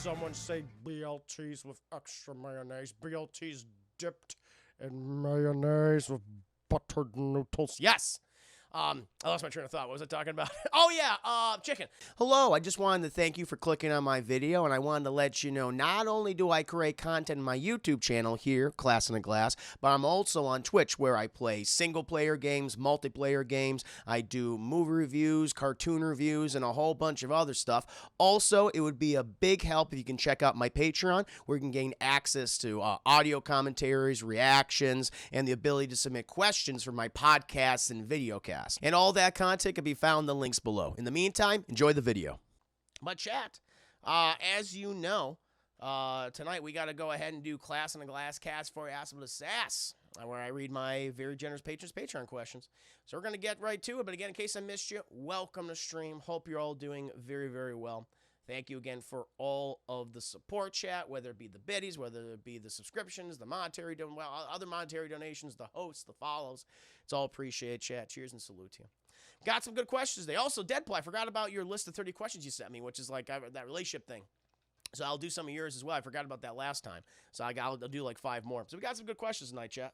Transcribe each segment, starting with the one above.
someone say BLTs with extra mayonnaise? BLTs dipped in mayonnaise with buttered noodles. Yes. I lost my train of thought. What was I talking about? Oh, yeah, chicken. Hello, I just wanted to thank you for clicking on my video, and I wanted to let you know not only do I create content in my YouTube channel here, Class in a Glass, but I'm also on Twitch where I play single-player games, multiplayer games. I do movie reviews, cartoon reviews, and a whole bunch of other stuff. Also, it would be a big help if you can check out my Patreon, where you can gain access to audio commentaries, reactions, and the ability to submit questions for my podcasts and videocasts. And all that content can be found in the links below. In the meantime, enjoy the video. But chat, as you know, tonight we got to go ahead and do Class in a Glass Cast for Ask the Sass, where I read my very generous patrons' Patreon questions. So we're going to get right to it. But again, in case I missed you, welcome to stream. Hope you're all doing very, very well. Thank you again for all of the support, chat, whether it be the biddies, whether it be the subscriptions, the monetary, other monetary donations, the hosts, the follows. It's all appreciated, chat. Cheers and salute to you. Got some good questions today. Also, Deadpool, I forgot about your list of 30 questions you sent me, which is like that relationship thing. So I'll do some of yours as well. I forgot about that last time. So I'll do like 5 more. So we got some good questions tonight, chat.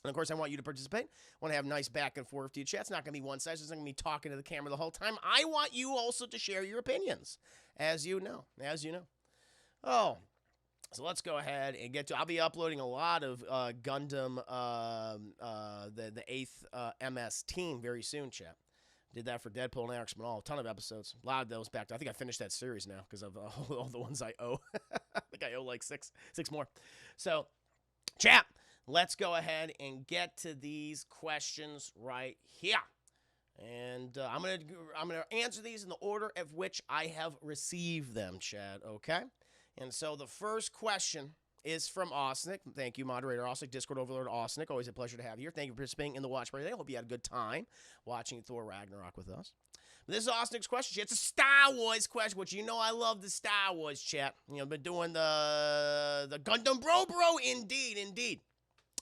And, of course, I want you to participate. I want to have nice back and forth to you. Chat's not going to be one sided. It's not going to be talking to the camera the whole time. I want you also to share your opinions, as you know. Oh, so let's go ahead and get to I'll be uploading a lot of Gundam, the 8th MS team very soon, chat. Did that for Deadpool and Eric Spinall. A ton of episodes. A lot of those back. I think I finished that series now because of all the ones I owe. I think I owe like six more. So, chat. Let's go ahead and get to these questions right here. And I'm gonna answer these in the order of which I have received them, Chad, okay? And so the first question is from Osnick. Thank you, moderator Osnick, Discord overlord Osnick. Always a pleasure to have you here. Thank you for participating in the watch party today. I hope you had a good time watching Thor Ragnarok with us. But this is Osnick's question, chat. It's a Star Wars question, which you know I love the Star Wars, chat. You know, been doing the Gundam bro, indeed.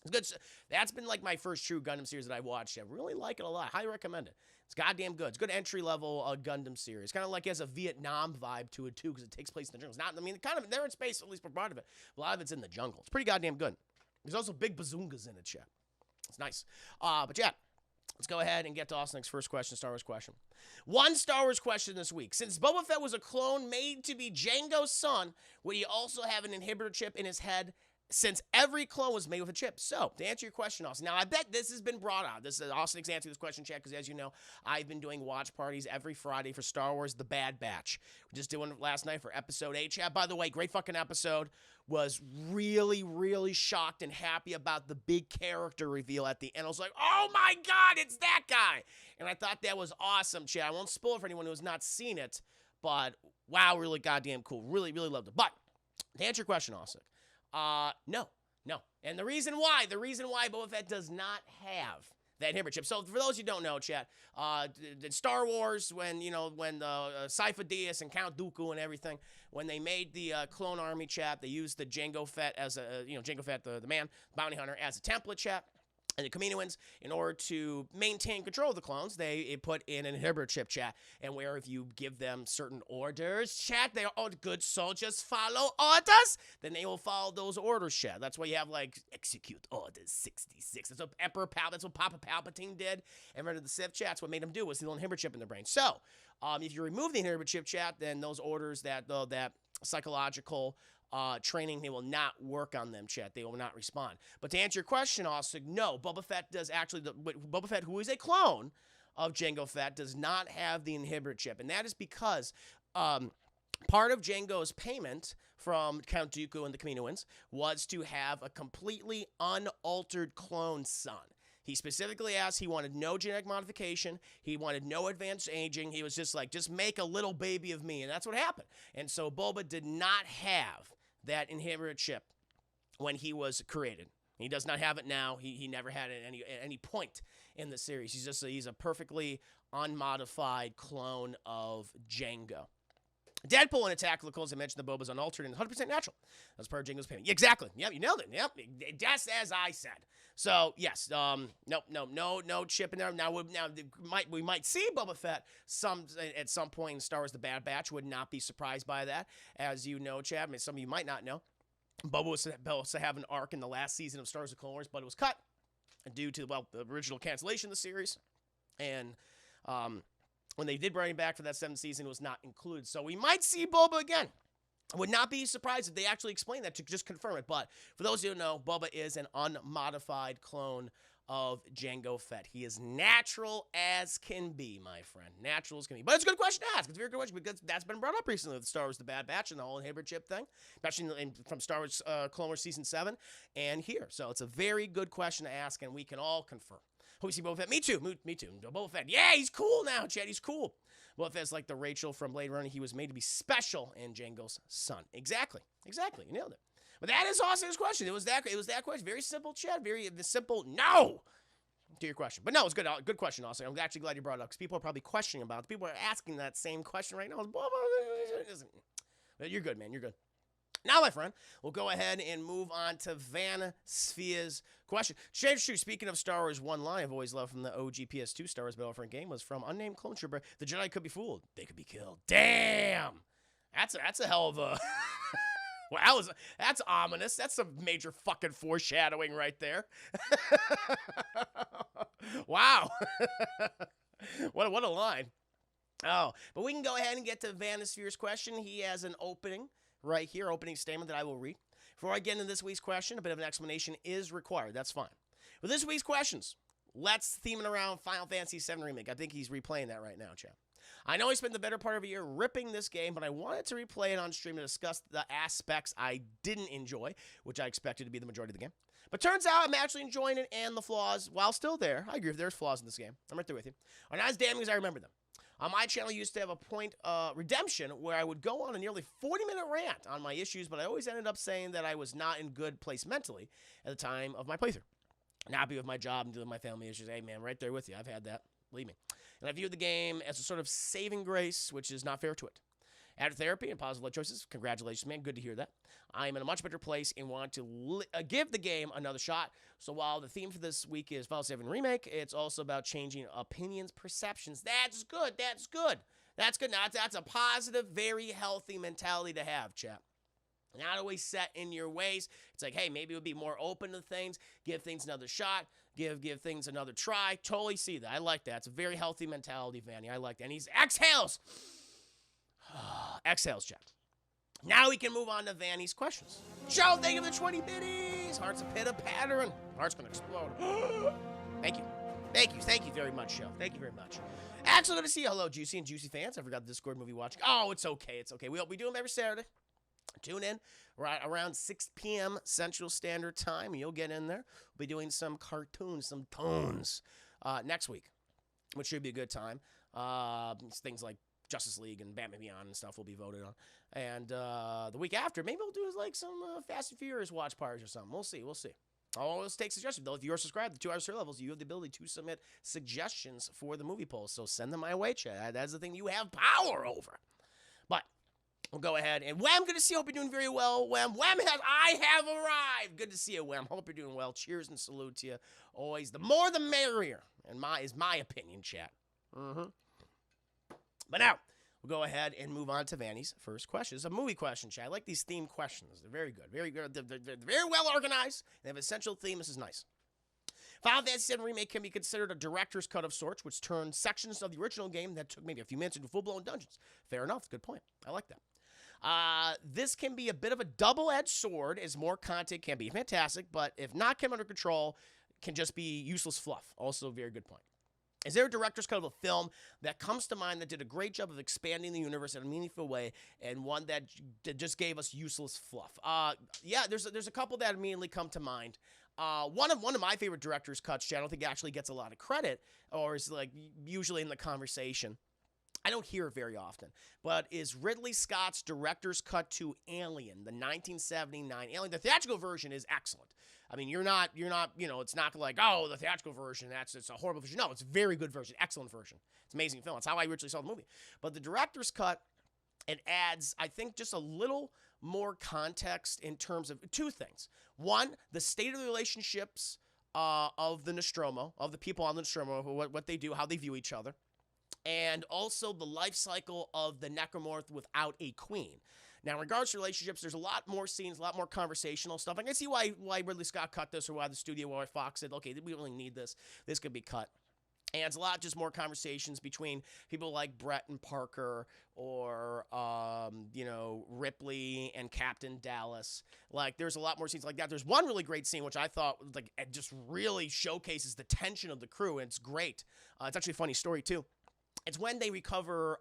It's good. That's been like my first true Gundam series that I've watched. I really like it a lot. Highly recommend it. It's goddamn good. It's a good entry-level Gundam series. Kind of like it has a Vietnam vibe to it, too, because it takes place in the jungle. It's not, I mean, kind of, they're in space, at least for part of it. A lot of it's in the jungle. It's pretty goddamn good. There's also big bazungas in it, chat. It's nice. But, yeah. Let's go ahead and get to Austin's first question, Star Wars question. One Star Wars question this week. Since Boba Fett was a clone made to be Jango's son, would he also have an inhibitor chip in his head since every clone was made with a chip? So, to answer your question, Austin, now I bet this has been brought out. This is Austin's answer to this question, chat, because as you know, I've been doing watch parties every Friday for Star Wars The Bad Batch. We just did one last night for episode 8, chat. By the way, great fucking episode. Was really, really shocked and happy about the big character reveal at the end. I was like, oh my God, it's that guy. And I thought that was awesome, chat. I won't spoil it for anyone who has not seen it, but wow, really goddamn cool. Really, really loved it. But to answer your question, Austin, no. And the reason why Boba Fett does not have that inhibitor chip. So for those who don't know, chat, in Star Wars, when Cypher Dyas and Count Dooku and everything, when they made the clone army, chat, they used the Jango Fett as Jango Fett, the man, bounty hunter, as a template, chat. And the Kaminoans, in order to maintain control of the clones, they put in an inhibitor chip, chat. And where if you give them certain orders, chat, they are all good soldiers follow orders, then they will follow those orders, chat. That's why you have, like, execute orders 66. That's what that's what Papa Palpatine did. And Red of the Sith, chat, that's what made him do, was the little inhibitor chip in their brain. So, if you remove the inhibitor chip, chat, then those orders, that psychological training, they will not work on them, chat. They will not respond. But to answer your question, also, no, Boba Fett does actually, Boba Fett, who is a clone of Jango Fett, does not have the inhibitor chip. And that is because part of Jango's payment from Count Dooku and the Kaminoans was to have a completely unaltered clone son. He specifically asked, he wanted no genetic modification. He wanted no advanced aging. He was just like, just make a little baby of me. And that's what happened. And so Boba did not have that inhibitor chip when he was created. He does not have it now. He never had it at any point in the series. He's a perfectly unmodified clone of Jango. Deadpool and Attack of the Clones, I mentioned the Boba's unaltered and 100% natural. That's part of Jango's payment. Exactly. Yep, you nailed it. Yep, just as I said. So yes, no chip in there. Now we might see Boba Fett at some point in Star Wars: The Bad Batch. Would not be surprised by that, as you know, Chad. I mean, some of you might not know. Boba was supposed to have an arc in the last season of Star Wars: The Clone Wars, but it was cut due to the original cancellation of the series, and when they did bring him back for that 7th season, it was not included. So we might see Boba again. I would not be surprised if they actually explain that to just confirm it. But for those who don't know, Boba is an unmodified clone of Jango Fett. He is natural as can be, my friend. Natural as can be. But it's a good question to ask. It's a very good question because that's been brought up recently with Star Wars: The Bad Batch and the whole inhibitor chip thing, especially from Star Wars Clone Wars Season 7 and here. So it's a very good question to ask, and we can all confirm. Who we see Boba Fett? Me too. Boba Fett. Yeah, he's cool now, Chad. He's cool. Boba Fett's like the Rachel from Blade Runner. He was made to be special in Jango's son. Exactly. You nailed it. But that is Austin's question. It was that question. Very simple, Chad. Very simple. No. To your question. But no, it's good. Good question, Austin. I'm actually glad you brought it up because people are probably questioning about it. People are asking that same question right now. But you're good, man. You're good. Now, my friend, we'll go ahead and move on to Van Sphere's question. Speaking of Star Wars, one line I've always loved from the OG PS2 Star Wars Battlefront game was from unnamed clone trooper. The Jedi could be fooled. They could be killed. Damn. That's a hell of a... Wow, that's ominous. That's some major fucking foreshadowing right there. Wow. What a line. Oh, but we can go ahead and get to Vanisphere's question. He has an opening right here, opening statement that I will read. Before I get into this week's question, a bit of an explanation is required. That's fine. With this week's questions, let's theme it around Final Fantasy VII Remake. I think he's replaying that right now, chap. I know I spent the better part of a year ripping this game, but I wanted to replay it on stream to discuss the aspects I didn't enjoy, which I expected to be the majority of the game. But turns out I'm actually enjoying it, and the flaws, while still there, I agree, there's flaws in this game. I'm right there with you, are not as damning as I remember them. On my channel, used to have a point redemption where I would go on a nearly 40-minute rant on my issues, but I always ended up saying that I was not in good place mentally at the time of my playthrough. Not happy with my job and dealing with my family issues. Hey, man, right there with you. I've had that. Believe me. And I viewed the game as a sort of saving grace, which is not fair to it. After therapy and positive life choices, congratulations, man. Good to hear that. I am in a much better place and want to give the game another shot. So while the theme for this week is Final Fantasy VII Remake, it's also about changing opinions, perceptions. That's good. That's good. That's good. Now, that's a positive, very healthy mentality to have, chap. Not always set in your ways. It's like, hey, maybe it would be more open to things, give things another shot, give things another try. Totally see that. I like that. It's a very healthy mentality, Vanny. I like that. And he's exhales. Exhales, Jack. Now we can move on to Vanny's questions. Joe, thank you for the 20 biddies. Heart's a pitter-pattering. Heart's going to explode. Thank you. Thank you very much, Joe. Thank you very much. Actually, good to see you. Hello, Juicy and Juicy fans. I forgot the Discord movie watching. Oh, it's okay. It's okay. We do them every Saturday. Tune in right around 6 p.m. Central Standard Time, and you'll get in there. We'll be doing some cartoons, some tones next week, which should be a good time. Things like Justice League and Batman Beyond and stuff will be voted on. And the week after, maybe we'll do like some Fast and Furious watch parties or something. We'll see. Always take suggestions. Though, if you're subscribed to 2 Hours Tier Levels, you have the ability to submit suggestions for the movie polls. So send them my way, Chad. That's the thing you have power over. But we'll go ahead. And Wham, good to see you. Hope you're doing very well, Wham. I have arrived. Good to see you, Wham. Hope you're doing well. Cheers and salute to you. Always, the more the merrier. And is my opinion, chat. But now, we'll go ahead and move on to Vanny's first question. It's a movie question, chat. I like these themed questions. They're very good. Very good. They're very well organized. They have an essential theme. This is nice. Final Fantasy VII Remake can be considered a director's cut of sorts, which turned sections of the original game that took maybe a few minutes into full-blown dungeons. Fair enough. Good point. I like that. This can be a bit of a double-edged sword, as more content can be fantastic, but if not kept under control, can just be useless fluff. Also, very good point. Is there a director's cut of a film that comes to mind that did a great job of expanding the universe in a meaningful way, and one that just gave us useless fluff? Yeah, there's a couple that immediately come to mind. One of my favorite director's cuts, I don't think actually gets a lot of credit, or is like usually in the conversation. I don't hear it very often, but is Ridley Scott's director's cut to Alien, the 1979 Alien. The theatrical version is excellent. I mean, you're not, it's not like, oh, the theatrical version, it's a horrible version. No, it's a very good version, excellent version. It's an amazing film. It's how I originally saw the movie. But the director's cut it adds, I think, just a little more context in terms of two things. One, the state of the relationships of the Nostromo, of the people on the Nostromo, what they do, how they view each other, and also the life cycle of the necromorph without a queen. Now, in regards to relationships, there's a lot more scenes, a lot more conversational stuff. I can see why Ridley Scott cut this, or why the studio, why Fox said, okay, we really need this. This could be cut. And it's a lot just more conversations between people like Brett and Parker, or, Ripley and Captain Dallas. Like, there's a lot more scenes like that. There's one really great scene, which I thought, like, it just really showcases the tension of the crew, and it's great. It's actually a funny story, too. It's when they recover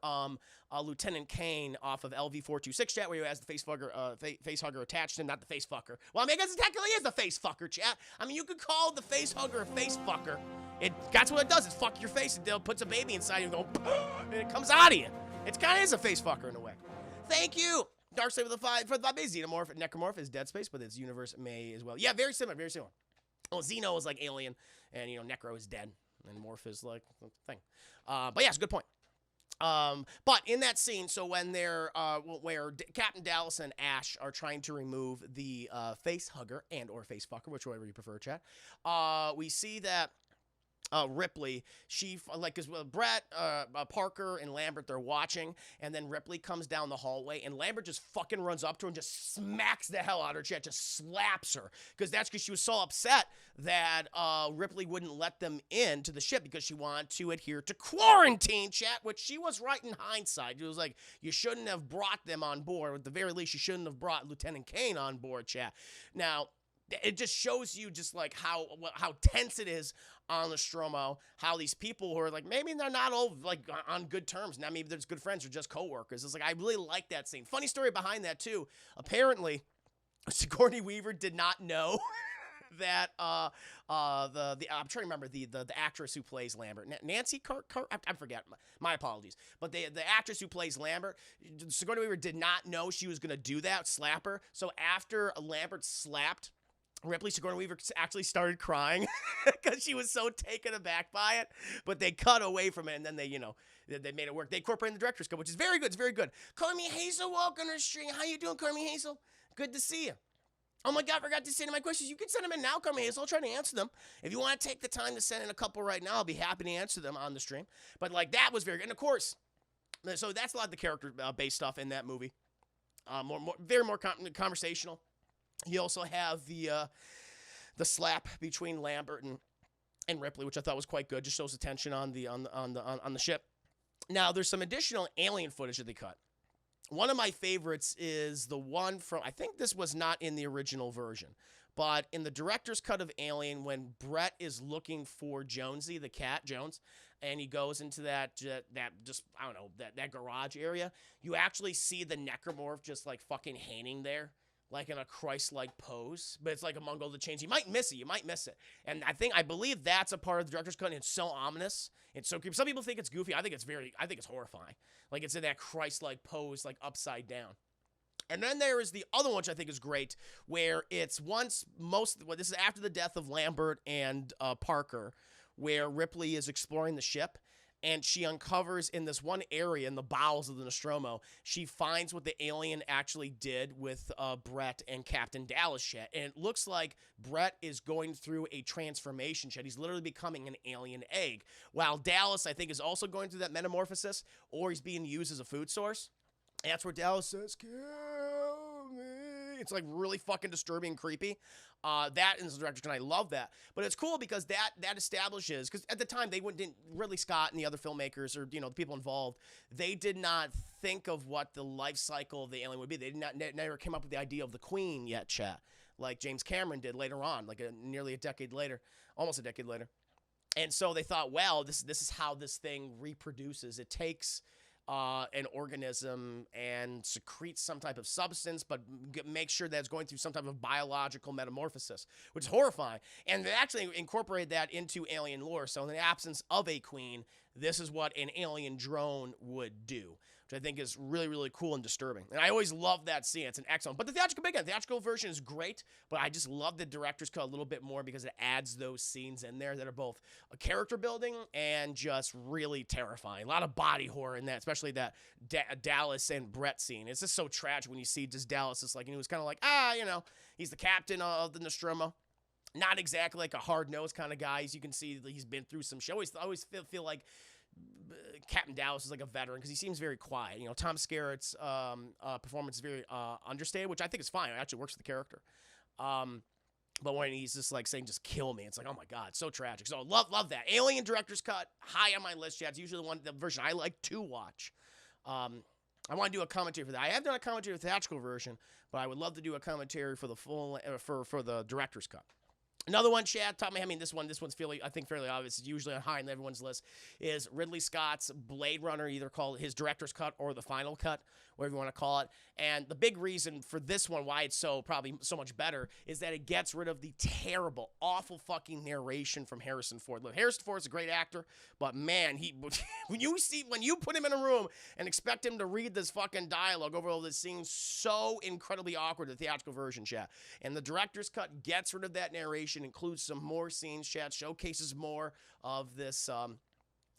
Lieutenant Kane off of LV-426, chat, where he has the face hugger attached to him, not the face fucker. Well, I mean, I guess it technically is the face fucker, chat. I mean, you could call the face hugger a face fucker. That's what it does. It fuck your face. It puts a baby inside you and go, and it comes out of you. It kind of is a face fucker in a way. Thank you, Darkseid for the 5 Xenomorph. Necromorph is Dead Space, but its universe may as well. Yeah, very similar, very similar. Well, Xeno is like alien, and Necro is dead, and Morph is like the thing. But yeah, it's a good point. But in that scene, so when they're where Captain Dallas and Ash are trying to remove the face hugger and or face fucker, whichever you prefer, chat, we see that Ripley, because Brett, Parker, and Lambert, they're watching, and then Ripley comes down the hallway, and Lambert just fucking runs up to her and just smacks the hell out of her, chat, just slaps her, because she was so upset that Ripley wouldn't let them into the ship because she wanted to adhere to quarantine, chat, which she was right in hindsight. It was like, you shouldn't have brought them on board. At the very least, you shouldn't have brought Lieutenant Kane on board, chat. Now, it just shows you just like how tense it is on the Nostromo, how these people who are like, maybe they're not all like on good terms. Now maybe they're just good friends or just co-workers. It's like, I really like that scene. Funny story behind that too. Apparently, Sigourney Weaver did not know that I'm trying to remember the actress who plays Lambert, Nancy I forget. My apologies. But the actress who plays Lambert, Sigourney Weaver did not know she was gonna do that, slap her. So after Lambert slapped Ripley, Sigourney Weaver actually started crying because she was so taken aback by it. But they cut away from it, and then they made it work. They incorporated the director's cut, which is very good. It's very good. Carmi Hazel, welcome to the stream. How you doing, Carmi Hazel? Good to see you. Oh my God, I forgot to send in my questions. You can send them in now, Carmi Hazel. I'll try to answer them. If you want to take the time to send in a couple right now, I'll be happy to answer them on the stream. But like, that was very good. And of course, so that's a lot of the character-based stuff in that movie. Very more conversational. You also have the slap between Lambert and Ripley, which I thought was quite good. Just shows the tension on the ship. Now, there's some additional alien footage that they cut. One of my favorites is the one from, I think this was not in the original version, but in the director's cut of Alien, when Brett is looking for Jonesy, the cat, Jones, and he goes into that garage area, you actually see the necromorph just like fucking hanging there, like in a Christ-like pose, but it's like among all the chains. You might miss it. You might miss it. And I believe that's a part of the director's cut, and it's so ominous. It's so creepy. Some people think it's goofy. I think it's horrifying. Like, it's in that Christ-like pose, like upside down. And then there is the other one, which I think is great, where it's this is after the death of Lambert and Parker, where Ripley is exploring the ship, and she uncovers in this one area in the bowels of the Nostromo, she finds what the alien actually did with Brett and Captain Dallas, chat. And it looks like Brett is going through a transformation, chat. He's literally becoming an alien egg. While Dallas, I think, is also going through that metamorphosis, or he's being used as a food source. And that's where Dallas says, kill me. It's like really fucking disturbing and creepy. That is the director's cut. I love that. But it's cool because that establishes, because at the time Ridley Scott and the other filmmakers, or the people involved, they did not think of what the life cycle of the alien would be. They never came up with the idea of the queen yet, chat, like James Cameron did later on, like nearly a decade later, almost a decade later. And so they thought, well, this is how this thing reproduces. It takes an organism and secretes some type of substance, but make sure that it's going through some type of biological metamorphosis, which is horrifying. And they actually incorporated that into alien lore. So in the absence of a queen, this is what an alien drone would do, which which I think is really, really cool and disturbing. And I always love that scene. It's an excellent. But the theatrical version is great, but I just love the director's cut a little bit more because it adds those scenes in there that are both a character building and just really terrifying. A lot of body horror in that, especially that Dallas and Brett scene. It's just so tragic when you see just Dallas is like, and he was kind of like, he's the captain of the Nostromo. Not exactly like a hard-nosed kind of guy. As you can see, he's been through some shit. I always feel like Captain Dallas is like a veteran because he seems very quiet. Tom Skerritt's performance is very understated, which I think is fine. It actually works for the character. But when he's just like saying, just kill me, it's like, oh my God, so tragic. So love that. Alien director's cut, high on my list, yeah. It's usually the version I like to watch. I want to do a commentary for that. I have done a commentary for the theatrical version, but I would love to do a commentary for the full for the director's cut. Another one, Chad, taught me. I mean, this one's fairly obvious. It's usually high on everyone's list. Is Ridley Scott's Blade Runner, either called his director's cut or the final cut, whatever you want to call it. And the big reason for this one, why it's probably so much better, is that it gets rid of the terrible, awful fucking narration from Harrison Ford. Look, Harrison Ford's a great actor, but man, when you put him in a room and expect him to read this fucking dialogue over all this scene, so incredibly awkward, the theatrical version, Chad. And the director's cut gets rid of that narration. Includes some more scenes, chat, showcases more of this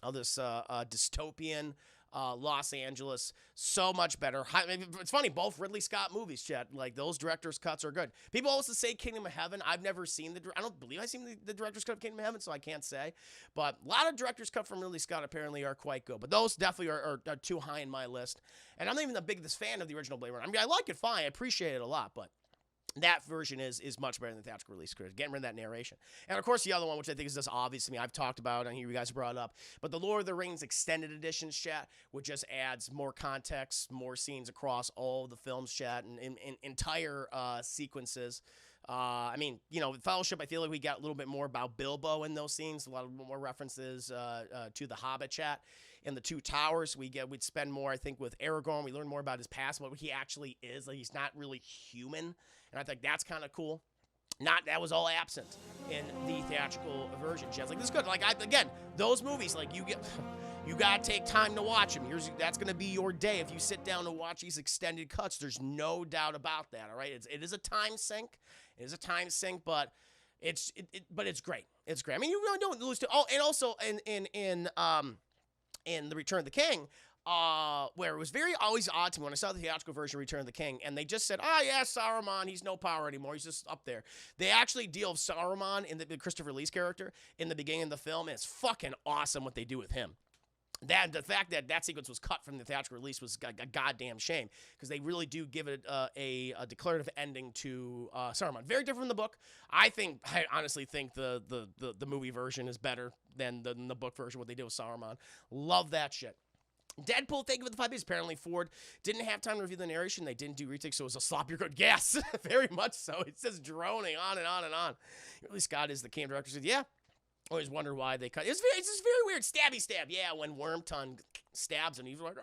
dystopian Los Angeles. So much better. It's funny, both Ridley Scott movies, chat, like those director's cuts are good. People also say Kingdom of Heaven. I've never seen I don't believe I've seen the director's cut of Kingdom of Heaven, so I can't say. But a lot of director's cut from Ridley Scott apparently are quite good. But those definitely are too high in my list. And I'm not even the biggest fan of the original Blade Runner. I mean, I like it fine. I appreciate it a lot, but that version is much better than the theatrical release, getting rid of that narration. And, of course, the other one, which I think is just obvious to me, I've talked about, and here you guys brought it up, but the Lord of the Rings extended editions, chat, which just adds more context, more scenes across all the films, chat, and entire sequences. Fellowship, I feel like we got a little bit more about Bilbo in those scenes, a lot of more references to the Hobbit, chat. In the Two Towers, we'd spend more, I think, with Aragorn. We learn more about his past, what he actually is. Like, he's not really human, and I think that's kind of cool. That was all absent in the theatrical version. It's like, this is good. Like, again, those movies, like, you gotta take time to watch them. That's gonna be your day if you sit down to watch these extended cuts. There's no doubt about that. All right, it is a time sink. It is a time sink, but it's great. It's great. I mean, you really don't lose to. Oh, and also in The Return of the King, where it was always odd to me when I saw the theatrical version of Return of the King, and they just said, Saruman, he's no power anymore, he's just up there. They actually deal with Saruman in the Christopher Lee's character in the beginning of the film, and it's fucking awesome what they do with him. The fact that sequence was cut from the theatrical release was a goddamn shame, because they really do give it a declarative ending to Saruman. Very different from the book. I honestly think the movie version is better than the book version, what they did with Saruman. Love that shit. Deadpool, thank you for the 5 days. Apparently, Ford didn't have time to review the narration. They didn't do retakes, so it was a sloppier good guess. Very much so. It's just droning on and on and on. Ridley Scott is the camp director. Said, yeah. Always wonder why they cut. It's just very weird. Stabby stab. Yeah, when Wormtongue stabs him, he's like,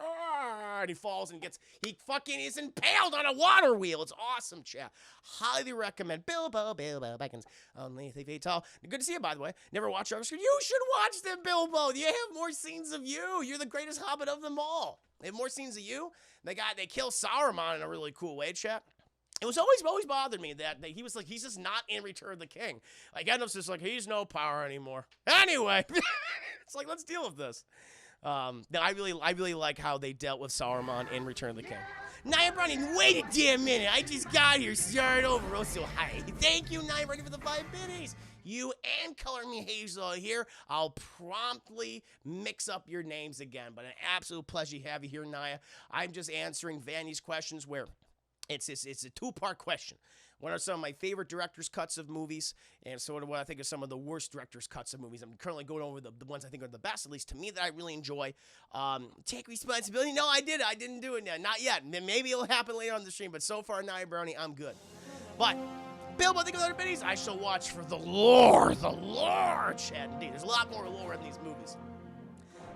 and he falls and he fucking is impaled on a water wheel. It's awesome, chat. Highly recommend. Bilbo Baggins. Only 3 feet tall. Good to see you, by the way. Never watched Other Screen. You should watch them, Bilbo. You have more scenes of you. You're the greatest hobbit of them all. They have more scenes of you. They kill Saruman in a really cool way, chat. It was always bothered me that he was like, he's just not in Return of the King. Like, Gandalf's just like, he's no power anymore. Anyway, it's like, let's deal with this. I really like how they dealt with Saruman in Return of the King. Nia Brownie, wait a damn minute. I just got here. Start over. Oh, so hi. Thank you, Nia Brownie, for the 5 pennies. You and Color Me Hazel are here. I'll promptly mix up your names again, but an absolute pleasure to have you here, Nia. I'm just answering Vanny's questions where it's a 2-part question. What are some of my favorite director's cuts of movies, and sort of what I think are some of the worst director's cuts of movies? I'm currently going over the ones I think are the best, at least to me, that I really enjoy. Take responsibility. No, I didn't do it yet. Not yet. Maybe it'll happen later on the stream, but so far, Nia Brownie, I'm good. But Bilbo, think of other pennies. I shall watch for the lore, Chad. Indeed, there's a lot more lore in these movies.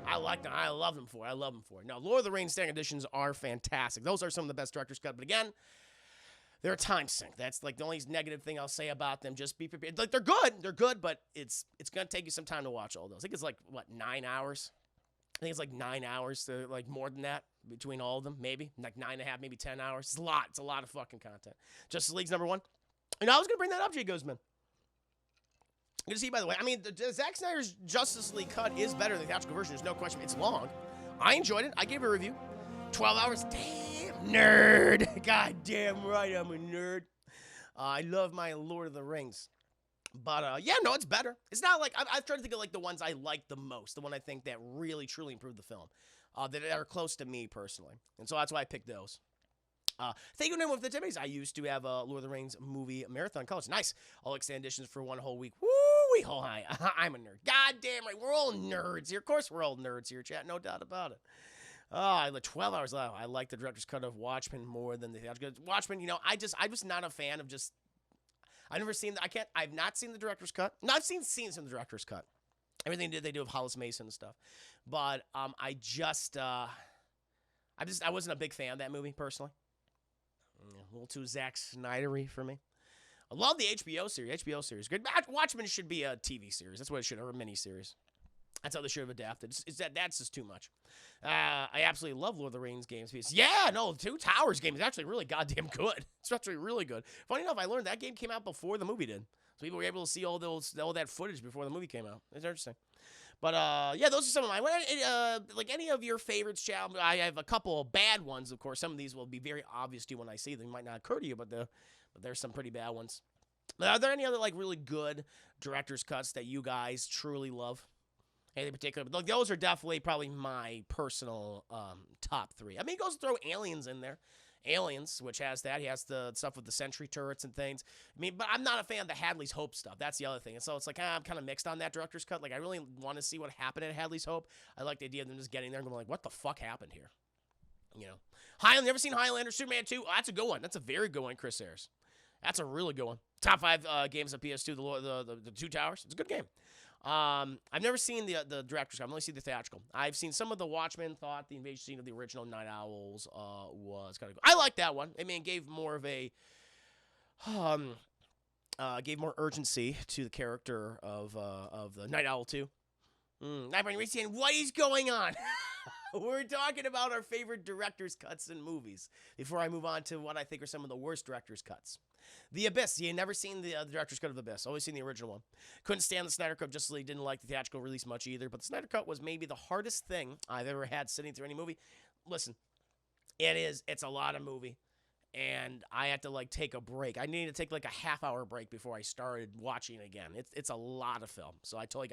I like them. I love them for it. Now, Lord of the Rings Standard Editions are fantastic. Those are some of the best director's cut. But again, they're a time sink. That's like the only negative thing I'll say about them. Just be prepared. Like, they're good, but it's going to take you some time to watch all those. I think it's like, 9 hours? I think it's like 9 hours to like more than that between all of them, maybe like 9.5, maybe 10 hours. It's a lot. It's a lot of fucking content. Justice League's number one. And I was gonna bring that up, Jay Guzman. Good to see you, by the way. I mean, Zack Snyder's Justice League cut is better than the theatrical version. There's no question. It's long. I enjoyed it. I gave it a review. 12 hours. Damn, nerd. God damn right, I'm a nerd. I love my Lord of the Rings. But, yeah, no, it's better. It's not like, I've tried to think of, like, the ones I like the most, the one I think that really, truly improved the film, that are close to me, personally. And so that's why I picked those. Thank you, with the Timmies. I used to have a Lord of the Rings movie marathon college. Nice. All extended editions for one whole week. Woo! Oh, hi. I'm a nerd. God damn right. We're all nerds here. Of course we're all nerds here, chat. No doubt about it. I like 12 hours long. I like the director's cut of Watchmen more than the theatrical. Watchmen, you know, I was not a fan of just. I've never seen. I've not seen the director's cut. No, I've seen scenes from the director's cut. Everything they do with Hollis Mason and stuff. But I wasn't a big fan of that movie personally. A little too Zack Snyder-y for me. I love the HBO series. Good. Watchmen should be a TV series. That's what it should, or a mini-series. That's how they should have adapted. That's just too much. I absolutely love Lord of the Rings games. Yeah, no, Two Towers game is actually really goddamn good. It's actually really good. Funny enough, I learned that game came out before the movie did. So people were able to see all that footage before the movie came out. It's interesting. But, yeah, those are some of mine. Like any of your favorites, chat. I have a couple of bad ones, of course. Some of these will be very obvious to you when I see them. They might not occur to you, but there's some pretty bad ones. Are there any other, like, really good director's cuts that you guys truly love? Anything particular? But those are definitely probably my personal top three. I mean, he goes throw Aliens in there. Aliens, which has that. He has the stuff with the sentry turrets and things. I mean, but I'm not a fan of the Hadley's Hope stuff. That's the other thing. And so it's like, I'm kind of mixed on that director's cut. Like, I really want to see what happened at Hadley's Hope. I like the idea of them just getting there and going like, what the fuck happened here? You know. Highlander, never seen Highlander, Superman 2. Oh, that's a good one. That's a very good one, Chris Ayers. That's a really good one. Top 5 games of PS2, the Two Towers. It's a good game. I've never seen the director's cut. I've only seen the theatrical. I've seen some of the Watchmen. Thought the invasion scene of the original Night Owls was kind of good. I like that one. I mean, it gave more of a gave more urgency to the character of the Night Owl 2. We're saying, what is going on? We're talking about our favorite director's cuts in movies. Before I move on to what I think are some of the worst director's cuts. The Abyss. You never seen the director's cut of Abyss. Always seen the original one. Couldn't stand the Snyder Cut. Justice League didn't like the theatrical release much either. But the Snyder Cut was maybe the hardest thing I've ever had sitting through any movie. Listen, it's a lot of movie. And I had to like take a break. I needed to take like a half-hour break before I started watching again. It's a lot of film. So I totally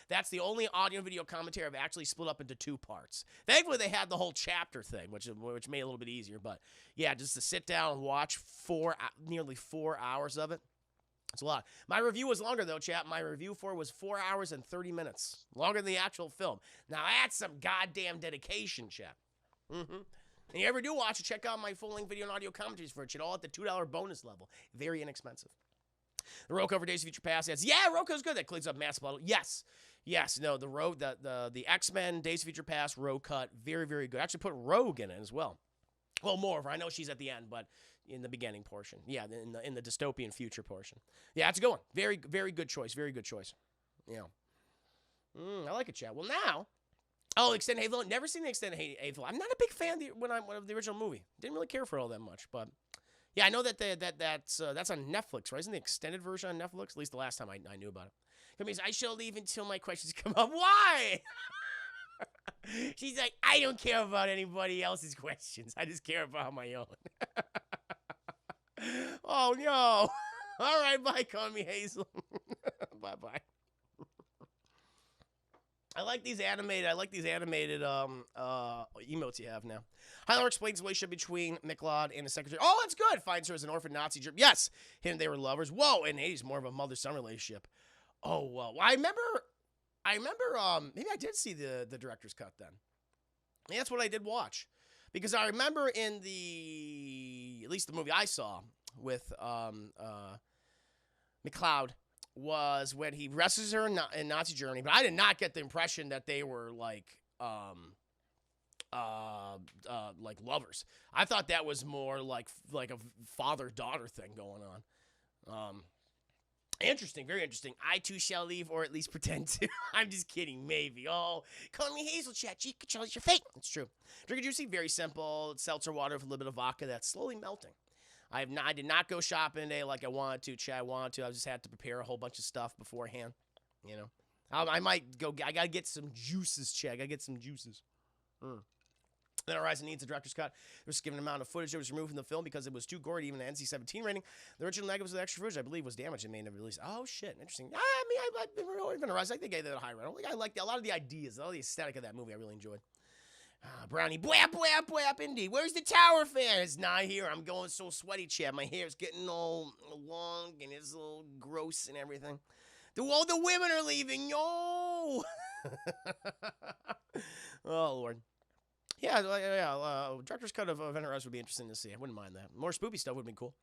that's the only audio and video commentary I've actually split up into 2 parts. Thankfully they had the whole chapter thing, which made it a little bit easier. But yeah, just to sit down and watch nearly 4 hours of it. It's a lot. My review was longer though, chat. My review was 4 hours and 30 minutes. Longer than the actual film. Now that's some goddamn dedication, chat. And you ever do watch it, check out my full-length video and audio commentaries for it. All at the $2 bonus level. Very inexpensive. The road cover Days of Future Past. Yeah, Roko's good. That cleans up mass bottle. Yes. No, the X-Men Days of Future Past road cut. Very, very good. I actually put Rogue in it as well. Well, more of her. I know she's at the end, but in the beginning portion. Yeah, in the dystopian future portion. Yeah, it's a good one. Very, very good choice. Very good choice. Yeah. I like it, chat. Well, now. Oh, Extended Hateful. Never seen the Extended Hateful. I'm not a big fan of the original movie. Didn't really care for it all that much, but yeah, I know that's on Netflix, right? Isn't the extended version on Netflix? At least the last time I knew about it. That means I shall leave until my questions come up. Why? She's like, I don't care about anybody else's questions. I just care about my own. Oh no! All right, bye, call me Hazel. Bye. I like these animated emotes you have now. Highlander explains the relationship between Micklod and his secretary. Oh, that's good. Finds her as an orphan Nazi germ. Yes, him and they were lovers. Whoa, and he's more of a mother-son relationship. Oh, well, I remember. Maybe I did see the director's cut then. And that's what I did watch, because I remember in at least the movie I saw with McLeod. Was when he rescues her in Nazi Germany, but I did not get the impression that they were like lovers. I thought that was more like a father-daughter thing going on. Interesting, very interesting. I too shall leave, or at least pretend to. I'm just kidding, maybe. Oh, call me Hazel Chat. She controls your fate. It's true. Drink a juicy, very simple. Seltzer water with a little bit of vodka that's slowly melting. I did not go shopping today like I wanted to. Chad, I wanted to. I just had to prepare a whole bunch of stuff beforehand. You know, I might go. I gotta get some juices, Chad. I gotta get some juices. Then Horizon needs a director's cut. There was a given amount of footage that was removed from the film because it was too gory, even the NC-17 rating. The original negatives of the extra footage, I believe, was damaged and may never released. Oh, shit. Interesting. I've been even Horizon. I think I gave it a high rating. I liked a lot of the ideas, all the aesthetic of that movie I really enjoyed. Brownie, bwap, bwap, bwap, indeed. Where's the tower fan? It's not here. I'm going so sweaty, Chad. My hair's getting all long and it's a little gross and everything. All the women are leaving. Yo! Oh, Lord. Yeah, director's cut of Event Horizon would be interesting to see. I wouldn't mind that. More spoopy stuff would be cool.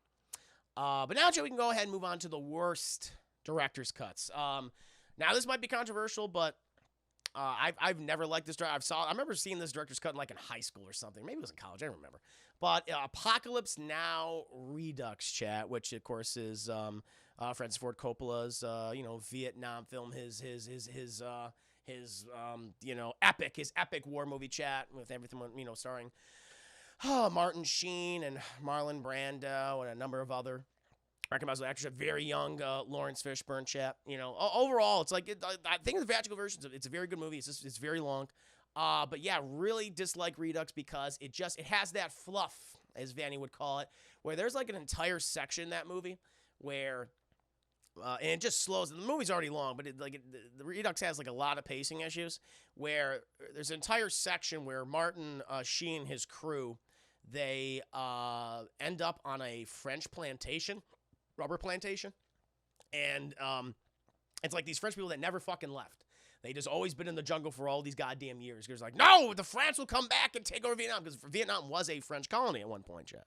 But now, Joe, we can go ahead and move on to the worst director's cuts. Now, this might be controversial, but I've never liked this. I remember seeing this director's cut in high school or something. Maybe it was in college. I don't remember. But Apocalypse Now Redux, chat, which of course is Francis Ford Coppola's Vietnam film, his epic war movie, chat, with everything, starring Martin Sheen and Marlon Brando and a number of other recognizable actors. A very young Lawrence Fishburne, chat. Overall, it's I think the theatrical version, it's a very good movie. It's very long. But yeah, really dislike Redux because it has that fluff, as Vanny would call it, where there's an entire section in that movie where and it just slows. The movie's already long, but the Redux has a lot of pacing issues where there's an entire section where Martin Sheen and his crew, they end up on a French plantation, rubber plantation, and it's these French people that never fucking left. They just always been in the jungle for all these goddamn years. There's no, the France will come back and take over Vietnam, because Vietnam was a French colony at one point, chat,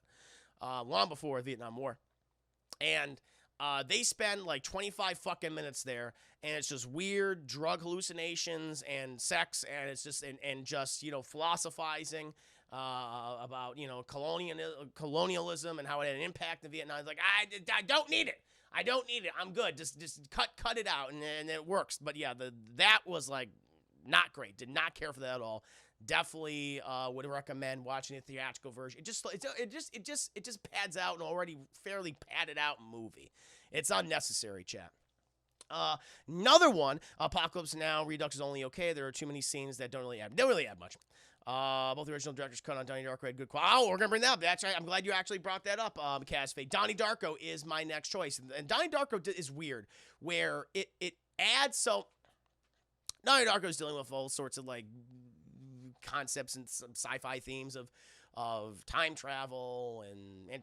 long before the Vietnam War. And they spend 25 fucking minutes there, and it's just weird drug hallucinations and sex, and it's just and just philosophizing about colonialism and how it had an impact in Vietnam. It's I don't need it. I don't need it. I'm good. Just cut it out, and it works. But yeah, that was not great. Did not care for that at all. Definitely would recommend watching the theatrical version. It just pads out an already fairly padded out movie. It's unnecessary, chat. Another one, Apocalypse Now Redux is only okay. There are too many scenes that don't really add much. Both the original director's cut on Donnie Darko had good quality. Oh, we're gonna bring that up. That's right. I'm glad you actually brought that up, Cass Fade. Donnie Darko is my next choice, and Donnie Darko is weird, where it adds so. Donnie Darko is dealing with all sorts of concepts and some sci-fi themes of time travel and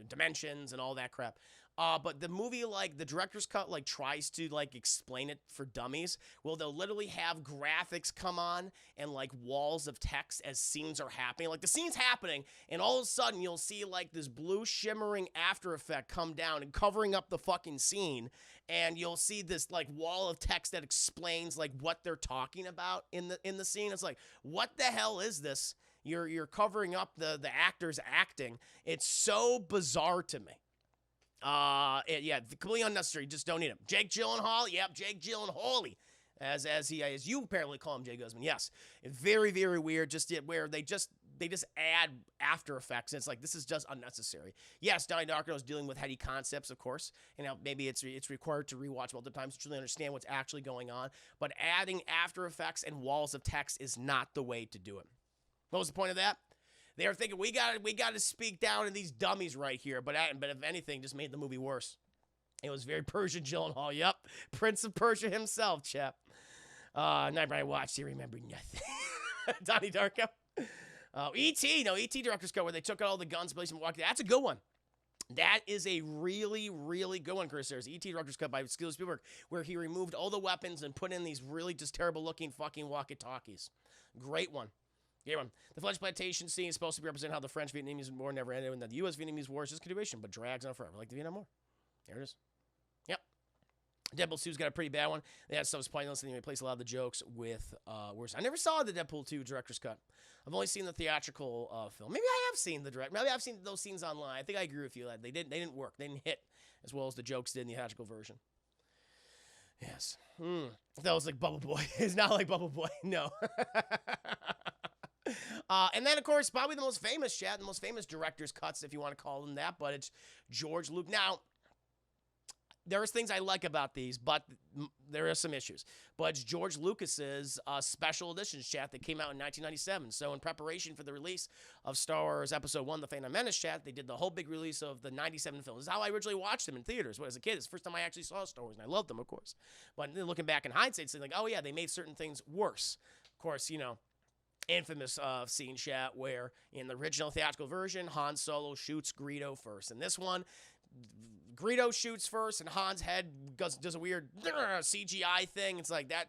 dimensions and all that crap. But the movie, the director's cut, tries to, explain it for dummies. Well, they'll literally have graphics come on and, walls of text as scenes are happening. The scene's happening, and all of a sudden, you'll see, this blue shimmering after effect come down and covering up the fucking scene. And you'll see this, wall of text that explains, what they're talking about in the scene. It's what the hell is this? You're covering up the actors acting. It's so bizarre to me. Completely unnecessary. Just don't need him. Jake Gyllenhaal, yep, Jake Gyllenhaal, as you apparently call him, Jay Guzman. Yes, very, very weird. Where they just add after effects. And it's this is just unnecessary. Yes, Donnie Darko is dealing with heady concepts, of course. Maybe it's required to rewatch multiple times to truly understand what's actually going on. But adding after effects and walls of text is not the way to do it. What was the point of that? They were thinking, we got to speak down to these dummies right here. But if anything, just made the movie worse. It was very Persian Gyllenhaal. Yep. Prince of Persia himself, chap. Night I watched, he remembered nothing. Donnie Darko. E.T. No, E.T. director's cut, where they took out all the guns, placed them walking. That's a good one. That is a really, really good one, Chris. There's E.T. director's cut by Steven Spielberg, where he removed all the weapons and put in these really just terrible-looking fucking walkie-talkies. Great one. The Fletch Plantation scene is supposed to represent how the French-Vietnamese War never ended, and that the U.S.-Vietnamese War is just continuation, but drags on forever, like the Vietnam War. There it is. Yep. Deadpool 2's got a pretty bad one. That stuff's pointless, and they replace a lot of the jokes with worse. I never saw the Deadpool 2 director's cut. I've only seen the theatrical film. Maybe I have seen maybe I've seen those scenes online. I think I agree with you. They didn't work. They didn't hit as well as the jokes did in the theatrical version. Yes. That was like Bubble Boy. It's not like Bubble Boy. No. And then, of course, probably the most famous chat, the most famous director's cuts, if you want to call them that, but it's George Lucas. Now, there's things I like about these, but there are some issues. But it's George Lucas's special editions chat that came out in 1997. So in preparation for the release of Star Wars Episode 1, The Phantom Menace chat, they did the whole big release of the 97 films. This is how I originally watched them in theaters as a kid. It's the first time I actually saw Star Wars, and I loved them, of course. But then looking back in hindsight, it's like, oh yeah, they made certain things worse. Of course, you know, infamous scene chat where in the original theatrical version, Han Solo shoots Greedo first. In this one, Greedo shoots first, and Han's head does a weird CGI thing. It's like that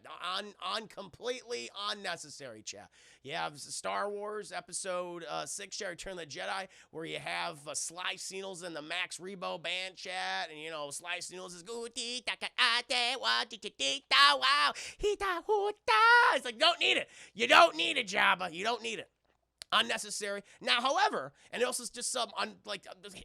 on completely unnecessary, chat. You have Star Wars Episode 6, Return of the Jedi, where you have Sly Seals and the Max Rebo band chat, and you know Sly Seals is wow. It's like, don't need it. You don't need it, Jabba. You don't need it. Unnecessary. Now, however, and it also is just some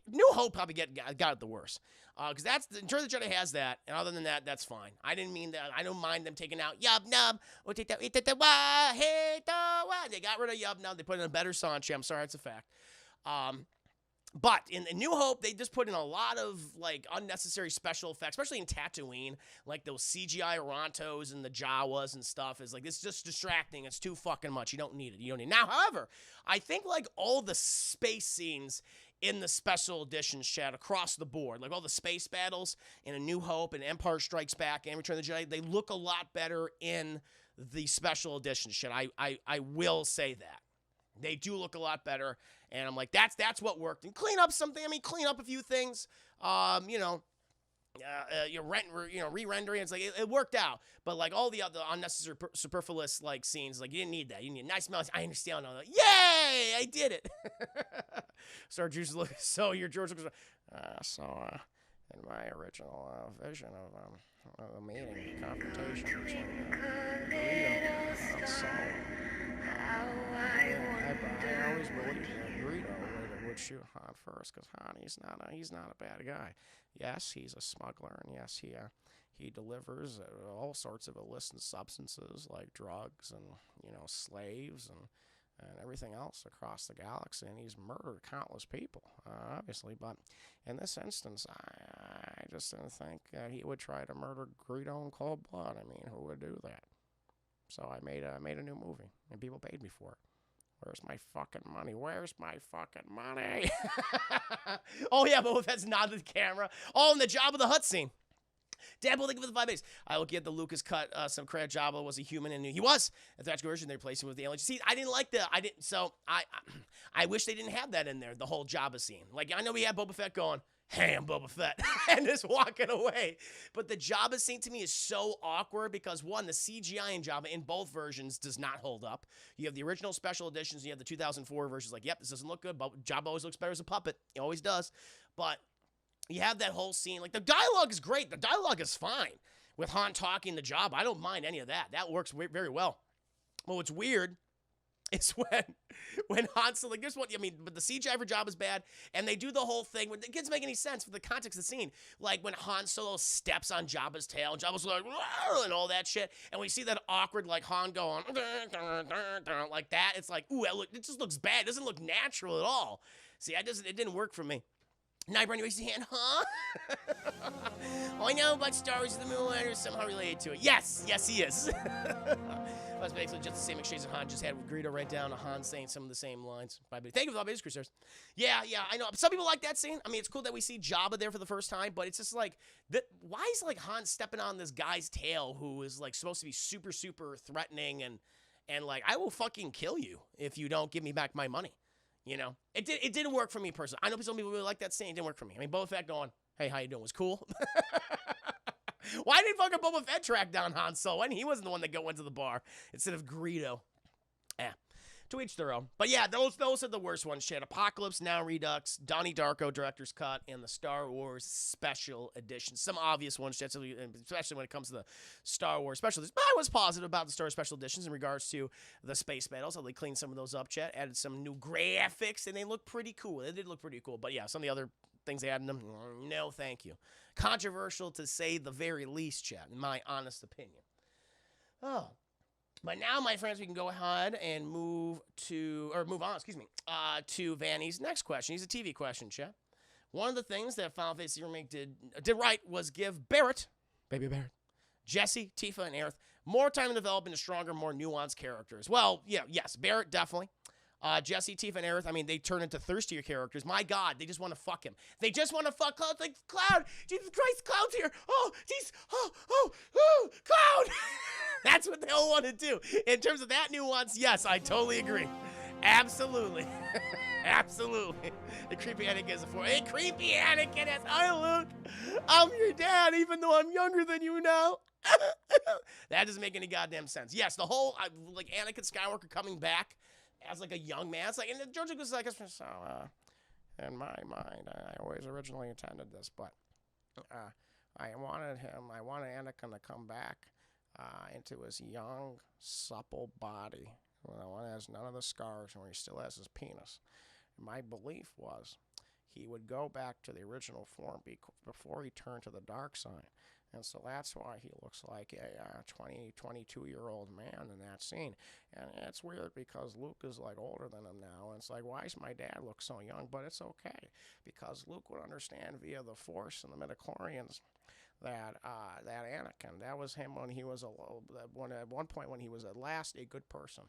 New Hope probably got it the worst, because that's Return of the Jedi has that, and other than that, that's fine. I didn't mean that. I don't mind them taking out Yub Nub. They got rid of Yub Nub. They put in a better song. I'm sorry, it's a fact. But in New Hope, they just put in a lot of like unnecessary special effects, especially in Tatooine, like those CGI Rontos and the Jawas and stuff. Is like, it's just distracting. It's too fucking much. You don't need it. You don't need it. Now, however, I think like all the space scenes in the special editions chat across the board, like all the space battles in A New Hope and Empire Strikes Back and Return of the Jedi, they look a lot better in the special editions chat. I will say that. They do look a lot better, and I'm like, that's what worked. And clean up something. I mean, clean up a few things. Re-rendering. It's like it worked out, but like all the other unnecessary, superfluous like scenes, like you didn't need that. You need nice smells. I understand all that. Yay! I did it. So George Lucas. So your George Lucas. In my original vision of the meeting, the confrontation between Greedo and Solo. I always believed that Greedo would shoot Han first, because Han, he's not a bad guy. Yes, he's a smuggler, and yes, he delivers all sorts of illicit substances like drugs and slaves and everything else across the galaxy, and he's murdered countless people, obviously. But in this instance, I just didn't think he would try to murder Greedo in cold blood. I mean, who would do that? So I made a new movie, and people paid me for it. Where's my fucking money? Where's my fucking money? Oh yeah, but that's not the camera. Oh, and the Jabba the Hutt scene. Deadpool, thank you for the 5 days. I will give the Lucas cut some credit. Jabba was a human, and he was. The theatrical version, they replaced him with the alien. See, I didn't like the. I wish they didn't have that in there. The whole Jabba scene. Like, I know we had Boba Fett going, "Hey, I'm Boba Fett," and just walking away. But the Jabba scene to me is so awkward because, one, the CGI in Jabba in both versions does not hold up. You have the original special editions, and you have the 2004 versions. Like, yep, this doesn't look good, but Jabba always looks better as a puppet. He always does. But you have that whole scene. Like, the dialogue is great. The dialogue is fine with Han talking to Jabba. I don't mind any of that. That works very well. But what's weird is when Han Solo, like, there's what, I mean, but the CGI for Jabba is bad, and they do the whole thing, it doesn't make any sense for the context of the scene. Like, when Han Solo steps on Jabba's tail, and Jabba's like, and all that shit, and we see that awkward, like, Han going, like that, it's like, ooh, it just looks bad. It doesn't look natural at all. See, it didn't work for me. Now, Brandon raises his hand, huh? Oh, I know about Star Wars the Moon Lander is somehow related to it. Yes, he is. That's basically just the same exchange that Han just had with Greedo, right down to Han saying some of the same lines. Thank you for the base Crusaders. Yeah, I know. Some people like that scene. I mean, it's cool that we see Jabba there for the first time, but it's just like, why is like Han stepping on this guy's tail who is like supposed to be super, super threatening and like, I will fucking kill you if you don't give me back my money. You know, it didn't work for me personally. I know some people really like that scene. It didn't work for me. I mean, Boba Fett going, "Hey, how you doing?" was cool. Why did fucking Boba Fett track down Han Solo when he wasn't the one that went to the bar instead of Greedo? To each their own. But yeah, those are the worst ones. Shit, Apocalypse Now Redux, Donnie Darko Director's Cut, and the Star Wars Special Edition. Some obvious ones, especially when it comes to the Star Wars Special Editions. But I was positive about the Star Wars Special Editions in regards to the space battles. So they cleaned some of those up, chat, added some new graphics, and they look pretty cool. They did look pretty cool. But yeah, some of the other things they add in them. No, thank you. Controversial to say the very least, chat, in my honest opinion. Oh. But now, my friends, we can go ahead and move on, to Vanny's next question. He's a TV question, chat. One of the things that Final Fantasy Remake did right was give Barrett, baby Barrett, Jesse, Tifa, and Aerith more time to develop into stronger, more nuanced characters. Well, yeah, yes, Barrett, definitely. Jesse, Tifa, and Aerith, I mean, they turn into thirstier characters. My God, they just want to fuck him. They just want to fuck Cloud. Like, Cloud, Jesus Christ, Cloud's here. Oh, jeez, oh, Cloud. That's what they all want to do. In terms of that nuance, yes, I totally agree. Absolutely. Absolutely. The creepy Anakin is a force. Hey, creepy Anakin is, hi, Luke. I'm your dad, even though I'm younger than you now. That doesn't make any goddamn sense. Yes, the whole, like, Anakin Skywalker coming back as, like, a young man. It's like, and George was like, so, in my mind, I always originally intended this, but I wanted Anakin to come back into his young, supple body. One has none of the scars, and where he still has his penis. My belief was he would go back to the original form before he turned to the dark side. And so that's why he looks like a 22-year-old man in that scene. And it's weird because Luke is like older than him now. And it's like, why does my dad look so young? But it's okay because Luke would understand via the Force and the midichlorians that Anakin, that was him when he was at one point when he was at last a good person.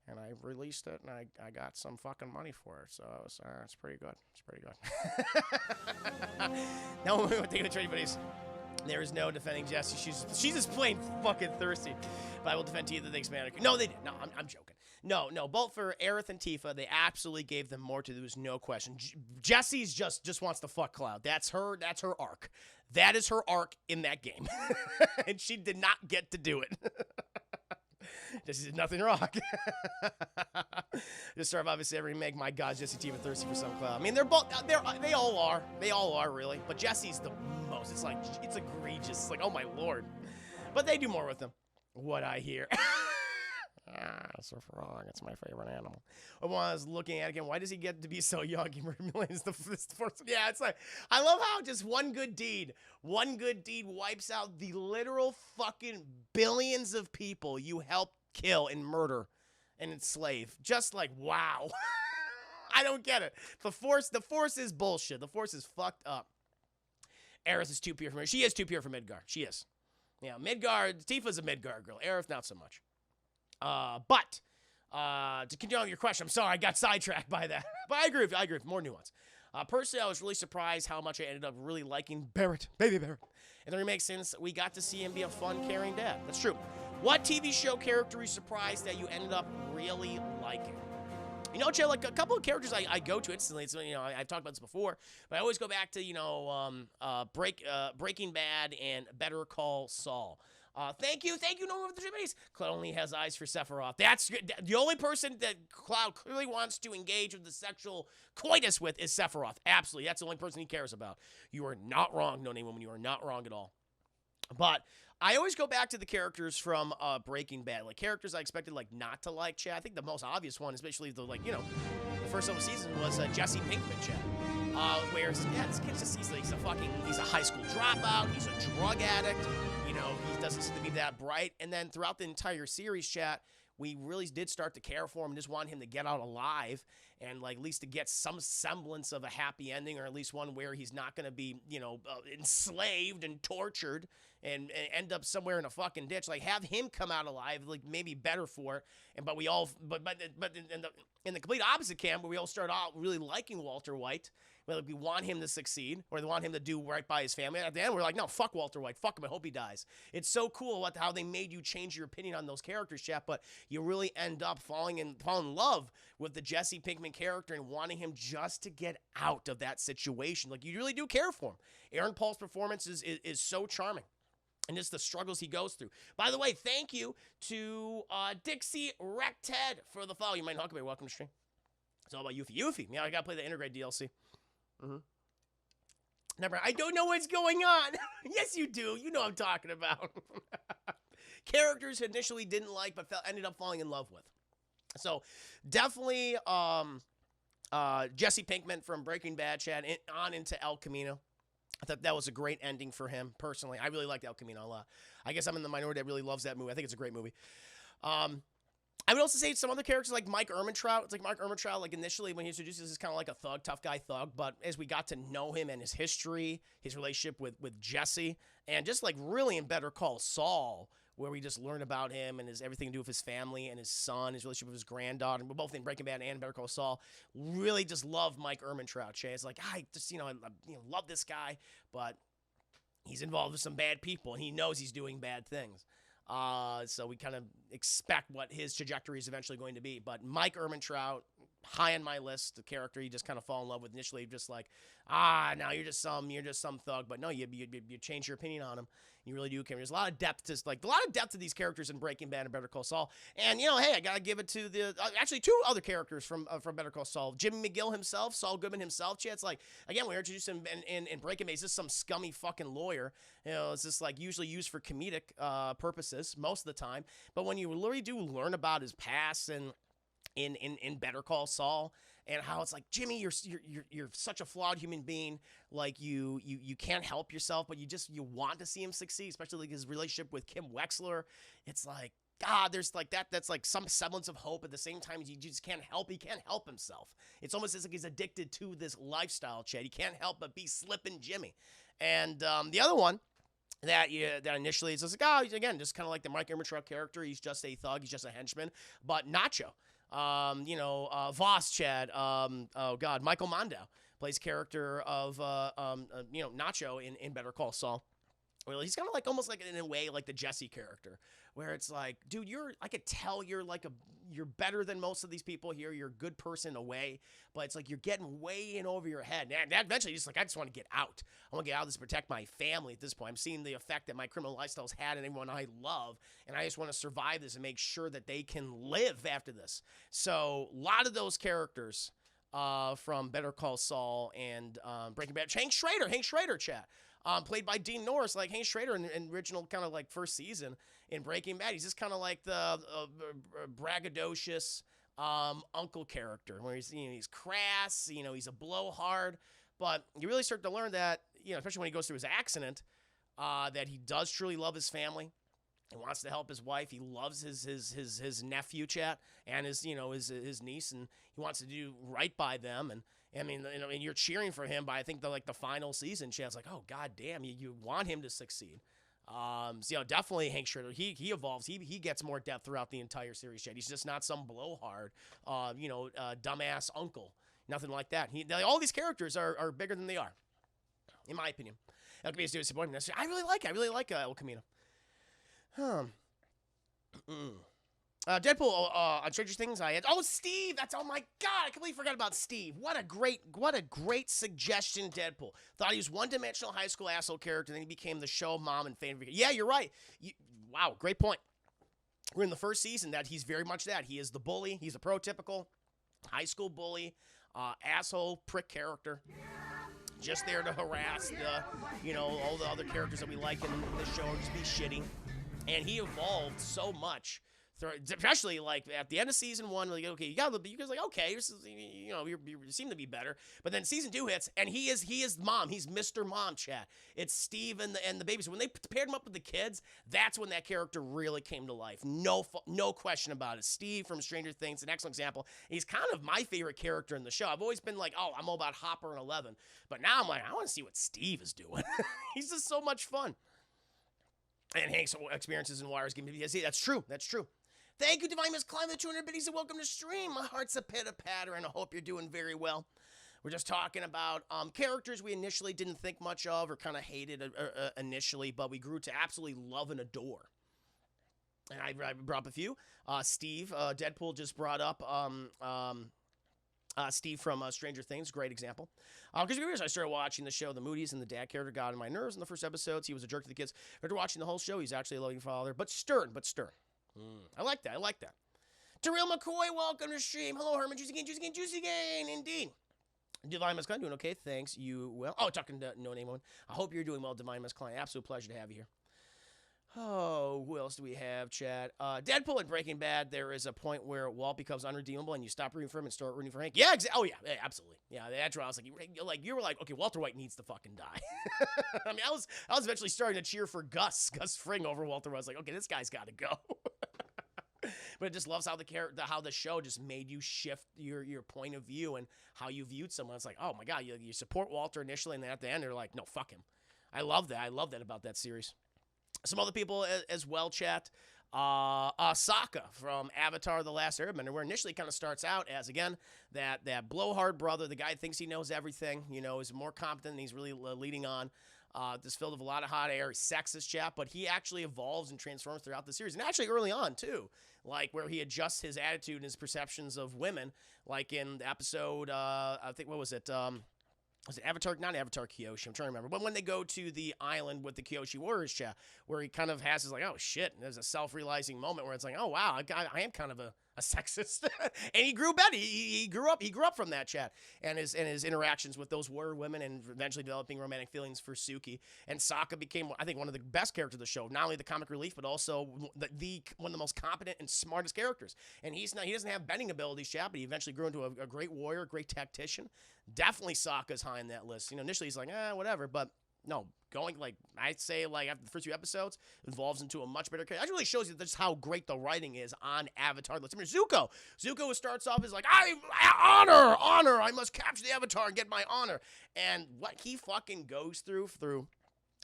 And I released it, and I got some fucking money for it, so it's pretty good. It's pretty good. Now we're going to take the trade buddies. There is no defending Jessie. She's just plain fucking thirsty. But I will defend Tifa. Thanks, man. No, they did. No, I'm joking. No. Both for Aerith and Tifa, they absolutely gave them more to. There was no question. Jessie's just wants to fuck Cloud. That's her arc. That is her arc in that game, and she did not get to do it. This is nothing wrong. Just start of obviously every remake. My God, Jesse Tifa thirsty for some Cloud. I mean, they all are really. But Jesse's the most. It's like it's egregious. It's like, oh my Lord. But they do more with them. What I hear. That's so wrong. It's my favorite animal. I was looking at it again. Why does he get to be so young? He millions the first. Yeah, it's like I love how just one good deed wipes out the literal fucking billions of people you helped kill and murder and enslave. Just like wow. I don't get it. The Force is bullshit. The Force is fucked up. Aerith is too pure for me. She is too pure for Midgar. She is. Yeah, Midgar. Tifa's a Midgar girl. Aerith, not so much. But to continue on your question, I'm sorry I got sidetracked by that. But I agree with more nuance. Personally, I was really surprised how much I ended up really liking Barrett, baby Barrett, in the remake since we got to see him be a fun, caring dad. That's true. What TV show character are you surprised that you ended up really liking? You know, Jay, like a couple of characters I go to instantly. So, I've talked about this before, but I always go back to, Breaking Bad and Better Call Saul. Thank you, no for the Jimmys. Cloud only has eyes for Sephiroth. That's the only person that Cloud clearly wants to engage with the sexual coitus with is Sephiroth. Absolutely, that's the only person he cares about. You are not wrong, No Name Woman. You are not wrong at all. But I always go back to the characters from Breaking Bad, like characters I expected not to like. Chad, I think the most obvious one, especially the first of the season was Jesse Pinkman. Chad. Where this kid's just he's a high school dropout. He's a drug addict. He doesn't seem to be that bright. And then throughout the entire series, chat, we really did start to care for him and just want him to get out alive and at least to get some semblance of a happy ending, or at least one where he's not going to be, enslaved and tortured and end up somewhere in a fucking ditch. Have him come out alive, maybe better for it. But in the complete opposite camp, where we all start out really liking Walter White. We want him to succeed, or they want him to do right by his family. At the end, we're like, no, fuck Walter White. Fuck him. I hope he dies. It's so cool how they made you change your opinion on those characters, chat, but you really end up falling in love with the Jesse Pinkman character and wanting him just to get out of that situation. You really do care for him. Aaron Paul's performance is so charming. And just the struggles he goes through. By the way, thank you to Dixie Rected for the follow. You might Huckabee. Welcome to stream. It's all about Yuffie. Yeah, I got to play the Integrate DLC. Never. I don't know what's going on. Yes, you do. You know what I'm talking about. Characters initially didn't like, but ended up falling in love with. So definitely Jesse Pinkman from Breaking Bad, Chad, on into El Camino. I thought that was a great ending for him, personally. I really liked El Camino a lot. I guess I'm in the minority that really loves that movie. I think it's a great movie. I would also say some other characters like Mike Ehrmantraut. It's like Mike Ehrmantraut, like initially when he was introduced, is kind of like a thug, tough guy thug. But as we got to know him and his history, his relationship with Jesse, and just like really in Better Call Saul, where we just learned about him and his everything to do with his family and his son, his relationship with his granddaughter. We're both in Breaking Bad and Better Call Saul. Really just love Mike Ehrmantraut. Shay. It's like, I just, I love this guy, but he's involved with some bad people, and he knows he's doing bad things. So we kind of expect what his trajectory is eventually going to be. But Mike Ehrmantraut, high on my list, the character you just kind of fall in love with initially, just like, now you're just some thug. But no, you change your opinion on him. You really do care. There's a lot of depth to these characters in Breaking Bad and Better Call Saul. And hey, I gotta give it to the actually two other characters from Better Call Saul. Jimmy McGill himself, Saul Goodman himself. It's like, again, we introduced him in Breaking Bad. He's just some scummy fucking lawyer. It's just like usually used for comedic purposes most of the time. But when you really do learn about his past and in Better Call Saul, and how it's like, Jimmy, you're such a flawed human being. Like you can't help yourself, but you want to see him succeed, especially like his relationship with Kim Wexler. It's like, there's like that's like some semblance of hope. At the same time, he just can't help. He can't help himself. It's almost as like he's addicted to this lifestyle, Chad. He can't help but be slipping Jimmy. And the other one that initially is just like, again, just kind of like the Mike Ehrmantraut character. He's just a thug. He's just a henchman. But Nacho. Voss, Chad, Michael Mondau plays character of, Nacho in Better Call Saul. Well, he's kind of like almost like in a way like the Jesse character, where it's like, dude, I could tell you're better than most of these people here. You're a good person in a way, but it's like you're getting way in over your head. And eventually, just like, I just want to get out. I want to get out of this to protect my family at this point. I'm seeing the effect that my criminal lifestyle's had on everyone I love, and I just want to survive this and make sure that they can live after this. So a lot of those characters from Better Call Saul and Breaking Bad. Hank Schrader, chat. Played by Dean Norris, like Hank Schrader in original kind of like first season in Breaking Bad. He's just kind of like the braggadocious uncle character, where he's crass, he's a blowhard, but you really start to learn that, especially when he goes through his accident, that he does truly love his family. He wants to help his wife. He loves his nephew, chat, and his niece, and he wants to do right by them. And I mean, you're cheering for him, but I think the final season, Chad's like, oh god damn, you want him to succeed. Definitely Hank Schrader. He evolves. He gets more depth throughout the entire series, Chad. He's just not some blowhard, dumbass uncle. Nothing like that. All these characters are bigger than they are, in my opinion. El Camino's disappointment. I really like El Camino. Deadpool on Stranger Things. Steve. Oh my god! I completely forgot about Steve. What a great suggestion, Deadpool. Thought he was one-dimensional high school asshole character, then he became the show mom and fan. Yeah, you're right. Wow, great point. We're in the first season that he's very much that. He is the bully. He's a prototypical high school bully, asshole, prick character. Just there to harass all the other characters that we like in the show, just be shitty. And he evolved so much, especially like at the end of season 1. Like, okay, you guys like, okay, you seem to be better. But then season 2 hits, and he is mom. He's Mr. Mom, chat. It's Steve and the baby. So when they paired him up with the kids, that's when that character really came to life. No question about it. Steve from Stranger Things, an excellent example. He's kind of my favorite character in the show. I've always been like, I'm all about Hopper and Eleven, but now I'm like, I want to see what Steve is doing. He's just so much fun. And Hank's experiences in Wires give me PTSD. That's true. Thank you, Divine Miss Climb, the 200 biddies, and welcome to stream. My heart's a pitter-patter, and I hope you're doing very well. We're just talking about characters we initially didn't think much of or kind of hated initially, but we grew to absolutely love and adore. And I brought up a few. Steve, Deadpool just brought up Steve from Stranger Things, great example. Because I started watching the show, The Moody's, and the dad character got on my nerves in the first episodes. He was a jerk to the kids. After watching the whole show, he's actually a loving father, but stern. I like that. Terrell McCoy, welcome to stream. Hello, Herman. Juicy gain. Indeed. Divine Miss Klein, doing okay? Thanks. You well? Oh, talking to No Name One. I hope you're doing well, Divine Miss Klein. Absolute pleasure to have you here. Oh, who else do we have, Chad? Deadpool and Breaking Bad, there is a point where Walt becomes unredeemable and you stop rooting for him and start rooting for Hank. Yeah, oh yeah, absolutely. Yeah, that's where I was like, you were like, okay, Walter White needs to fucking die. I mean, I was eventually starting to cheer for Gus Fring over Walter White. I was like, okay, this guy's got to go. But it just loves how how the show just made you shift your point of view and how you viewed someone. It's like, oh my god, you support Walter initially, and then at the end they're like, no, fuck him. I love that. I love that about that series. Some other people as well, chat. Sokka from Avatar: The Last Airbender, where initially kind of starts out as, again, that blowhard brother, the guy who thinks he knows everything, is more competent and he's really leading on. Just filled with a lot of hot air, sexist chap, but he actually evolves and transforms throughout the series, and actually early on too, like where he adjusts his attitude and his perceptions of women, like in the episode, I think, what was it? Was it Avatar? Not Avatar Kyoshi. I'm trying to remember. But when they go to the island with the Kyoshi Warriors chat, where he kind of has his like, oh shit, and there's a self-realizing moment where it's like, oh wow, I am kind of a sexist, and he grew better. He grew up from that chat and his interactions with those warrior women, and eventually developing romantic feelings for Suki. And Sokka became, I think, one of the best characters of the show. Not only the comic relief, but also one of the most competent and smartest characters. And he doesn't have bending abilities, chat, but he eventually grew into a great warrior, great tactician. Definitely Sokka's high in that list. Initially he's like, whatever, but no, going, like, I'd say, like, after the first few episodes, evolves into a much better character. That really shows you just how great the writing is on Avatar. Let's remember Zuko. Zuko starts off as like, honor, I must capture the Avatar and get my honor. And what he fucking goes through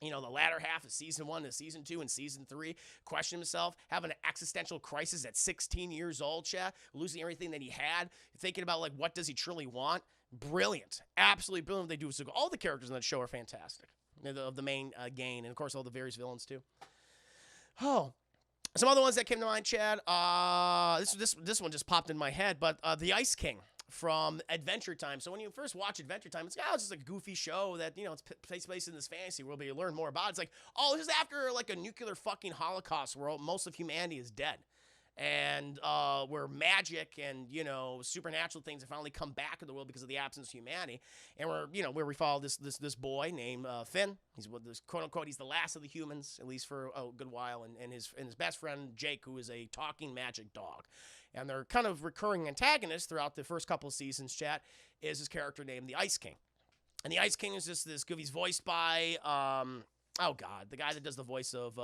the latter half of season 1 to season 2 and season 3, questioning himself, having an existential crisis at 16 years old, chat, losing everything that he had, thinking about, like, what does he truly want. Brilliant. Absolutely brilliant what they do with Zuko. All the characters in that show are fantastic. Of the main gang, and of course all the various villains too. Oh, some other ones that came to mind, Chad. This one just popped in my head, but the Ice King from Adventure Time. So when you first watch Adventure Time, it's just a goofy show that takes place in this fantasy world, but you learn more about it. It's like, oh, this is after like a nuclear fucking holocaust where most of humanity is dead. And where magic and supernatural things have finally come back in the world because of the absence of humanity, and where we follow this boy named Finn. He's with this quote unquote, he's the last of the humans, at least for a good while, and his best friend Jake, who is a talking magic dog, and their kind of recurring antagonist throughout the first couple of seasons, chat, is his character named the Ice King, and the Ice King is just this goofy. He's voiced by oh God, the guy that does the voice of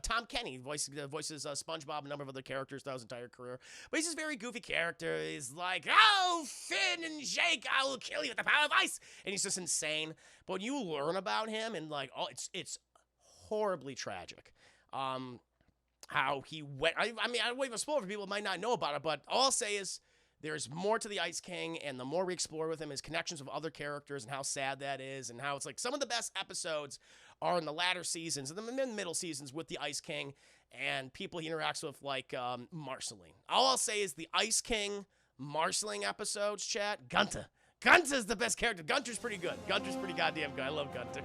Tom Kenny, voices SpongeBob and a number of other characters throughout his entire career. But he's this very goofy character. He's like, oh, Finn and Jake, I will kill you with the power of ice. And he's just insane. But when you learn about him, and like, oh, it's horribly tragic. How he went. I mean, I won't even spoil for people who might not know about it, but all I'll say is, there's more to the Ice King, and the more we explore with him, his connections with other characters, and how sad that is, and how it's like some of the best episodes are in the latter seasons and the middle seasons with the Ice King and people he interacts with, like Marceline. All I'll say is the Ice King Marceline episodes, chat, Gunter. Gunter's the best character. Gunter's pretty good. Gunter's pretty goddamn good. I love Gunter.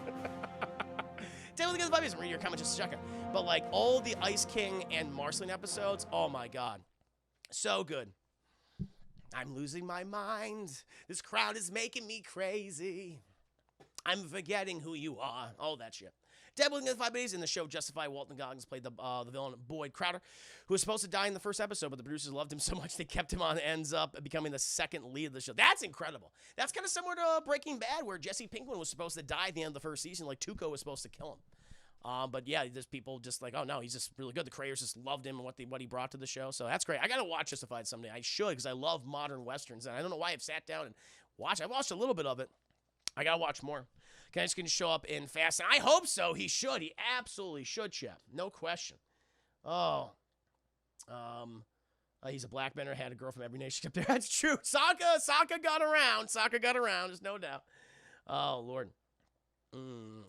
Tell me the good vibes. Read your comments just a second. But like all the Ice King and Marceline episodes, oh my God. So good. I'm losing my mind. This crowd is making me crazy. I'm forgetting who you are. All that shit. Deadpool in the 5 days in the show Justify. Walton Goggins played the villain Boyd Crowder, who was supposed to die in the first episode, but the producers loved him so much they kept him on. Ends up becoming the second lead of the show. That's incredible. That's kind of similar to Breaking Bad, where Jesse Pinkman was supposed to die at the end of the first season, like Tuco was supposed to kill him. But yeah, there's people just like, oh no, he's just really good. The creators just loved him and what he brought to the show. So that's great. I gotta watch Justified someday. I should, because I love modern westerns, and I don't know why I've sat down and watched. I watched a little bit of it. I gotta watch more. Guys can show up in Fast, and I hope so. He should. He absolutely should, Chef. No question. Oh, he's a black bender. Had a girl from every nation up there. That's true. Sokka got around. Sokka got around. There's no doubt. Oh Lord.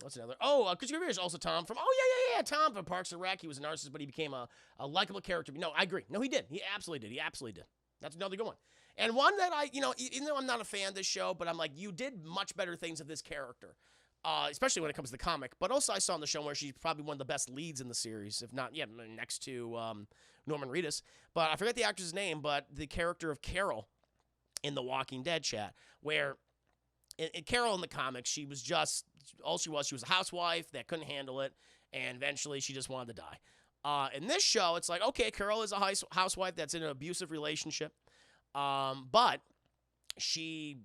What's another? Oh, Chris Rivera is also Tom from. Oh yeah. Tom from Parks and Rec. He was a narcissist, but he became a likable character. No, I agree. No, he did. He absolutely did. That's another good one. And one that even though I'm not a fan of this show, but I'm like, you did much better things with this character. Especially when it comes to the comic. But also I saw on the show where she's probably one of the best leads in the series, if not, next to Norman Reedus. But I forget the actress' name, but the character of Carol in The Walking Dead, chat, where Carol in the comics, she was a housewife that couldn't handle it, and eventually she just wanted to die. In this show, it's like, okay, Carol is a housewife that's in an abusive relationship, but she,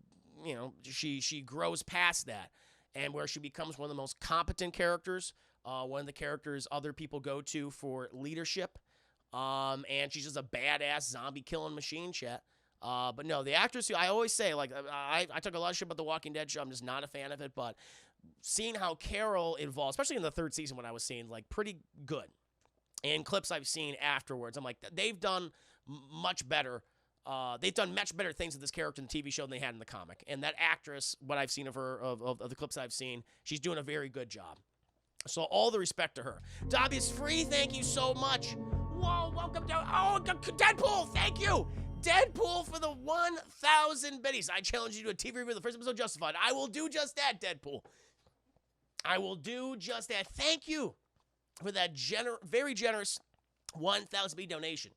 she grows past that, and where she becomes one of the most competent characters, one of the characters other people go to for leadership, and she's just a badass zombie killing machine, chat. But no, the actress, I always say, like, I took a lot of shit about the Walking Dead show. I'm just not a fan of it, but seeing how Carol evolved, especially in the third season when I was seeing, like, pretty good. And clips I've seen afterwards, I'm like, they've done much better. They've done much better things with this character in the TV show than they had in the comic. And that actress, what I've seen of her, of the clips I've seen, she's doing a very good job. So all the respect to her. Dobby is free. Thank you so much. Whoa, welcome to, Deadpool. Thank you. Deadpool for the 1,000 biddies. I challenge you to a TV review of the first episode of Justified. I will do just that, Deadpool. I will do just that. Thank you for that very generous 1,000 biddy donation.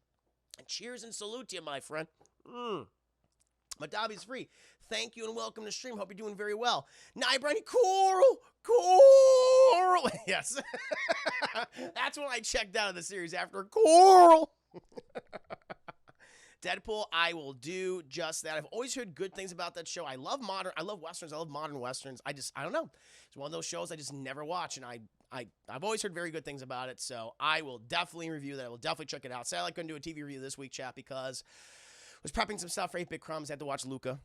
And cheers and salute to you, my friend. But Dobby's free. Thank you and welcome to stream. Hope you're doing very well. Nye Brandy, Coral. Yes. That's when I checked out of the series after Coral. Deadpool, I will do just that. I've always heard good things about that show. I love westerns. I love modern westerns. I don't know. It's one of those shows I just never watch, and I've always heard very good things about it, so I will definitely review that. I will definitely check it out. Sadly, I couldn't do a TV review this week, chat, because I was prepping some stuff for 8 Bit Crumbs. I had to watch Luca.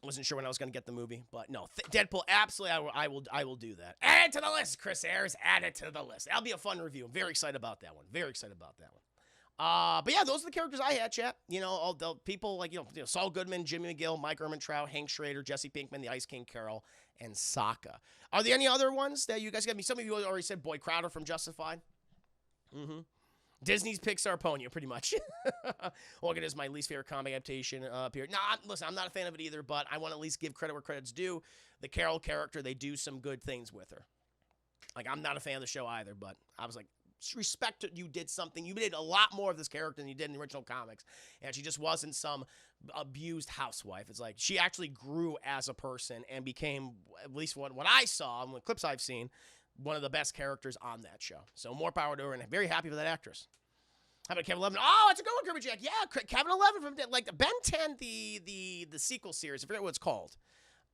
Wasn't sure when I was going to get the movie, but no, Deadpool, absolutely, I will do that. Add it to the list, Chris Ayers. Add it to the list. That'll be a fun review. I'm very excited about that one. Very excited about that one. But yeah, those are the characters I had, chat. All the people like, Saul Goodman, Jimmy McGill, Mike Ehrmantraut, Hank Schrader, Jesse Pinkman, the Ice King Carol, and Sokka. Are there any other ones that you guys got me? Some of you already said Boy Crowder from Justified. Disney's Pixar Ponyo, pretty much. Look, it is my least favorite comic adaptation up here. Listen, I'm not a fan of it either, but I want to at least give credit where credit's due. The Carol character, they do some good things with her. Like, I'm not a fan of the show either, but I was like, respect you did something. You did a lot more of this character than you did in the original comics, and she just wasn't some abused housewife. It's like she actually grew as a person and became, at least what I saw and the clips I've seen, one of the best characters on that show. So more power to her, and I'm very happy for that actress. How about Kevin 11? Oh, it's a good one, Kirby Jack. Yeah, Kevin 11 from like Ben 10, the sequel series. I forget what it's called.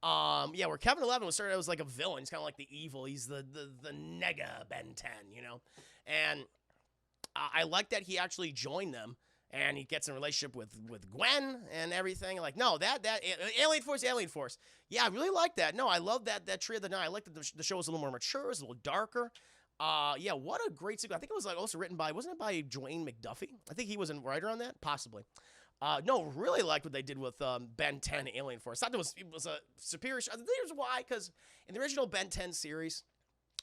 Yeah, where Kevin 11 was started out as like a villain. He's kind of like the evil. He's the nega Ben 10, And I like that he actually joined them, and he gets in a relationship with Gwen and everything. Like, no, that Alien Force. Yeah, I really like that. No, I love that trio. I like that the show was a little more mature, it was a little darker. Yeah, what a great sequel. I think it was like also written by, wasn't it by Dwayne McDuffie? I think he was a writer on that, possibly. No, really liked what they did with Ben 10 Alien Force. I thought it was a superior show. Here's why, because in the original Ben 10 series,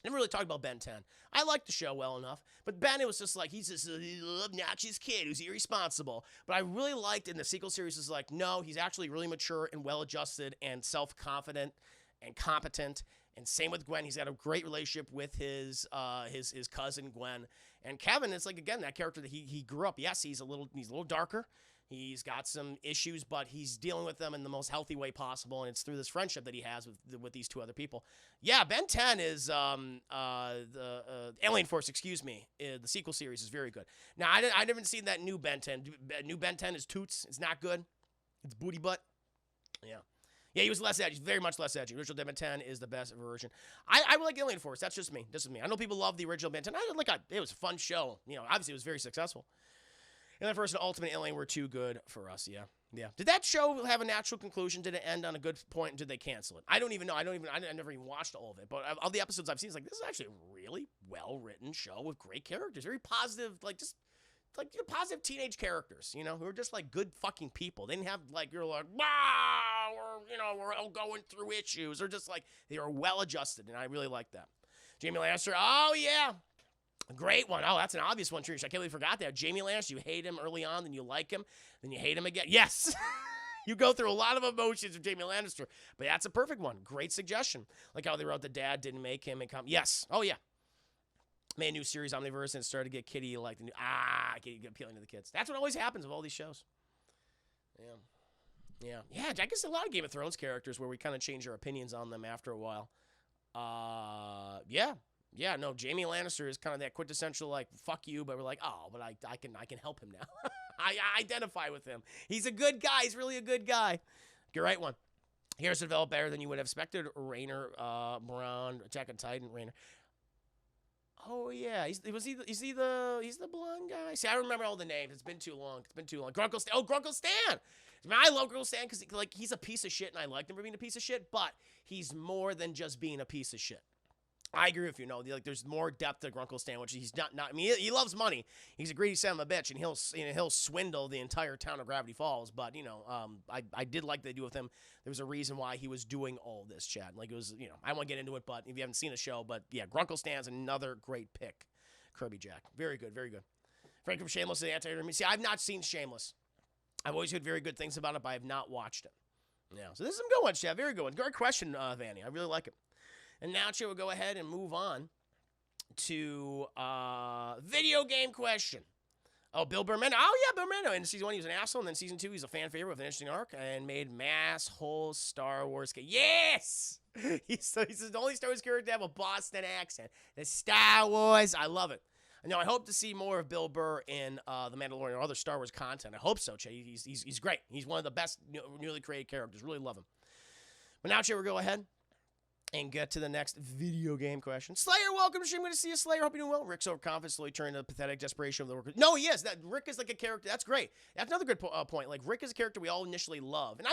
I never really talked about Ben 10. I liked the show well enough, but Ben, it was just like, he's this obnoxious kid who's irresponsible. But I really liked in the sequel series is like, no, he's actually really mature and well-adjusted and self-confident and competent. And same with Gwen. He's got a great relationship with his cousin Gwen. And Kevin, it's like, again, that character that he grew up. Yes, he's a little darker. He's got some issues, but he's dealing with them in the most healthy way possible, and it's through this friendship that he has with these two other people. Yeah, Ben 10 is the Alien Force, excuse me. The sequel series is very good. Now, I never seen that new Ben 10. New Ben 10 is Toots. It's not good. It's booty butt. Yeah. Yeah, he was less edgy, very much less edgy. Original Ben 10 is the best version. I like Alien Force. That's just me. I know people love the original Ben 10. It was a fun show. Obviously it was very successful. And then first and Ultimate Alien were too good for us, yeah. Yeah. Did that show have a natural conclusion? Did it end on a good point? Did they cancel it? I don't even know. I never even watched all of it. But all the episodes I've seen, it's like, this is actually a really well-written show with great characters. Very positive, positive teenage characters, who are just, like, good fucking people. They didn't have, like, you're like, wow, we're all going through issues. They're just, like, they are well-adjusted, and I really like that. Jamie Lannister, oh, yeah. Great one. Oh, that's an obvious one, Trish. I can't believe I forgot that. Jamie Lannister, you hate him early on, then you like him, then you hate him again. Yes. You go through a lot of emotions with Jamie Lannister, but that's a perfect one. Great suggestion. Like how they wrote the dad didn't make him and come. Yes. Oh, yeah. Made a new series, Omniverse, and started to get Kitty like the new, Kitty appealing to the kids. That's what always happens with all these shows. Yeah. Yeah, I guess a lot of Game of Thrones characters where we kind of change our opinions on them after a while. Yeah. Yeah, no, Jamie Lannister is kind of that quintessential like fuck you, but we're like, oh, but I can help him now. I identify with him. He's a good guy. He's really a good guy. You're right one. Here's developed better than you would have expected. Rainer, Brown, Attack on Titan, Rainer. Oh yeah, he's the blonde guy? See, I remember all the names. It's been too long. It's been too long. Grunkle Stan. Oh, Grunkle Stan. I mean, I love Grunkle Stan because like he's a piece of shit, and I like him for being a piece of shit. But he's more than just being a piece of shit. I agree with you. No, like there's more depth to Grunkle Stan, which he's not. I mean, he loves money. He's a greedy son of a bitch, and he'll swindle the entire town of Gravity Falls. But I did like they do with him. There was a reason why he was doing all this, Chad. Like it was, I won't get into it, but if you haven't seen the show, but yeah, Grunkle Stan's another great pick. Kirby Jack, very good, very good. Frank from Shameless, the anti-hero. See, I've not seen Shameless. I've always heard very good things about it, but I have not watched it. Yeah, so this is some good one, Chad. Very good one. Great question, Vanny. I really like it. And now, Chad, we'll go ahead and move on to video game question. Oh, Bill Bermeno. Oh, yeah, Bill Bermeno. In season 1, he was an asshole. And then season 2, he's a fan favorite with an interesting arc and made mass whole Star Wars game. Yes! he's the only Star Wars character to have a Boston accent. The Star Wars. I love it. I hope to see more of Bill Burr in The Mandalorian or other Star Wars content. I hope so, Chad. He's great. He's one of the best newly created characters. Really love him. But now, Chad, we'll go ahead and get to the next video game question. Slayer, welcome to stream. Good to see you, Slayer. Hope you're doing well. Rick's overconfident, slowly turning to the pathetic desperation of the workers. No, he is. Rick is like a character. That's great. That's another good point. Like, Rick is a character we all initially love. And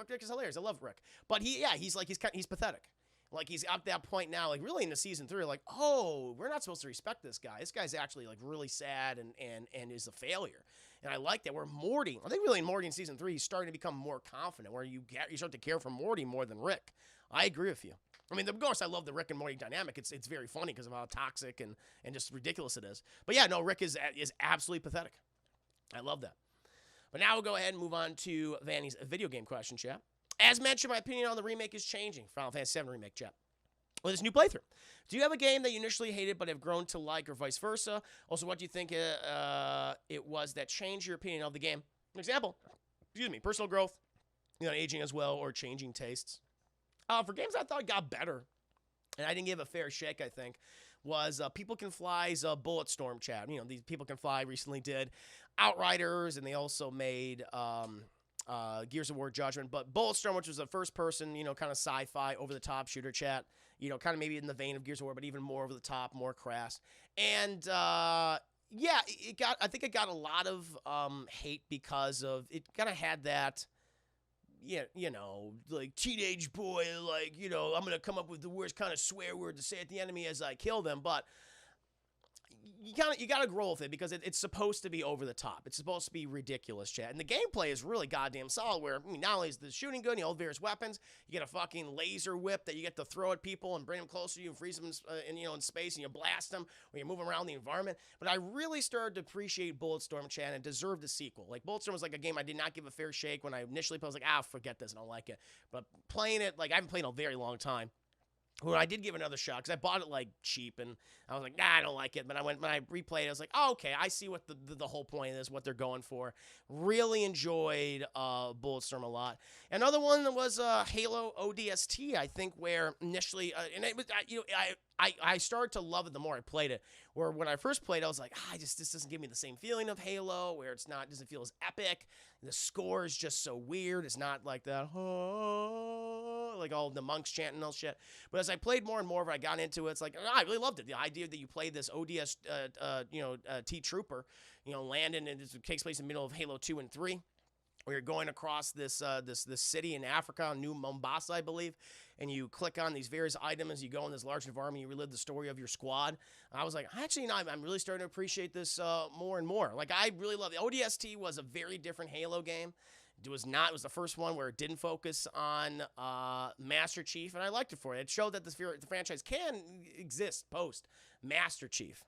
Rick is hilarious. I love Rick. But he's pathetic. Like, he's at that point now, like, really into season 3, like, oh, we're not supposed to respect this guy. This guy's actually, like, really sad and is a failure. And I like that. Where Morty, I think really in Morty in season 3, he's starting to become more confident, where you start to care for Morty more than Rick. I agree with you. I mean, of course, I love the Rick and Morty dynamic. It's very funny because of how toxic and just ridiculous it is. But yeah, no, Rick is absolutely pathetic. I love that. But now we'll go ahead and move on to Vanny's video game question, chat. As mentioned, my opinion on the remake is changing. Final Fantasy VII Remake, chat. With this new playthrough. Do you have a game that you initially hated but have grown to like, or vice versa? Also, what do you think it was that changed your opinion of the game? For example, personal growth, aging as well, or changing tastes. For games I thought got better, and I didn't give a fair shake, I think, was People Can Fly's Bulletstorm, chat. These People Can Fly recently did Outriders, and they also made Gears of War Judgment. But Bulletstorm, which was a first-person, kind of sci-fi, over-the-top shooter, chat, kind of maybe in the vein of Gears of War, but even more over-the-top, more crass. And, I think it got a lot of hate because of, it kind of had that, like teenage boy, like, I'm going to come up with the worst kind of swear word to say at the enemy as I kill them. But you gotta grow with it because it's supposed to be over the top. It's supposed to be ridiculous, chat. And the gameplay is really goddamn solid. Where not only is the shooting good, you hold various weapons, you get a fucking laser whip that you get to throw at people and bring them closer to you and freeze them in space, and you blast them or you move them around the environment. But I really started to appreciate Bulletstorm, chat, and deserved a sequel. Like Bulletstorm was like a game I did not give a fair shake when I initially played. I was like, forget this, I don't like it. But playing it, like I haven't played in a very long time. Well, I did give it another shot because I bought it like cheap, and I was like, I don't like it. But when I replayed it, I was like, okay, I see what the whole point is, what they're going for. Really enjoyed Bulletstorm a lot. Another one was Halo ODST, I think, where initially, and it was, I started to love it the more I played it. Where when I first played, I was like, this doesn't give me the same feeling of Halo, where doesn't feel as epic. The score is just so weird. It's not like that, like all the monks chanting all shit. But as I played more and more of it, I got into it. It's like, I really loved it. The idea that you play this ODS, T-Trooper, landing, and it takes place in the middle of Halo 2 and 3. Where you're going across this city in Africa, New Mombasa, I believe, and you click on these various items. You go in this large environment. You relive the story of your squad. I was like, actually, no, I'm really starting to appreciate this more and more. Like, I really love it. ODST was a very different Halo game. It was the first one where it didn't focus on Master Chief, and I liked it for it. It showed that the franchise can exist post Master Chief.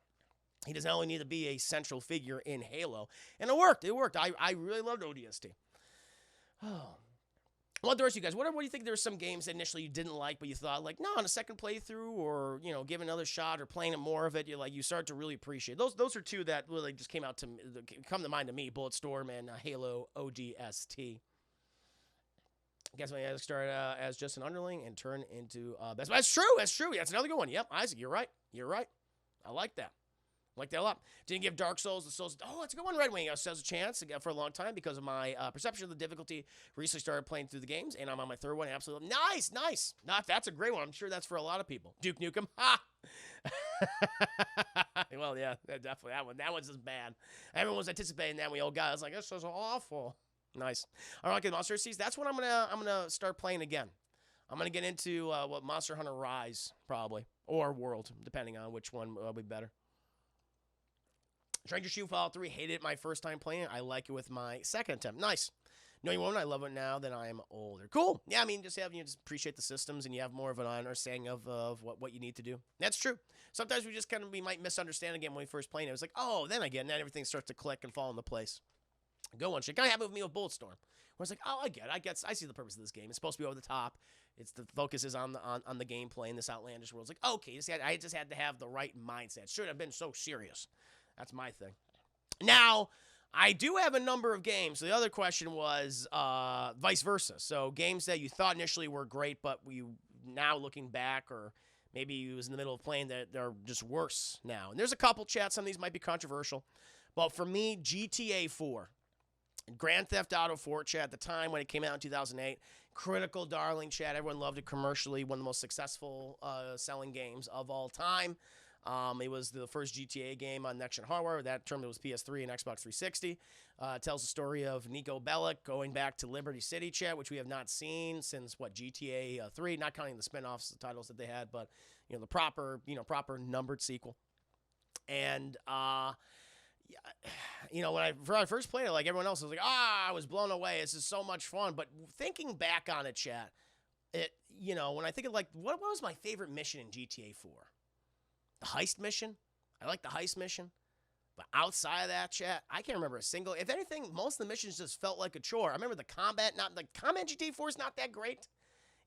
He doesn't only need to be a central figure in Halo, and it worked. It worked. I really loved ODST. Oh. What the rest of you guys? What do you think? There were some games that initially you didn't like, but you thought like, no, on a second playthrough, or give another shot, or playing it more of it, you start to really appreciate. Those are two that really just come to mind to me: Bulletstorm and Halo ODST. Guess when I started as just an underling and turn into best. That's true. That's true. That's another good one. Yep, Isaac, you're right. You're right. I like that. Like that a lot. Didn't give Dark Souls the Souls. Oh, that's a good one, Red Wing. Says a chance for a long time because of my perception of the difficulty. Recently started playing through the games, and I'm on my third one. Absolutely nice, nice. That's a great one. I'm sure that's for a lot of people. Duke Nukem. Ha. Well, yeah, definitely that one's just bad. Everyone was anticipating that. We all got. I was like, this is awful. Nice. All right, Monster Seas. That's what I'm gonna start playing again. I'm gonna get into what Monster Hunter Rise probably or World, depending on which one will be better. Stranger Shoe Fallout 3, hated it my first time playing it. I like it with my second attempt. Nice. No, you won't. I love it now that I am older. Cool. Yeah, I mean, just appreciate the systems and you have more of an understanding of what you need to do. That's true. Sometimes we might misunderstand again when we first play it. It was like, oh, then everything starts to click and fall into place. Go on, shit. Kind of happened with me with Bulletstorm. Where it's like, oh, I get it. I see the purpose of this game. It's supposed to be over the top. It's the focus is on the gameplay in this outlandish world. It's like, okay, I just had to have the right mindset. Should have been so serious. That's my thing. Now, I do have a number of games. So the other question was vice versa. So games that you thought initially were great, but now looking back, or maybe you was in the middle of playing that they're just worse now. And there's a couple chats. Some of these might be controversial. But for me, GTA 4. Grand Theft Auto 4 chat at the time when it came out in 2008. Critical darling chat. Everyone loved it commercially. One of the most successful selling games of all time. It was the first GTA game on next-gen hardware. That term it was PS3 and Xbox 360. It tells the story of Nico Bellic going back to Liberty City chat, which we have not seen since, GTA 3, not counting the spin-offs, the titles that they had, but, the proper numbered sequel. And, when I first played it, like everyone else, I was like, I was blown away. This is so much fun. But thinking back on it, chat, when I think of, like, what was my favorite mission in GTA 4? The heist mission. I like the heist mission. But outside of that, chat, I can't remember a single. If anything, most of the missions just felt like a chore. I remember the combat in GTA 4 is not that great.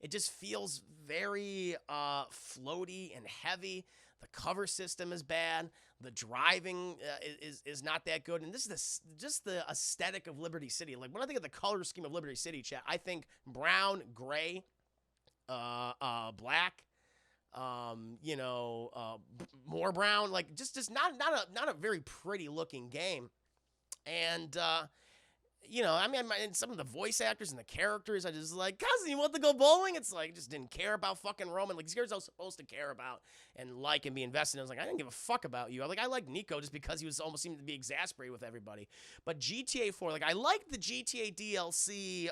It just feels very floaty and heavy. The cover system is bad. The driving is not that good. And this is just the aesthetic of Liberty City. Like, when I think of the color scheme of Liberty City, chat, I think brown, gray, black, more brown. Like, just not a very pretty looking game. And and some of the voice actors and the characters, I just like, cousin, you want to go bowling? It's like, just didn't care about fucking Roman. Like, these guys I was supposed to care about and be invested in. I was like, I didn't give a fuck about you. I like Nico just because he was almost seemed to be exasperated with everybody. But GTA 4, like, I like the GTA DLC,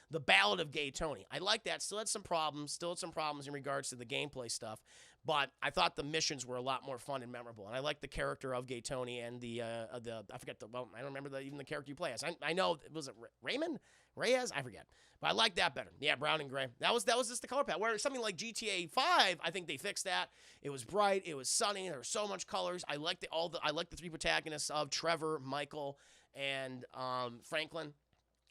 the Ballad of Gay Tony. I like that. Still had some problems in regards to the gameplay stuff. But I thought the missions were a lot more fun and memorable. And I like the character of Gay Tony and I don't remember even the character you play as. I know, was it Raymond? Reyes? I forget. But I like that better. Yeah, brown and gray. That was just the color palette. Where something like GTA 5, I think they fixed that. It was bright, it was sunny, there were so much colors. I liked the three protagonists of Trevor, Michael, and Franklin.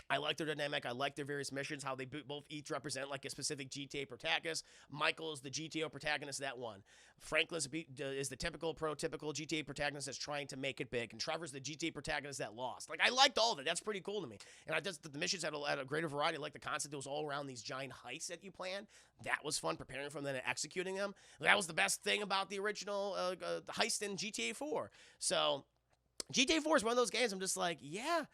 I like their dynamic. I like their various missions, how they both each represent like a specific GTA protagonist. Michael is the GTA protagonist that won. Franklin is the prototypical GTA protagonist that's trying to make it big. And Trevor's the GTA protagonist that lost. Like, I liked all of it. That's pretty cool to me. And the missions had a greater variety. I like the concept. It was all around these giant heists that you planned. That was fun, preparing for them and executing them. That was the best thing about the original heist in GTA 4. So GTA 4 is one of those games I'm just like, yeah,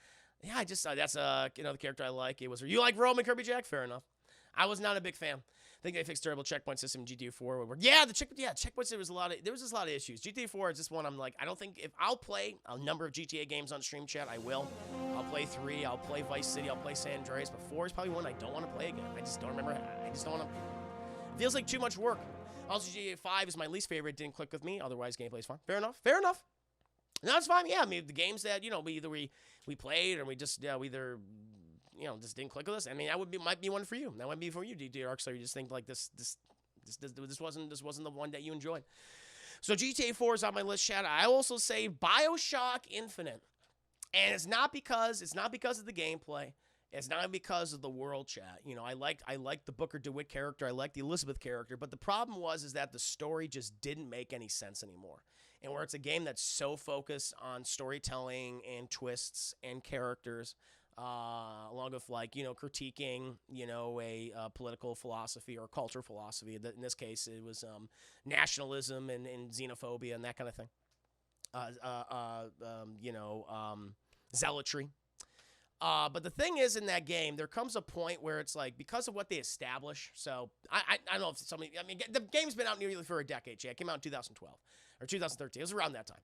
I just that's the character I like. It was you like Roman Kirby Jack? Fair enough. I was not a big fan. I think they fixed terrible checkpoint system in GTA 4. Checkpoints. There was just a lot of issues. GTA 4 is just one I'm like, I don't think if I'll play a number of GTA games on stream chat, I will. I'll play 3. I'll play Vice City. I'll play San Andreas. But 4 is probably one I don't want to play again. I just don't remember. I just don't want to. It feels like too much work. Also, GTA 5 is my least favorite. Didn't click with me. Otherwise, gameplay is fun. Fair enough. No, it's fine. Yeah, I mean, the games that, we played or we just, we either, just didn't click with us. I mean, might be one for you. That might be for you, DJ Arkstar. You just think like this wasn't the one that you enjoyed. So GTA 4 is on my list, chat. I also say BioShock Infinite. And it's not because of the gameplay. It's not because of the world, chat. I liked the Booker DeWitt character. I liked the Elizabeth character. But the problem is that the story just didn't make any sense anymore. And where it's a game that's so focused on storytelling and twists and characters, along with like critiquing a political philosophy or culture philosophy. In this case, it was nationalism and xenophobia and that kind of thing. Zealotry. But the thing is, in that game, there comes a point where it's like, because of what they establish. So I don't know if somebody. I mean, the game's been out nearly for a decade. Yeah, it came out in 2012 or 2013. It was around that time.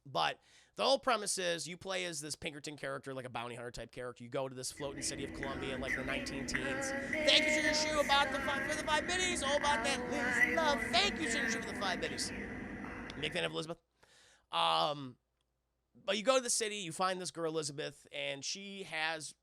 But the whole premise is you play as this Pinkerton character, like a bounty hunter type character. You go to this floating city of Colombia, like the 19 teens. Thank you, Sugar Shoe, about the for the 5 biddies. All about that love. Thank you, Sugar Shoe, for the 5 biddies. Big fan of Elizabeth. But you go to the city, you find this girl, Elizabeth, and she has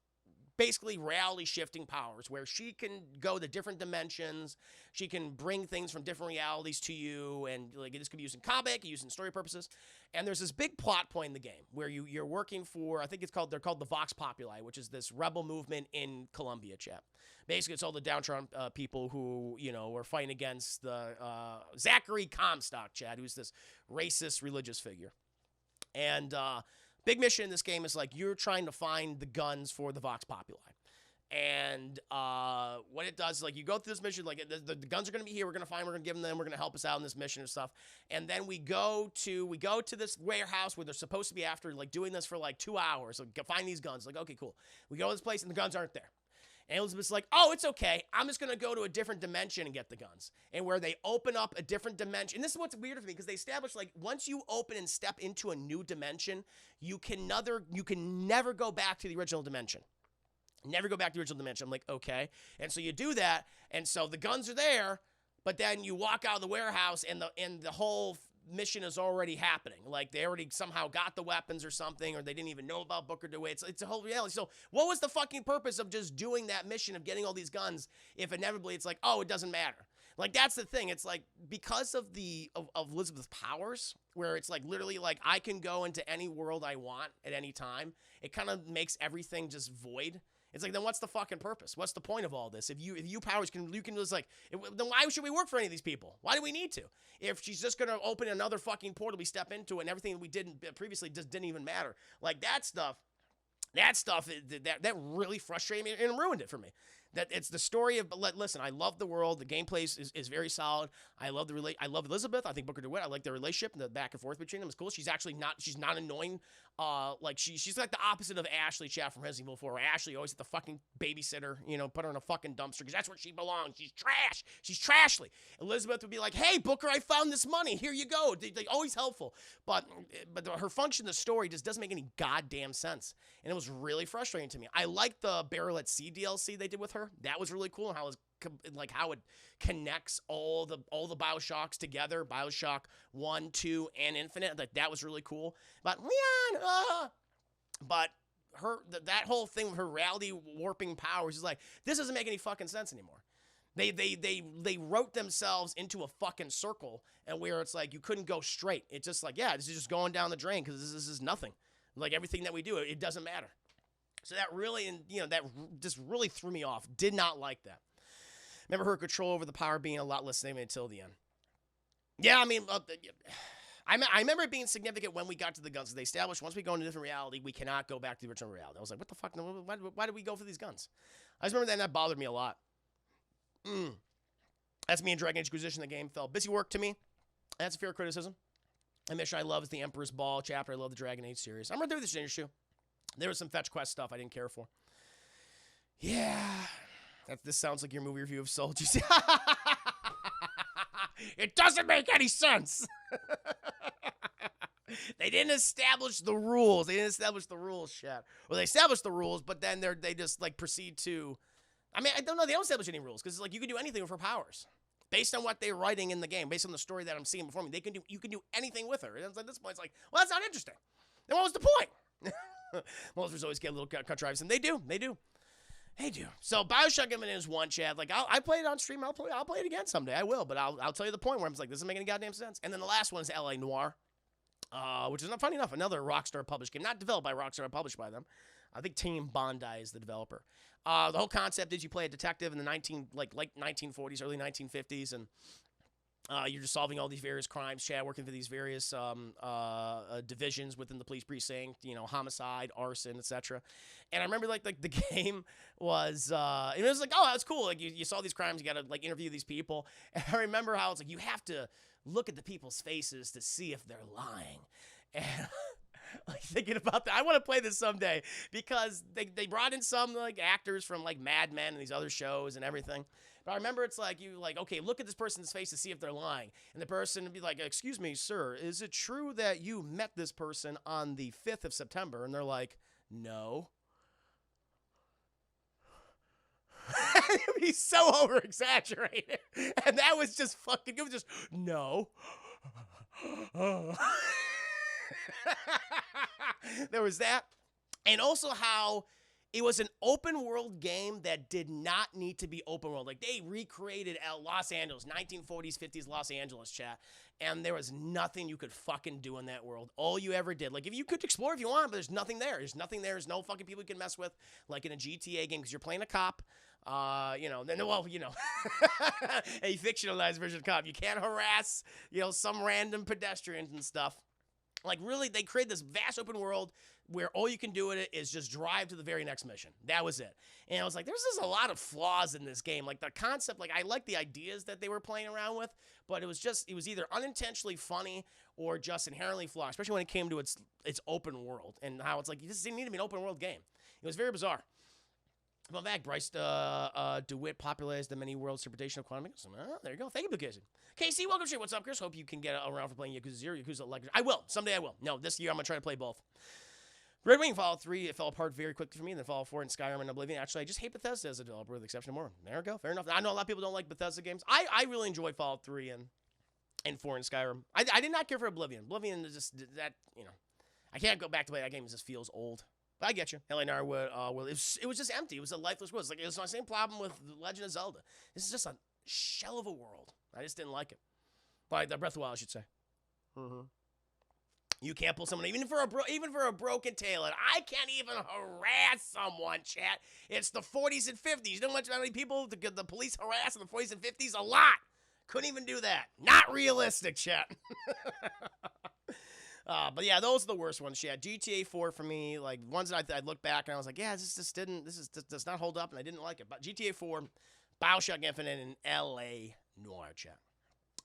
basically reality shifting powers where she can go to different dimensions. She can bring things from different realities to you, and like this could be used in combat, used in story purposes. And there's this big plot point in the game where you're working for, I think they're called the Vox Populi, which is this rebel movement in Colombia, chap. Basically, it's all the downtrodden people who, are fighting against the Zachary Comstock, Chad, who's this racist religious figure. And big mission in this game is like you're trying to find the guns for the Vox Populi. And what it does is like you go through this mission, like the guns are going to be here. We're going to give them, we're going to help us out in this mission and stuff. And then we go to this warehouse where they're supposed to be after like doing this for like 2 hours. So find these guns. Like, okay, cool. We go to this place and the guns aren't there. And Elizabeth's like, oh, it's okay. I'm just going to go to a different dimension and get the guns. And where they open up a different dimension. And this is what's weird for me, because they establish, like, once you open and step into a new dimension, you can never go back to the original dimension. Never go back to the original dimension. I'm like, okay. And so you do that. And so the guns are there, but then you walk out of the warehouse and the whole mission is already happening. Like they already somehow got the weapons or something, or they didn't even know about Booker DeWitt. It's a whole reality. So what was the fucking purpose of just doing that mission of getting all these guns if inevitably it's like, oh, it doesn't matter? Like that's the thing. It's like because of of Elizabeth's powers, where it's like literally like I can go into any world I want at any time. It kind of makes everything just void. It's like, then what's the fucking purpose? What's the point of all this? If you powers you can just like, then why should we work for any of these people? Why do we need to? If she's just gonna open another fucking portal, we step into it, and everything we did previously just didn't even matter. Like that stuff that really frustrated me and ruined it for me. That it's the story of, listen, I love the world. The gameplay is very solid. I love Elizabeth. I think Booker DeWitt. I like their relationship and the back and forth between them is cool. She's actually not annoying. Like she's like the opposite of Ashley Chat from Resident Evil 4. Where Ashley always at the fucking babysitter, put her in a fucking dumpster because that's where she belongs. She's trash. She's trashly. Elizabeth would be like, hey, Booker, I found this money. Here you go. They're always helpful. But her function in the story just doesn't make any goddamn sense. And it was really frustrating to me. I like the Barrel at Sea DLC they did with her. That was really cool. And how it connects all the BioShocks together. BioShock 1, 2, and Infinite. Like that was really cool. But Leon, but that whole thing with her reality warping powers is like, this doesn't make any fucking sense anymore. They wrote themselves into a fucking circle, and where it's like you couldn't go straight. It's just like, yeah, this is just going down the drain because this is nothing. Like everything that we do, it doesn't matter. So that really, that just really threw me off. Did not like that. Remember her control over the power being a lot less significant until the end. Yeah, I mean, I remember it being significant when we got to the guns. They established once we go into a different reality, we cannot go back to the original reality. I was like, what the fuck? Why did we go for these guns? I just remember that bothered me a lot. That's me and Dragon Age Inquisition. The game felt busy work to me. That's a fair criticism. A mission I love is the Emperor's Ball chapter. I love the Dragon Age series. I'm right there with this issue. There was some fetch quest stuff I didn't care for. Yeah. This sounds like your movie review of Soldiers. It doesn't make any sense. They didn't establish the rules. Chad. Well, they established the rules, but then they just like proceed to. I mean, I don't know. They don't establish any rules because like you can do anything with her powers, based on what they're writing in the game, based on the story that I'm seeing before me. You can do anything with her. And at this point, it's like, well, that's not interesting. Then what was the point? Monsters always get a little contrivance, and they do. So BioShock Infinite is one, Chad. Like I play it on stream. I'll play it again someday. I will, but I'll tell you the point where I'm like, this doesn't make any goddamn sense. And then the last one is LA Noire, which is not funny enough, another Rockstar published game, not developed by Rockstar, but published by them. I think Team Bondi is the developer. The whole concept is you play a detective in the late 1940s, early 1950s, and You're just solving all these various crimes, chat, working for these various divisions within the police precinct, homicide, arson, etc. And I remember like the game was, it was like, oh, that's cool. Like you saw these crimes, you got to like interview these people. And I remember how it's like you have to look at the people's faces to see if they're lying. And like thinking about that, I want to play this someday because they brought in some like actors from like Mad Men and these other shows and everything. But I remember it's like okay, look at this person's face to see if they're lying, and the person would be like, "Excuse me, sir, is it true that you met this person on the 5th of September?" And they're like, "No." It would be so over exaggerated, and that was just fucking. It was just no. There was that, and also how it was an open world game that did not need to be open world. Like they recreated Los Angeles, 1940s, 50s Los Angeles, chat, and there was nothing you could fucking do in that world. All you ever did, like if you could explore if you want, but there's nothing there. There's nothing there. There's no fucking people you can mess with, like in a GTA game, because you're playing a cop. A fictionalized version of cop. You can't harass, some random pedestrians and stuff. Like, really, they created this vast open world where all you can do with it is just drive to the very next mission. That was it. And I was like, there's just a lot of flaws in this game. Like, the concept, like, I like the ideas that they were playing around with, but it was either unintentionally funny or just inherently flawed, especially when it came to its open world and how it's like, this didn't need to be an open world game. It was very bizarre. Well, back, Bryce DeWitt popularized the many worlds interpretation of quantum mechanics. Oh, there you go. Thank you, Casey. Casey, welcome to What's up, Chris? Hope you can get around for playing Yakuza 0, Yakuza Legacy. I will. Someday I will. No, this year I'm going to try to play both. Red Wing, Fallout 3, it fell apart very quickly for me, and then Fallout 4 and Skyrim and Oblivion. Actually, I just hate Bethesda as a developer with the exception of more. There we go. Fair enough. I know a lot of people don't like Bethesda games. I really enjoy Fallout 3 and 4 and Skyrim. I did not care for Oblivion. Oblivion is just that, I can't go back to play that game. It just feels old. But I get you. Eleanor it was just empty. It was a lifeless world. It was my same problem with The Legend of Zelda. This is just a shell of a world. I just didn't like it. Like the Breath of the Wild, I should say. Mm-hmm. You can't pull someone even for a broken tail, and I can't even harass someone, chat. It's the 40s and 50s. You know how many people the police harass in the 40s and 50s? A lot. Couldn't even do that. Not realistic, chat. But yeah, those are the worst ones. Yeah, GTA 4 for me, like ones that I look back and I was like, yeah, this does not hold up, and I didn't like it. But GTA 4, BioShock Infinite, and LA Noire, chat.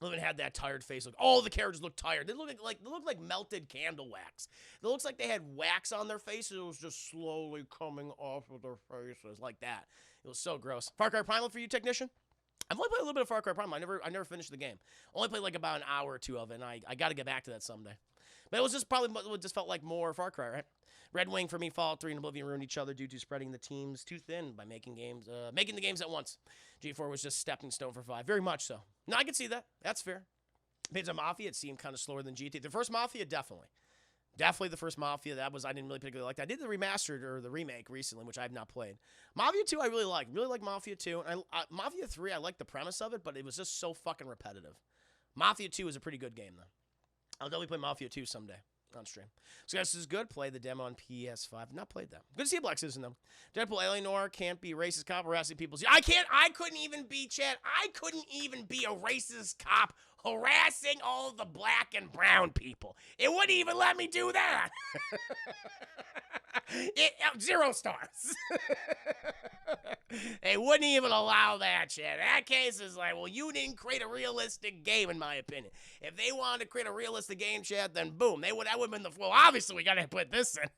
I even had that tired face. Like all the characters look tired. They look like melted candle wax. It looks like they had wax on their faces. It was just slowly coming off of their faces like that. It was so gross. Far Cry Primal for you, technician. I've only played a little bit of Far Cry Primal. I never finished the game. Only played like about an hour or two of it, and I got to get back to that someday. But it was just probably what just felt like more Far Cry, right? Red Wing for me, Fallout 3 and Oblivion ruined each other due to spreading the teams too thin by making the games at once. G4 was just stepping stone for 5, very much so. No, I can see that. That's fair. Pizza Mafia, it seemed kind of slower than GT. The first Mafia, definitely the first Mafia. I didn't really particularly like that. I did the remastered or the remake recently, which I have not played. Mafia 2, I really like Mafia 2. And Mafia 3, I like the premise of it, but it was just so fucking repetitive. Mafia 2 is a pretty good game, though. I'll definitely play Mafia 2 someday on stream. So guys, this is good. Play the demo on PS5. Not played that. Good to see Black Citizen, though. Deadpool, Eleanor can't be racist cop harassing people. I couldn't even be, chat. I couldn't even be a racist cop harassing all the black and brown people. It wouldn't even let me do that. 0 stars. They wouldn't even allow that, chat. That case is like, well, you didn't create a realistic game, in my opinion. If they wanted to create a realistic game, chat, then boom, that would have been the flow. Obviously, we gotta put this in.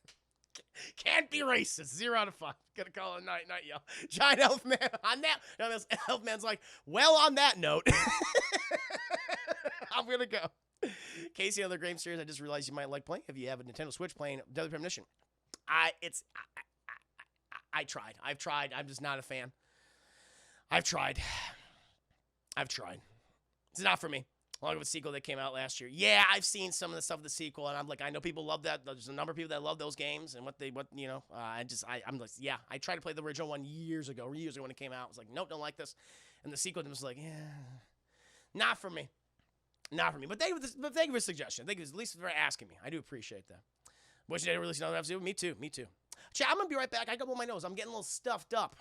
Can't be racist. 0 out of 5. Gonna call it night, yo. Giant Elfman on that. No, Elfman's like, well, on that note, I'm gonna go. Casey, another game series I just realized you might like playing. If you have a Nintendo Switch, playing Deadly Premonition. I tried. I've tried. I'm just not a fan. I've tried. It's not for me. Along with a sequel that came out last year. Yeah, I've seen some of the stuff of the sequel, and I'm like, I know people love that. There's a number of people that love those games, and I'm like, yeah. I tried to play the original one years ago when it came out. I was like, nope, don't like this. And the sequel was like, yeah, not for me. But thank you for the suggestion. Thank you at least for asking me. I do appreciate that. Wish they didn't release another episode. Me too. Chat, I'm going to be right back. I got to blow my nose. I'm getting a little stuffed up.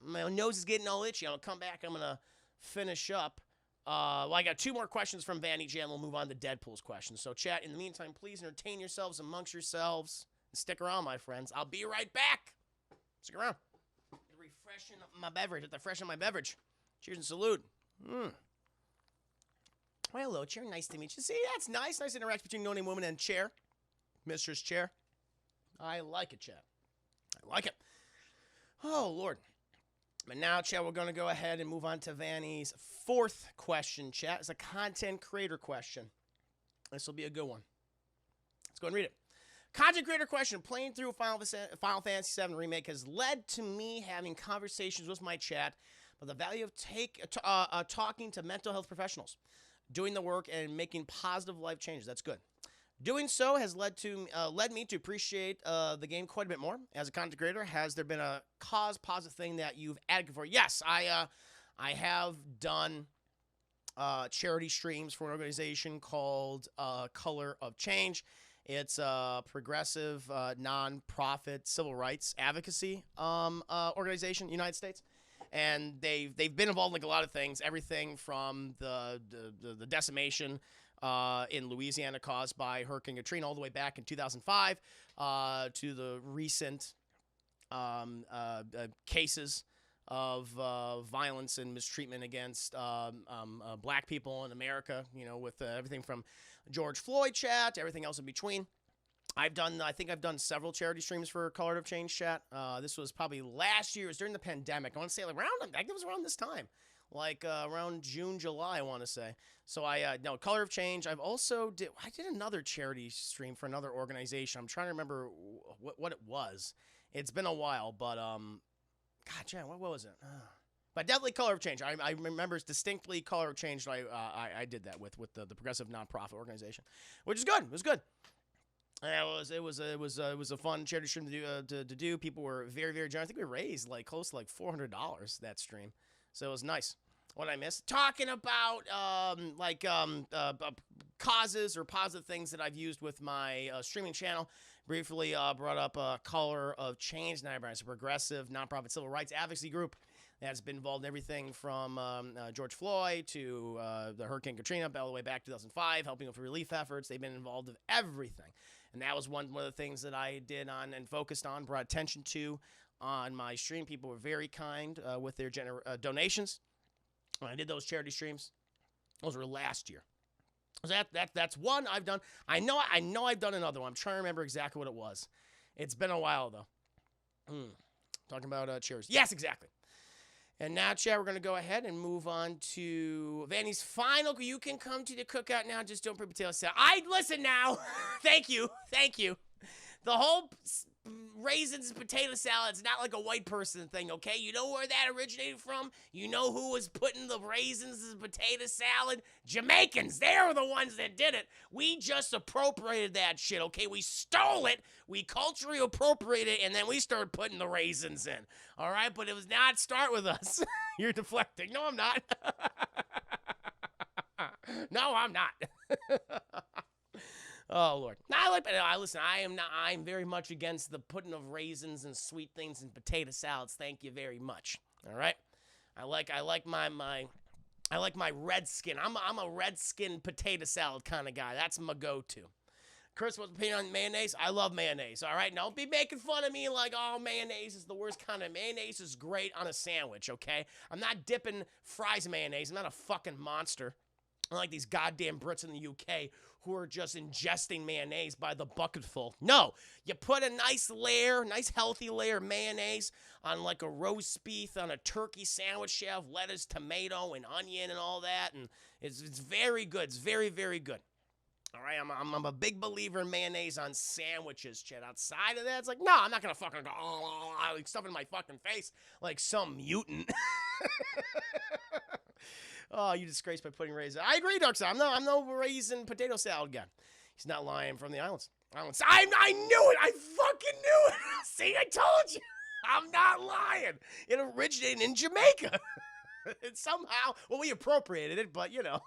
My nose is getting all itchy. I'm going to come back. I'm going to finish up Well, I got 2 more questions from Vanny J, and we'll move on to Deadpool's questions. So, chat, in the meantime, please entertain yourselves amongst yourselves. And stick around, my friends. I'll be right back. Stick around. Refreshing my beverage. At the freshen my beverage. Cheers and salute. Well, hello, Chair. Nice to meet you. See, that's nice. Nice interaction between no-name woman and Chair. Mistress Chair. I like it, chat. I like it. Oh, Lord. But now, chat, we're going to go ahead and move on to Vanny's 4th question, chat. It's a content creator question. This will be a good one. Let's go and read it. Content creator question. Playing through Final Fantasy VII Remake has led to me having conversations with my chat about the value of talking to mental health professionals, doing the work, and making positive life changes. That's good. Doing so has led me to appreciate the game quite a bit more. As a content creator, has there been a positive thing that you've advocated for? Yes, I have done charity streams for an organization called Color of Change. It's a progressive, non-profit civil rights advocacy organization, United States. And they've been involved in like a lot of things, everything from the decimation in Louisiana caused by Hurricane Katrina all the way back in 2005 to the recent cases of violence and mistreatment against black people in America, you know, with everything from George Floyd chat to everything else in between. I think I've done several charity streams for Color of Change chat. This was probably last year. It was during the pandemic. I want to say like it was around this time. Like around June, July, I want to say. So no, Color of Change. I did another charity stream for another organization. I'm trying to remember what it was. It's been a while, but God, Jan, what was it? But definitely Color of Change. I remember distinctly Color of Change. I did that with the progressive nonprofit organization, which is good. It was good. It was a fun charity stream to do. People were very, very generous. I think we raised like close to like $400 that stream, so it was nice. What I missed? Talking about causes or positive things that I've used with my streaming channel. Briefly brought up Color of Change. Now it's a progressive nonprofit civil rights advocacy group that's been involved in everything from George Floyd to the Hurricane Katrina all the way back to 2005, helping with relief efforts. They've been involved in everything. And that was one of the things that I did on and focused on, brought attention to on my stream. People were very kind with their donations. When I did those charity streams, those were last year. So that's one I've done. I know I've done another one. I'm trying to remember exactly what it was. It's been a while, though. Talking about chairs. Yes, exactly. And now, chat, we're going to go ahead and move on to Vanny's final. You can come to the cookout now. Just don't put potato salad. Listen now. Thank you. The whole raisins and potato salad is not like a white person thing, okay? You know where that originated from? You know who was putting the raisins in potato salad? Jamaicans. They were the ones that did it. We just appropriated that shit, okay? We stole it. We culturally appropriated it, and then we started putting the raisins in. All right? But it was not start with us. You're deflecting. No, I'm not. No, I'm not. Oh, Lord. Listen, I'm very much against the putting of raisins and sweet things in potato salads. Thank you very much. All right? I like my red skin. I'm a red skin potato salad kind of guy. That's my go-to. Chris, what's opinion on mayonnaise? I love mayonnaise, all right? Don't be making fun of me like, oh, mayonnaise is the worst kind of mayonnaise is great on a sandwich, okay? I'm not dipping fries in mayonnaise. I'm not a fucking monster. Unlike these goddamn Brits in the UK who are just ingesting mayonnaise by the bucketful. No, you put a nice healthy layer of mayonnaise on like a roast beef on a turkey sandwich. You have lettuce, tomato, and onion and all that, and it's very good. It's very, very good. All right, I'm a big believer in mayonnaise on sandwiches, Chad. Outside of that, it's like, no, I'm not going to fucking go, like stuff in my fucking face like some mutant. Oh, you disgraced by putting raisins. I agree, Darkside. I'm no raisin potato salad guy. He's not lying from the islands. I knew it. I fucking knew it. See, I told you. I'm not lying. It originated in Jamaica. And somehow, well, we appropriated it, but, you know,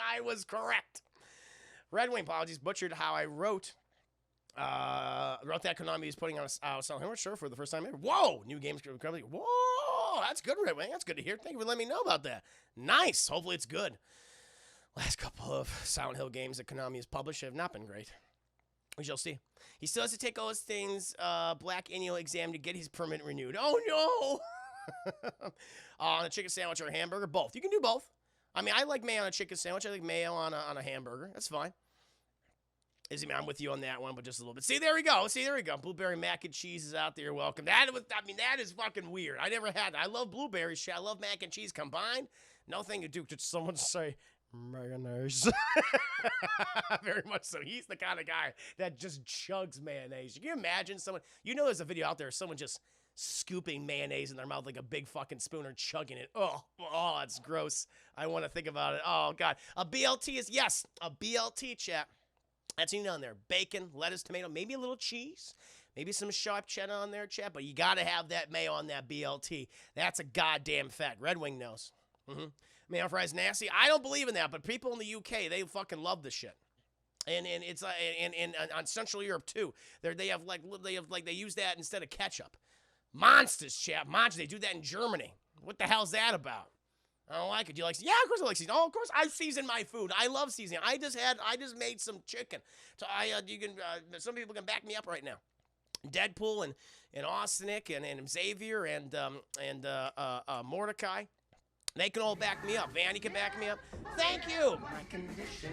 I was correct. Red Wing, apologies, butchered how I wrote that Konami is putting on a Silent Hill, sure, for the first time ever. Whoa! New games company. Whoa! Oh, that's good, Red Wing. That's good to hear. Thank you for letting me know about that. Nice. Hopefully it's good. Last couple of Silent Hill games that Konami has published have not been great. We shall see. He still has to take all his things, black annual exam to get his permit renewed. Oh, no! On a chicken sandwich or a hamburger? Both. You can do both. I mean, I like mayo on a chicken sandwich. I like mayo on a hamburger. That's fine. I'm with you on that one, but just a little bit. See, there we go. Blueberry mac and cheese is out there. You're welcome. That is fucking weird. I never had that. I love blueberries. Shit. I love mac and cheese combined. Nothing to do. Did someone say mayonnaise? Very much so. He's the kind of guy that just chugs mayonnaise. Can you imagine someone? You know, there's a video out there of someone just scooping mayonnaise in their mouth like a big fucking spoon or chugging it. Oh, that's gross. I want to think about it. Oh, God. A BLT is, yes, a BLT, chat. That's in on there. Bacon, lettuce, tomato, maybe a little cheese, maybe some sharp cheddar on there, chat. But you got to have that mayo on that BLT. That's a goddamn fact. Red Wing knows. Mayo fries nasty. I don't believe in that, but people in the UK, they fucking love this shit. And it's and on Central Europe too. They use that instead of ketchup. Monsters, chat. Monsters. They do that in Germany. What the hell's that about? I don't like it. Do you like seasoning? Yeah, of course I like seasoning. Oh, of course I season my food. I love seasoning. I just made some chicken. So some people can back me up right now. Deadpool and Austinic and Xavier and Mordecai. They can all back me up. Vanny can back me up. Thank you. My condition.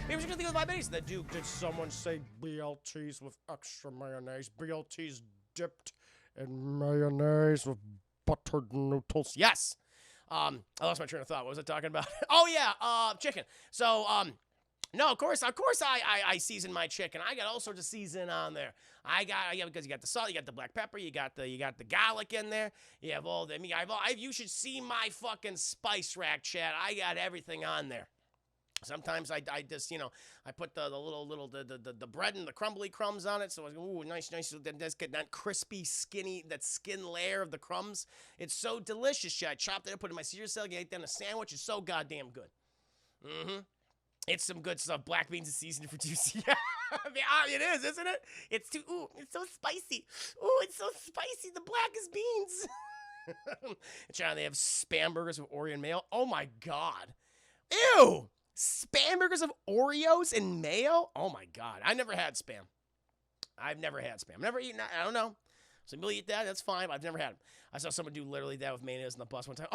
Maybe we're gonna think of 5 minutes. Did someone say BLTs with extra mayonnaise? BLTs dipped in mayonnaise with buttered noodles. Yes. I lost my train of thought. What was I talking about? Oh yeah, chicken. So no, of course I season my chicken. I got all sorts of seasoning on there. Because you got the salt, you got the black pepper, you got the garlic in there. You have all the you should see my fucking spice rack, chat. I got everything on there. Sometimes I just, I put the little bread and the crumbly crumbs on it. So, ooh, nice. Then just get that crispy, that skin layer of the crumbs. It's so delicious. I chopped it up, put it in my Caesar salad, ate that in a sandwich. It's so goddamn good. It's some good stuff. Black beans and seasoning for juicy. It is, isn't it? It's so spicy. Ooh, it's so spicy. The blackest beans. They have spam burgers with Oreo and mayo. Oh, my God. Ew. Spam burgers of Oreos and mayo? Oh, my God. I never had spam. I've never had spam. Never eaten that. I don't know. Some people eat that. That's fine. But I've never had them. I saw someone do literally that with mayonnaise on the bus one time.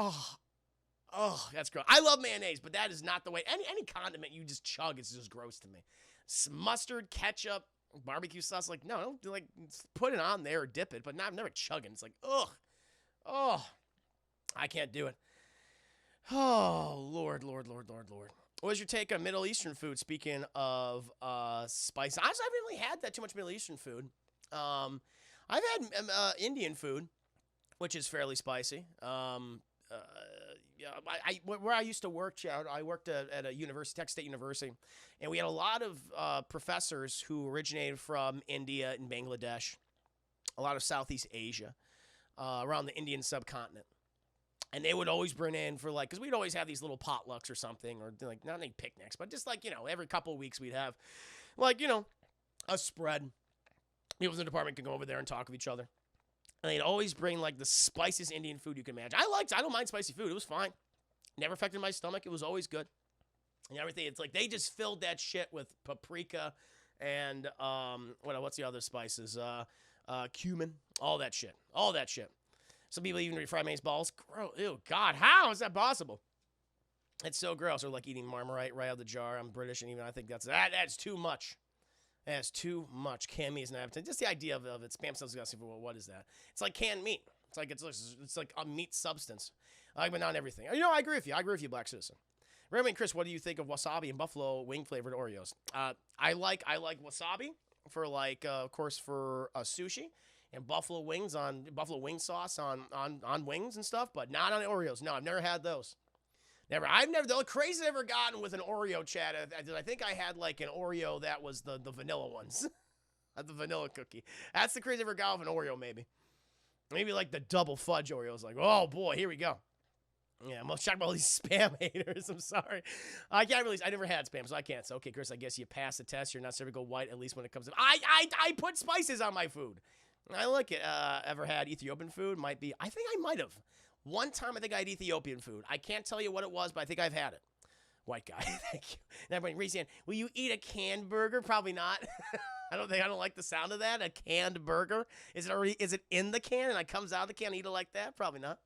Oh, that's gross. I love mayonnaise, but that is not the way. Any condiment you just chug is just gross to me. Mustard, ketchup, barbecue sauce. Like, no, don't put it on there or dip it, but I'm never chugging. It's like, ugh. Oh, I can't do it. Oh, Lord. What was your take on Middle Eastern food? Speaking of spice, honestly, I haven't really had that too much Middle Eastern food. I've had Indian food, which is fairly spicy. Where I used to work, I worked at a university, Tech State University, and we had a lot of professors who originated from India and Bangladesh, a lot of Southeast Asia, around the Indian subcontinent. And they would always bring in because we'd always have these little potlucks or something, or not any picnics, but just every couple of weeks we'd have a spread. People in the department could go over there and talk with each other. And they'd always bring the spiciest Indian food you can imagine. I don't mind spicy food. It was fine. Never affected my stomach. It was always good. And everything. It's they just filled that shit with paprika and what's the other spices? Cumin. All that shit. Some people even refry mayonnaise balls. Gross. Ew, God, how is that possible? It's so gross. Or eating Marmite right out of the jar. I'm British, and even I think that's too much. That's too much. Canned meat is an appetite. Just the idea of it. Spam stuff's disgusting. What is that? It's like canned meat. It's like a meat substance. But not everything. I agree with you. Black Citizen. Raymond Chris, what do you think of wasabi and buffalo wing flavored Oreos? I like wasabi for of course for sushi. And buffalo wing sauce on wings and stuff, but not on Oreos. No, I've never had those. Never. The craziest I've ever gotten with an Oreo, chat. I think I had an Oreo that was the vanilla ones. The vanilla cookie. That's the craziest I've ever got with an Oreo, maybe. Maybe the double fudge Oreos. Oh boy, here we go. Yeah, I'm most shocked by all these spam haters. I'm sorry. I never had spam, so I can't. So, okay, Chris, I guess you passed the test. You're not cervical white, at least when it comes to... I put spices on my food. I like it. Ever had Ethiopian food? Might be. I think I might have. One time I think I had Ethiopian food. I can't tell you what it was, but I think I've had it. White guy. Thank you. And everybody raise your hand. Will you eat a canned burger? Probably not. I don't like the sound of that. A canned burger. Is it in the can and it comes out of the can and eat it like that? Probably not.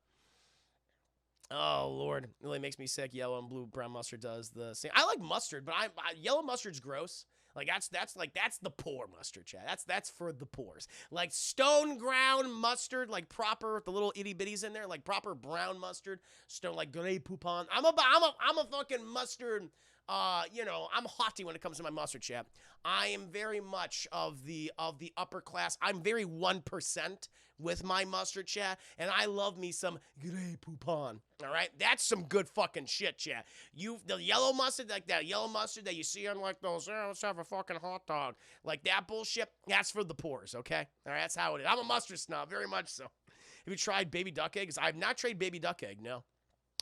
Oh Lord, it really makes me sick. Yellow and blue brown mustard does the same. I like mustard, but yellow mustard's gross. Like that's the poor mustard, Chad. That's for the poors. Like stone ground mustard, like proper the little itty bitties in there, like proper brown mustard, stone like Grey Poupon. I'm a fucking mustard. I'm haughty when it comes to my mustard, Chad. I am very much of the upper class. I'm very 1% with my mustard, chat, and I love me some Grey Poupon. All right, that's some good fucking shit, chat. The yellow mustard, like that yellow mustard that you see on like those, let's have a fucking hot dog, like that bullshit. That's for the poors, okay? All right, that's how it is. I'm a mustard snob, very much so. Have you tried baby duck eggs? I've not tried baby duck egg. No,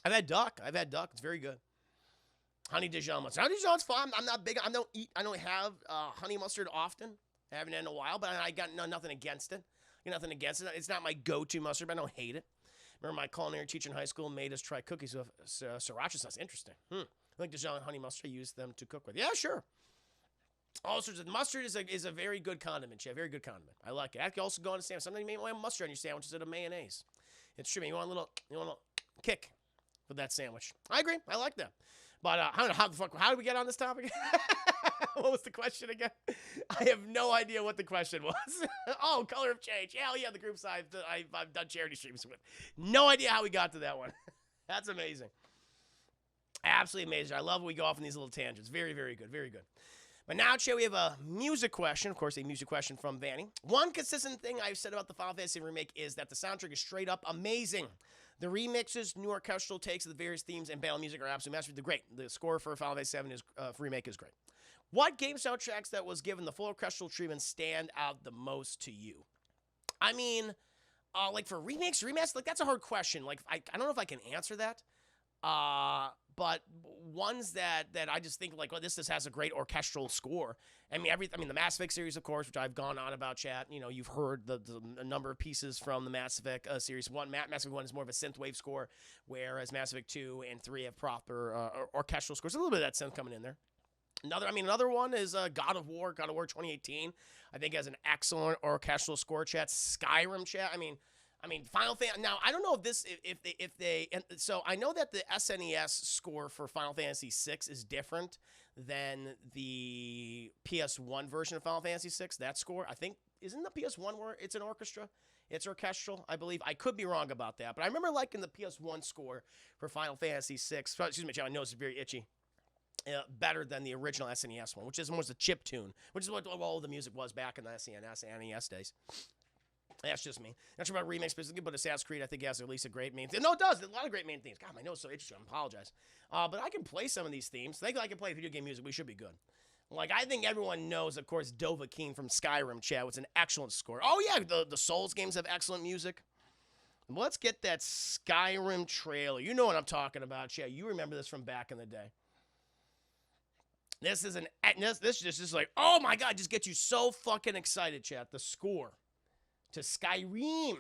I've had duck. It's very good. Honey Dijon mustard. Honey Dijon's fine. I'm not big. I don't have honey mustard often. I haven't had it in a while, but I got nothing against it. Nothing against it. It's not my go-to mustard, but I don't hate it. Remember my culinary teacher in high school made us try cookies with sriracha sauce. Interesting. I think Dijon honey mustard, I use them to cook with. Yeah, sure. All sorts of mustard is a very good condiment, yeah, very good condiment. I like it. I can also go on a sandwich. Sometimes you may want mustard on your sandwich instead of mayonnaise. It's true. You want a little kick with that sandwich. I agree. I like that. But I don't know how did we get on this topic? What was the question again? I have no idea what the question was. Oh, color of change. Hell yeah, the groups I've done charity streams with. No idea how we got to that one. That's amazing. Absolutely amazing. I love when we go off on these little tangents. Very, very good. Very good. But now, Che, we have a music question. Of course, a music question from Vanny. One consistent thing I've said about the Final Fantasy remake is that the soundtrack is straight up amazing. The remixes, new orchestral takes of the various themes, and battle music are absolutely masterful. They're great. The score for Final Fantasy VII remake is great. What game soundtracks that was given the full orchestral treatment stand out the most to you? I mean, like for remakes, like that's a hard question. Like I don't know if I can answer that. But ones that I just think like, well, this has a great orchestral score. I mean, the Mass Effect series, of course, which I've gone on about, chat. You've heard the number of pieces from the Mass Effect series. Mass Effect 1 is more of a synthwave score, whereas Mass Effect 2 and 3 have proper orchestral scores. A little bit of that synth coming in there. Another one is God of War 2018. I think has an excellent orchestral score, chat. Skyrim, chat. I mean, Final Fantasy. Now, I don't know if they. So I know that the SNES score for Final Fantasy VI is different than the PS1 version of Final Fantasy VI. That score, I think, isn't the PS1 where it's an orchestra. It's orchestral, I believe. I could be wrong about that, but I remember liking the PS1 score for Final Fantasy VI. Excuse me, John. I know it's very itchy. Better than the original SNES one, which is more a chip tune, which is what all the music was back in the SNES and NES days. That's just me. Not sure about remakes specifically, but Assassin's Creed, I think, has at least a great main theme. No, it does. A lot of great main themes. God, my nose is so itchy. I apologize. But I can play some of these themes. I think I can play video game music. We should be good. Like, I think everyone knows, of course, Dovahkiin from Skyrim, chat, was an excellent score. Oh, yeah, the Souls games have excellent music. Let's get that Skyrim trailer. You know what I'm talking about, chat. You remember this from back in the day. This is just like, oh, my God, just gets you so fucking excited, chat. The score to Skyrim.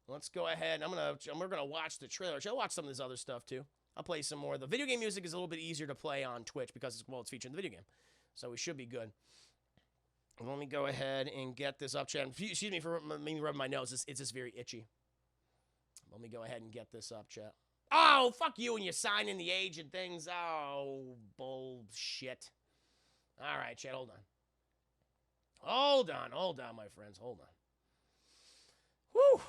Let's go ahead. We're gonna watch the trailer. I'll watch some of this other stuff too. I'll play some more. The video game music is a little bit easier to play on Twitch because it's featured in the video game, so we should be good. Let me go ahead and get this up, chat. Excuse me for me rubbing my nose. It's just very itchy. Let me go ahead and get this up, chat. Oh, fuck you and you sign in the age and things. Oh, bullshit. All right, chat. Hold on, my friends. Hold on. Whew.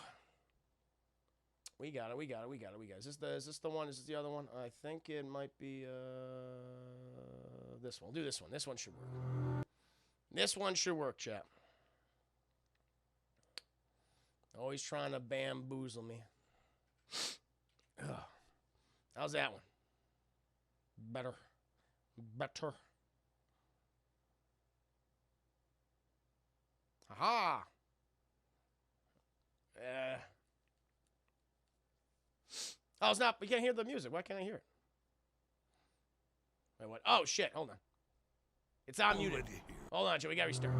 We got it. Is this the one? Is this the other one? I think it might be this one. We'll do this one. This one should work. This one should work, chat. Always trying to bamboozle me. Ugh. How's that one? Better. Aha! Oh, it's not. We can't hear the music. Why can't I hear it? Wait, what? Oh, shit. Hold on. It's on muted. Hold on, Joe. We gotta restart.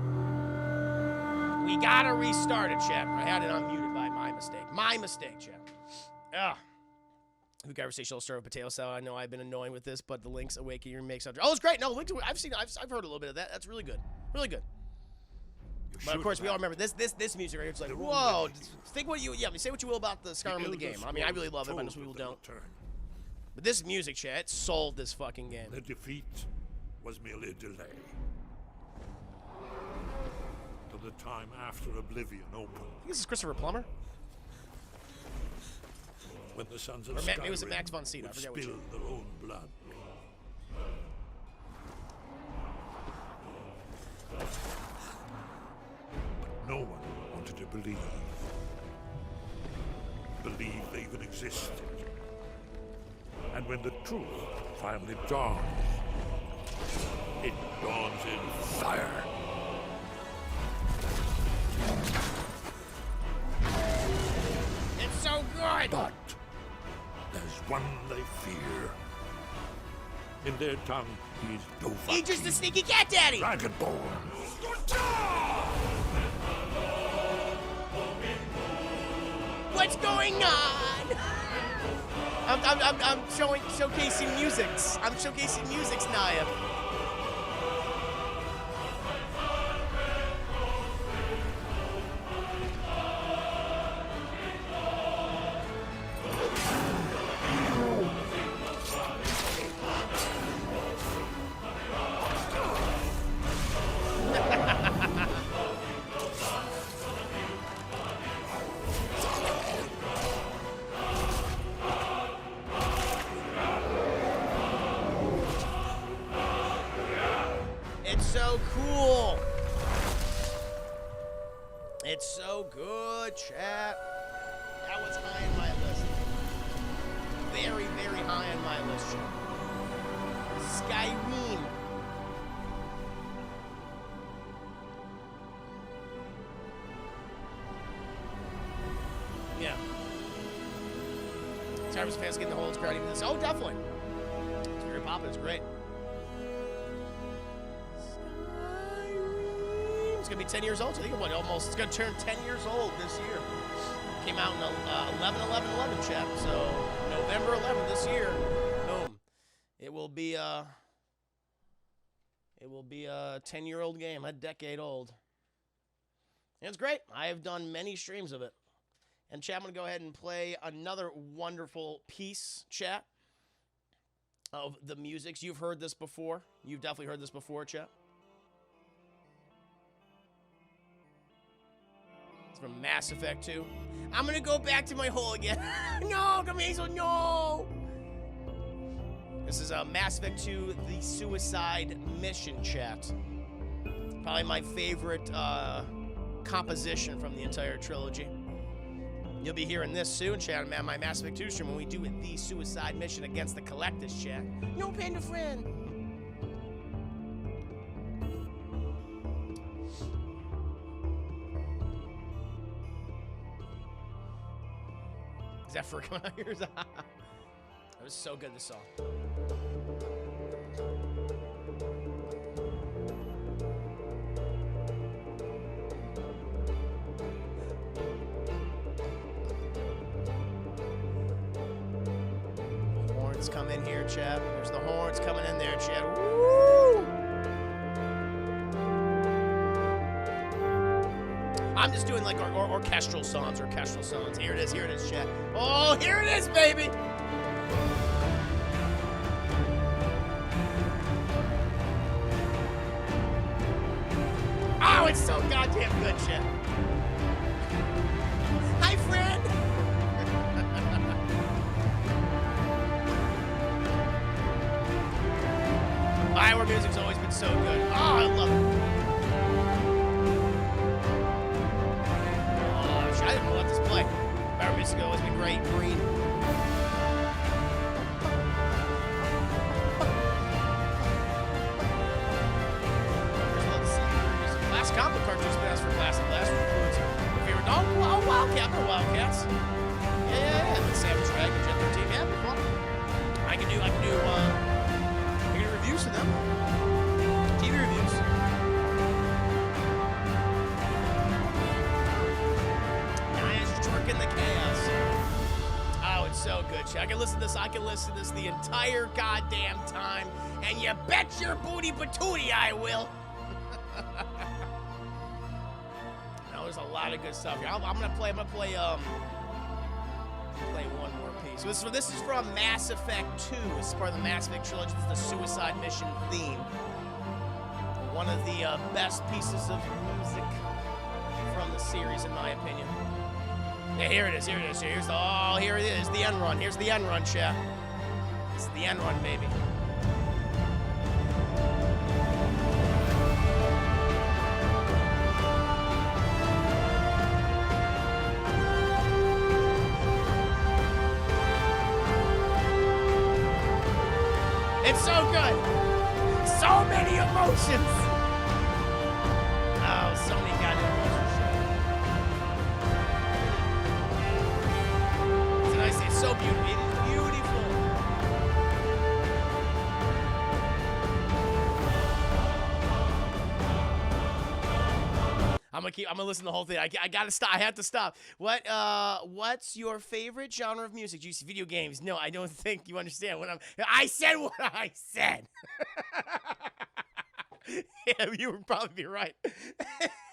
We gotta restart it, chat. I had it unmuted by my mistake. My mistake, chat. Ugh. The conversation will start with potato salad. I know I've been annoying with this, but the Link's Awakening remake soundtrack. Oh, it's great. No, Link to I've heard a little bit of that. That's really good. Really good. But of course, we all remember this music right here. It's like, whoa. Think what you say what you will about the Skyrim of the game. I mean, I really love it, but most people don't. But this music, chat, it sold this fucking game. The defeat was merely a delay. To the time after Oblivion opened. I think this is Christopher Plummer. When the sons of Maybe it was Skyrim Max von Sydow. I forget which spill one. their own blood. No one wanted to believe they even existed. And when the truth finally dawns, it dawns in fire. It's so good! But there's one they fear. In their tongue, he's Dothraki. He's just a sneaky cat daddy! Dragonborn. What's going on? I'm showcasing musics. I'm showcasing musics, Naya. So cool. It's so good, chat. That was high on my list. Very, very high on my list, chat. Skyrim. Yeah. Skyrim's fans getting the whole crowd even this. Oh, definitely. It's very popular. It's great. It's gonna be 10 years old. I think it's gonna turn 10 years old this year. Came out in 11/11/11, chat. So November 11th this year. Boom. It will be a 10-year-old game, a decade old. And it's great. I have done many streams of it. And chat, I'm gonna go ahead and play another wonderful piece, chat, of the musics. You've heard this before. You've definitely heard this before, chat. From Mass Effect 2. I'm gonna go back to my hole again. No, come Hazel, no! This is Mass Effect 2, the Suicide Mission, chat. Probably my favorite composition from the entire trilogy. You'll be hearing this soon, chat, on my Mass Effect 2 stream when we do it, the Suicide Mission against the Collectors, chat. No panda friend. Is that for coming out here? That was so good, this song. The horns come in here, chat. There's the horns coming in there, chat. Woo! I'm just doing like orchestral songs. Here it is, chat. Oh, here it is, baby! Oh, it's so goddamn good, chat. Hi, friend! Bioware music's always been so good. Oh, I love it. I didn't know what this play. Bioware music has always been great. Green. Last comic cartridge best for classic. Last includes your favorite. Oh, Wildcat. They're Wildcats. Yeah. The Savage Dragon, Gen 13. Yeah, they're fun. I can do reviews for them. TV reviews. good, chat. I can listen to this the entire goddamn time, and you bet your booty patootie I will. Now there's a lot of good stuff here. I'm gonna play play one more piece. This is from Mass Effect 2. This is part of the Mass Effect trilogy. This is the Suicide Mission theme. One of the best pieces of music from the series, in my opinion. Yeah, here it is. Here it is. Here it is. The end run. Here's the end run, chat. It's the end run, baby. It's so good. So many emotions. Oh, so many goddamn emotions. It's nice. It's so beautiful. It is beautiful. I'm gonna listen to the whole thing. I gotta stop. I have to stop. What's your favorite genre of music? Juicy video games. No, I don't think you understand what I said what I said. Yeah, you would probably be right.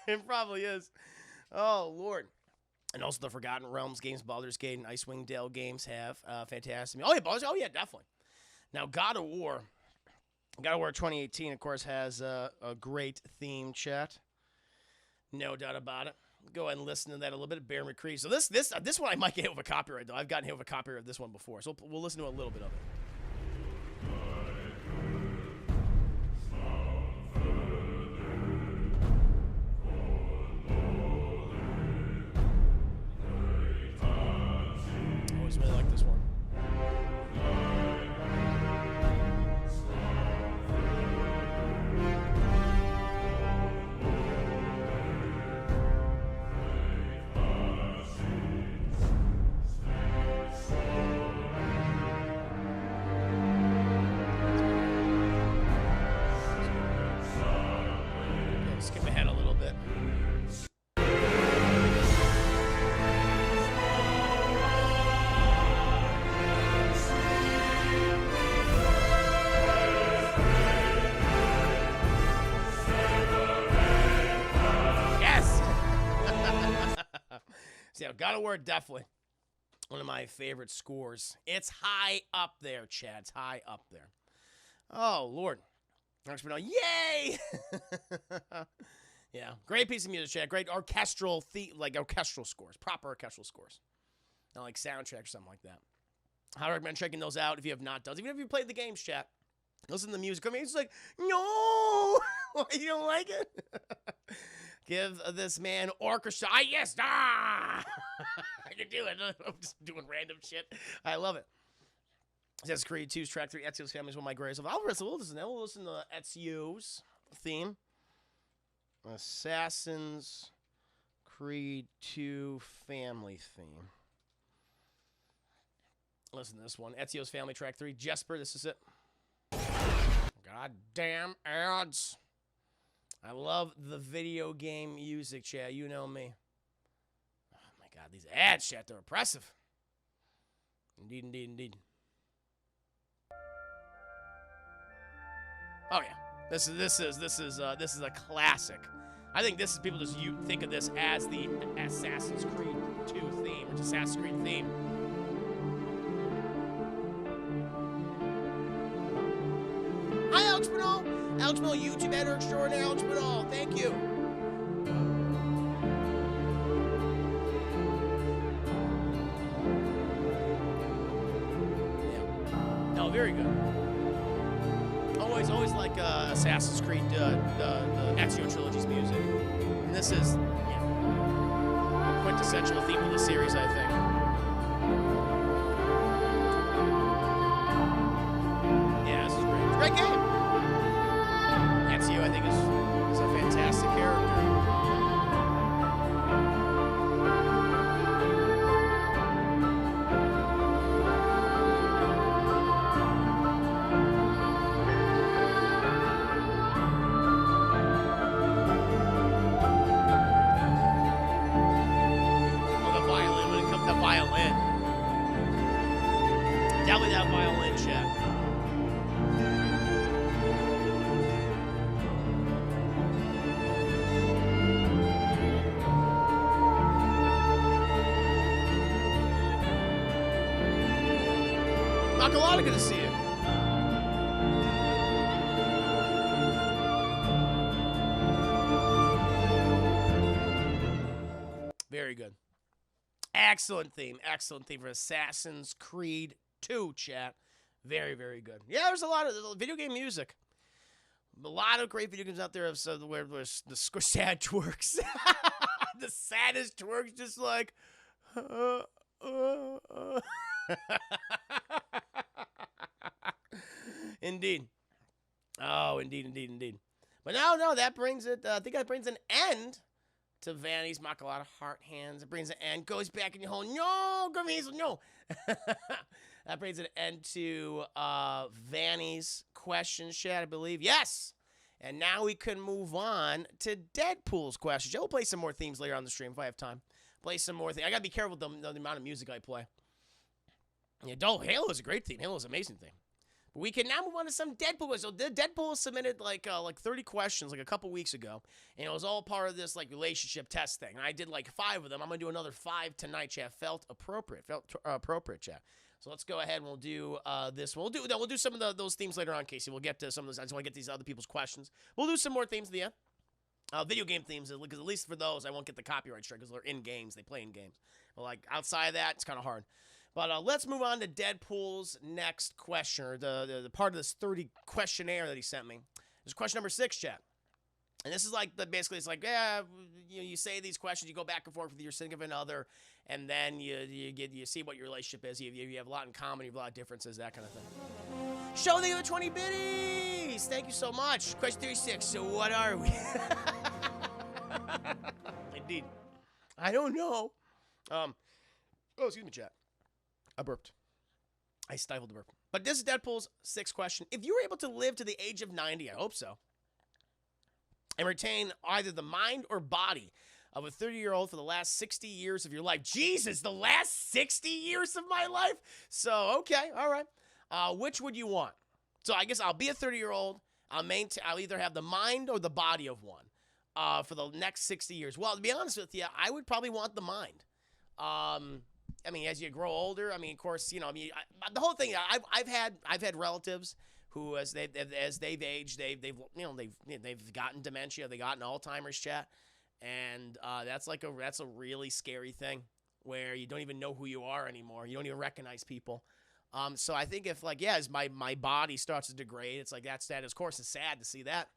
It probably is. Oh, Lord. And also the Forgotten Realms games, Baldur's Gate and Icewind Dale games have fantastic. Oh, yeah, Baldur's. Oh, yeah, definitely. Now, God of War 2018, of course, has a great theme, chat. No doubt about it. Go ahead and listen to that a little bit. Bear McCree. So this one I might get hit with a copyright, though. I've gotten hit with a copyright of this one before. So we'll listen to a little bit of it. I always really like this one. Skip ahead a little bit. Yes! So, God of War, definitely one of my favorite scores. It's high up there, Chad. It's high up there. Oh, Lord. Yay! Yeah, great piece of music, Chad. Great orchestral orchestral scores, proper orchestral scores. Not like soundtrack or something like that. I recommend checking those out if you have not done. Even if you played the games, chat. Listen to the music. I mean, it's like, no! You don't like it? Give this man orchestra. Yes! Ah! I can do it. I'm just doing random shit. I love it. Assassin's Creed 2's track 3. Ezio's Family is one of my greatest. We'll listen to Ezio's theme. Assassin's Creed 2 family theme. Listen to this one. Ezio's Family track 3. Jesper, this is it. Goddamn ads. I love the video game music, chat. You know me. Oh my God, these ads, chat, they're oppressive. Indeed, indeed, indeed. Oh yeah, this is a classic. I think this is people just think of this as the Assassin's Creed 2 theme, or just Assassin's Creed theme. Hi, Alex Bernal. Alex Bernal, YouTube editor extraordinaire. Alex Bernal, thank you. Yeah. No, very good. Always like Assassin's Creed, the Ezio trilogy's music. And this is, a quintessential theme of the series, I think. Yeah, this is great. It's a great game. Ezio, I think, is a fantastic character. Makalata, good to see you. Very good. Excellent theme for Assassin's Creed 2, chat. Very, very good. Yeah, there's a lot of video game music. A lot of great video games out there where there's the sad twerks. The saddest twerks, just like... Indeed. Oh, indeed. But no, that brings it... I think that brings an end to Vanny's Makalata Heart Hands. It brings an end. Goes back in your hole. No, Grimhazel, no. That brings an end to Vanny's questions, chat, I believe. Yes. And now we can move on to Deadpool's questions. We'll play some more themes later on the stream if I have time. Play some more things. I got to be careful with the amount of music I play. Yeah, Halo is a great theme. Halo is an amazing thing. But we can now move on to some Deadpool questions. So Deadpool submitted like 30 questions like a couple weeks ago. And it was all part of this like relationship test thing. And I did like 5 of them. I'm going to do another 5 tonight, chat. Felt appropriate, chat. So let's go ahead and we'll do this. We'll do some of those themes later on, Casey. We'll get to some of those. I just want to get these other people's questions. We'll do some more themes at the end. Video game themes, because at least for those, I won't get the copyright strike because they're in games. They play in games. But like outside of that, it's kind of hard. But let's move on to Deadpool's next question, or the part of this 30 questionnaire that he sent me. This is question number 6, chat. And this is like basically it's like, yeah, you say these questions, you go back and forth with your significant other, and then you see what your relationship is. You have a lot in common, you have a lot of differences, that kind of thing. Show the other 20 biddies. Thank you so much. Question 36. So what are we? Indeed. I don't know. Oh, excuse me, chat. I burped. I stifled the burp. But this is Deadpool's 6th question. If you were able to live to the age of 90, I hope so, and retain either the mind or body of a 30-year-old for the last 60 years of your life. Jesus, the last 60 years of my life? So, okay, all right. Which would you want? So I guess I'll be a 30-year-old. I'll either have the mind or the body of one for the next 60 years. Well, to be honest with you, I would probably want the mind. I mean, as you grow older, I mean, of course, you know, I mean, the whole thing. I've had relatives who, as they've aged, they've gotten dementia, they've gotten Alzheimer's, chat, and that's a really scary thing where you don't even know who you are anymore. You don't even recognize people. So I think if as my body starts to degrade, it's like that. Of course, it's sad to see that.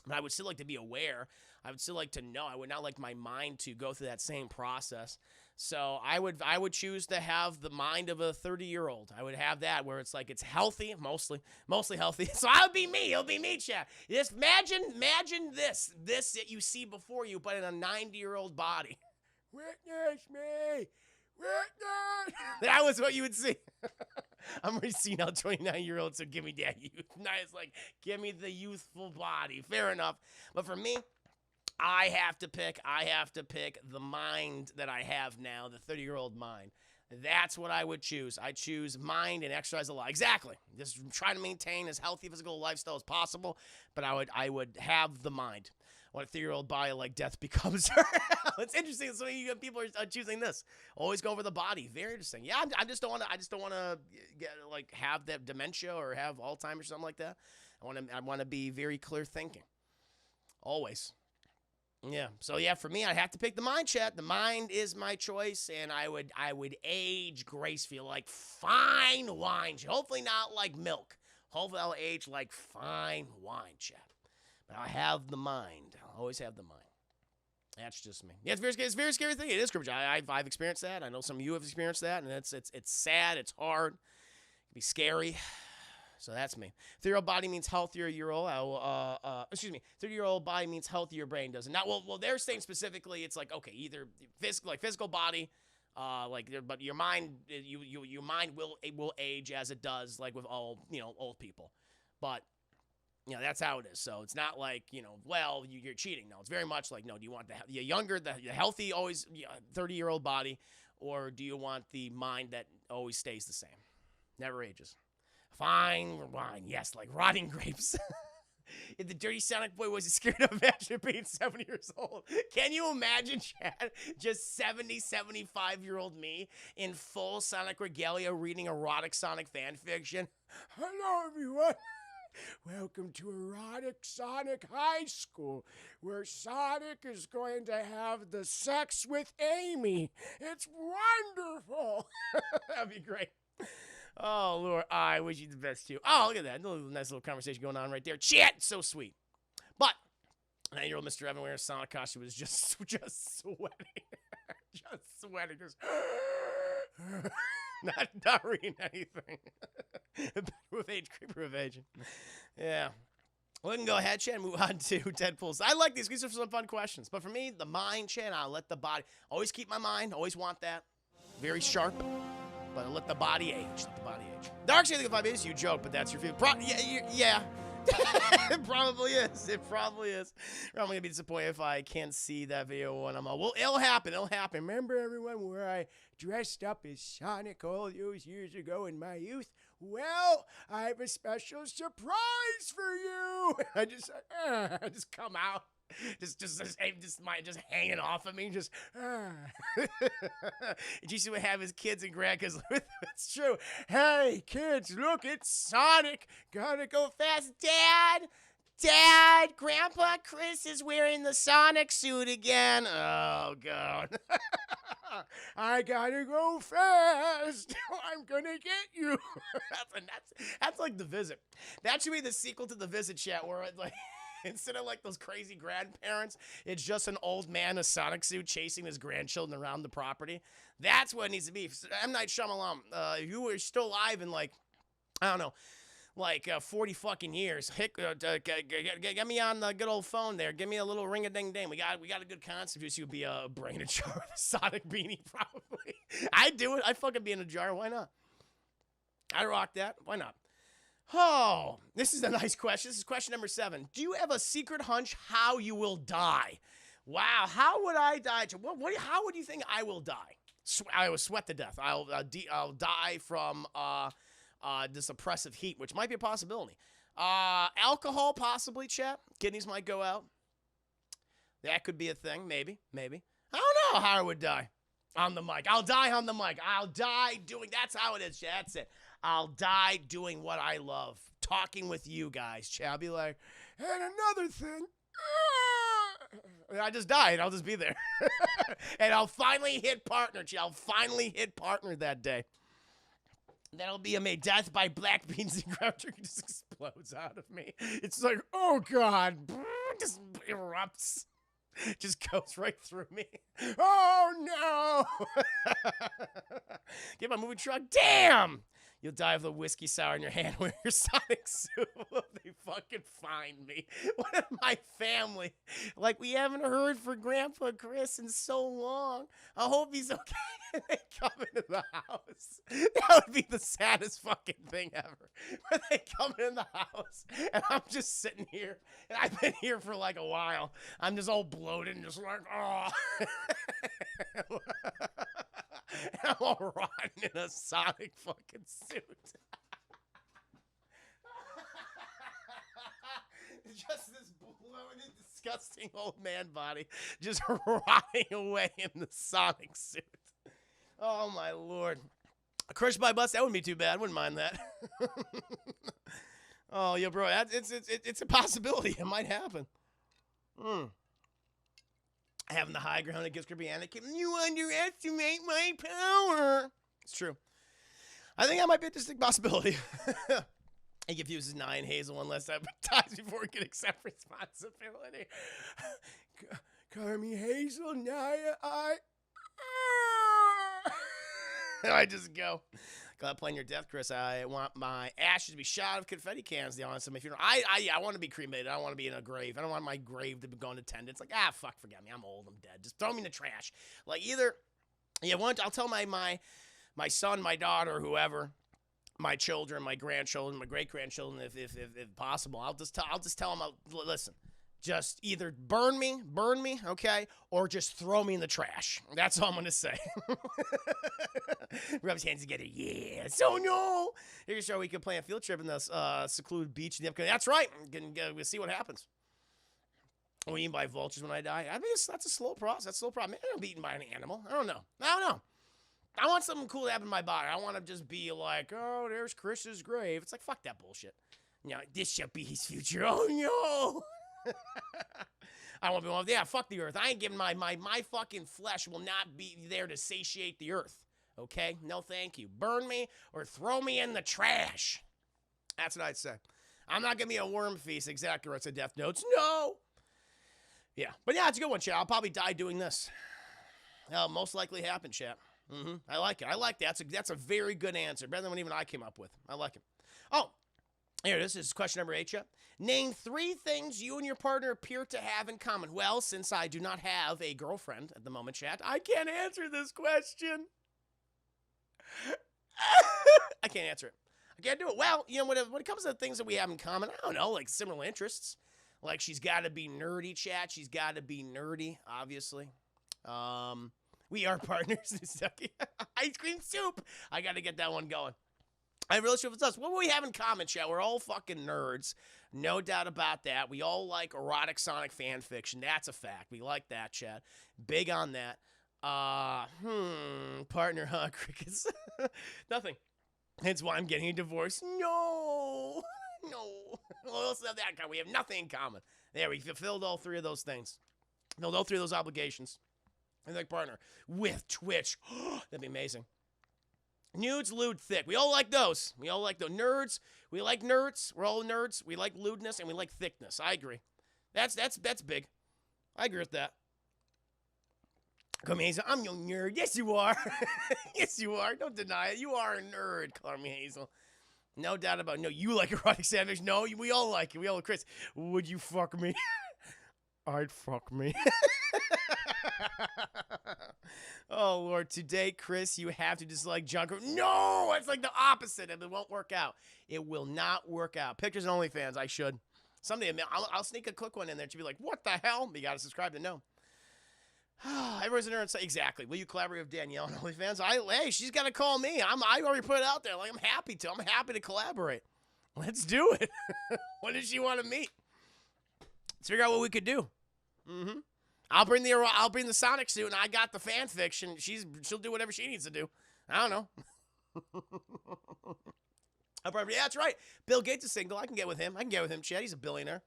But I would still like to be aware. I would still like to know. I would not like my mind to go through that same process. So I would choose to have the mind of a 30-year-old. I would have that where it's like it's healthy, mostly healthy. So I would be me. It'll be me, chat. Just imagine this that you see before you, but in a 90-year-old body. Witness me. Witness. That was what you would see. I'm already seeing now 29-year-old, so give me that youth. Nice, like give me the youthful body. Fair enough. But for me, I have to pick the mind that I have now, the 30-year-old mind. That's what I would choose. I choose mind and exercise a lot. Exactly. Just try to maintain as healthy physical lifestyle as possible, but I would have the mind. When a 30-year-old body like death becomes her. It's interesting. So you people are choosing this. Always go over the body. Very interesting. Yeah, I just don't want to get have that dementia or have Alzheimer's or something like that. I want to be very clear thinking. Always. Yeah. So yeah, for me, I have to pick the mind, chat. The mind is my choice, and I would age gracefully, like fine wine. Hopefully not like milk. Hopefully I'll age like fine wine, chat. But I have the mind. I'll always have the mind. That's just me. Yeah, it's a very scary thing. It is, Scripture. I've experienced that. I know some of you have experienced that, and it's sad. It's hard. It can be scary. So that's me. 30-year-old body means healthier year old. 30-year-old body means healthier brain doesn't. Not well. They're saying specifically, it's like okay, either physical body, but your mind, your mind will age as it does, like with all old people, but. That's how it is. So it's not like, you're cheating. No, it's very much like, no, do you want the younger, the healthy, always 30-year-old body, or do you want the mind that always stays the same? Never ages. Fine wine. Yes, like rotting grapes. If the dirty Sonic boy wasn't scared of imagine being 70 years old. Can you imagine, Chad? Just 70, 75-year-old me in full Sonic regalia reading erotic Sonic fan fiction. Hello, everyone. Welcome to Erotic Sonic High School, where Sonic is going to have the sex with Amy. It's wonderful. That'd be great. Oh, Lord. I wish you the best, too. Oh, look at that. Nice little conversation going on right there. Chat. So sweet. But 9-year-old Mr. Evan wearing a Sonic costume was just sweating. Just sweating. Just not reading anything. Creeper evasion. Yeah. We can go ahead, Chan, and move on to Deadpool's. I like these. These are some fun questions. But for me, the mind, Chan, I'll let the body. Always keep my mind. Always want that. Very sharp. But let the body age. Let the body age. Dark Side of the 5 is you joke, but that's your feeling. Yeah. It probably is. It probably is. I'm going to be disappointed if I can't see that video when I'm out. Well, it'll happen. It'll happen. Remember, everyone, where I dressed up as Sonic all those years ago in my youth? Well, I have a special surprise for you. I just come out. Just hanging off of me. Did you see what have his kids and grandkids with? It's true. Hey, kids, look, it's Sonic. Gotta go fast. Dad, Grandpa Chris is wearing the Sonic suit again. Oh, God. I gotta go fast. I'm gonna get you. That's like The Visit. That should be the sequel to The Visit, chat, where it's like, instead of like those crazy grandparents, it's just an old man in a Sonic suit chasing his grandchildren around the property. That's what it needs to be. M. Night Shyamalan, if you were still alive in like, I don't know, like 40 fucking years, get me on the good old phone there. Give me a little ring-a-ding-ding. We got a good concept. You'd be a brain in a jar with a Sonic beanie, probably. I'd do it. I'd fucking be in a jar. Why not? I'd rock that. Why not? Oh, this is a nice question. This is question number 7. Do you have a secret hunch how you will die? Wow, how would I die? How would you think I will die? I will sweat to death. I'll die from this oppressive heat, which might be a possibility. Alcohol, possibly, chat. Kidneys might go out. That could be a thing, maybe. I don't know how I would die. On the mic. I'll die on the mic. I'll die doing, that's how it is, chat. That's it. I'll die doing what I love. Talking with you guys, chat. I'll be like, and another thing. I just died. I'll just be there. And I'll finally hit partner, chat. I'll finally hit partner that day. That'll be a death by black beans and ground turkey just explodes out of me. It's like, oh God, just erupts. Just goes right through me. Oh no! Get my movie truck. Damn! You'll die with a whiskey sour in your hand wearing your Sonic suit. They fucking find me. What if my family? Like, we haven't heard from Grandpa Chris in so long. I hope he's okay. They come into the house. That would be the saddest fucking thing ever. Where they come in the house, and I'm just sitting here, and I've been here for like a while. I'm just all bloated and just like, oh. And I'm all rotten in a Sonic fucking suit. Just this bloated, disgusting old man body just rotting away in the Sonic suit. Oh, my Lord. A crush by bus, that wouldn't be too bad. Wouldn't mind that. Oh, yeah, bro, it's a possibility. It might happen. Having the high ground against Cribianic. You underestimate my power. It's true. I think that might be a distinct possibility. He confuses 9 Hazel one less time, but dies before he can accept responsibility. Call me Hazel, Naya, I just go. Glad playing your death, Chris. I want my ashes to be shot of confetti cans. The honest, if you know, I want to be cremated. I don't want to be in a grave. I don't want my grave to be going to attendance. Like, fuck, forget me. I'm old. I'm dead. Just throw me in the trash. Like, either, I'll tell my son, my daughter, whoever, my children, my grandchildren, my great grandchildren, if possible. I'll just tell them, listen, Just either burn me, okay, or just throw me in the trash. That's all I'm gonna say. Rub his hands together, yeah. So no. Here's how we can plan a field trip in this secluded beach. That's right. We'll see what happens. What do you mean by vultures when I die? I mean, that's a slow process. That's a slow process. Maybe I'm beaten by an animal. I don't know. I want something cool to happen in my body. I want to just be like, oh, there's Chris's grave. It's like, fuck that bullshit. You know, this shall be his future. Oh, no. I want to be, well, yeah, fuck the earth. I ain't giving my fucking flesh will not be there to satiate the earth. Okay? No, thank you. Burn me or throw me in the trash. That's what I'd say. I'm not going to be a worm feast. Exactly right. It's a Death Notes. No. Yeah. But yeah, it's a good one, chat. I'll probably die doing this. That'll most likely happen, chat. I like it. I like that. That's a very good answer. Better than what even I came up with. I like it. Oh, here, this is question number 8, chat. Name 3 things you and your partner appear to have in common. Well, since I do not have a girlfriend at the moment, chat, I can't answer this question. I can't answer it. I can't do it. Well, you know, when it comes to the things that we have in common, I don't know, like similar interests. Like, she's got to be nerdy, chat. She's got to be nerdy, obviously. We are partners. Ice cream soup. I got to get that one going. I really sure if it's us. What do we have in common, chat? We're all fucking nerds. No doubt about that. We all like erotic Sonic fan fiction. That's a fact. We like that, chat. Big on that. Partner, huh? Crickets. Nothing. That's why I'm getting a divorce. No. We also have that in common. We have nothing in common. There, we fulfilled all 3 of those things. Filled all 3 of those obligations. And like partner with Twitch. That'd be amazing. Nudes, lewd, thick. We all like those. We all like the nerds. We like nerds. We're all nerds. We like lewdness and we like thickness. I agree. That's big. I agree with that. Call me Hazel. I'm your nerd. Yes, you are. Yes, you are. Don't deny it. You are a nerd. Call me Hazel. No doubt about it. No, you like erotic savage. No, we all like it. We all like Chris. Would you fuck me? I'd fuck me. Oh, Lord. Today, Chris, you have to dislike Junker. No! It's like the opposite, and it won't work out. It will not work out. Pictures and OnlyFans, I should. Someday, I'll sneak a quick one in there to be like, what the hell? But you got to subscribe to know. Everyone's in there and say, exactly. Will you collaborate with Danielle on OnlyFans? Hey, she's got to call me. I already put it out there. Like, I'm happy to. I'm happy to collaborate. Let's do it. When does she want to meet? Let's figure out what we could do. I'll bring the Sonic suit, and I got the fan fiction. She'll do whatever she needs to do. I don't know. Yeah, that's right. Bill Gates is single. I can get with him. Chad. He's a billionaire.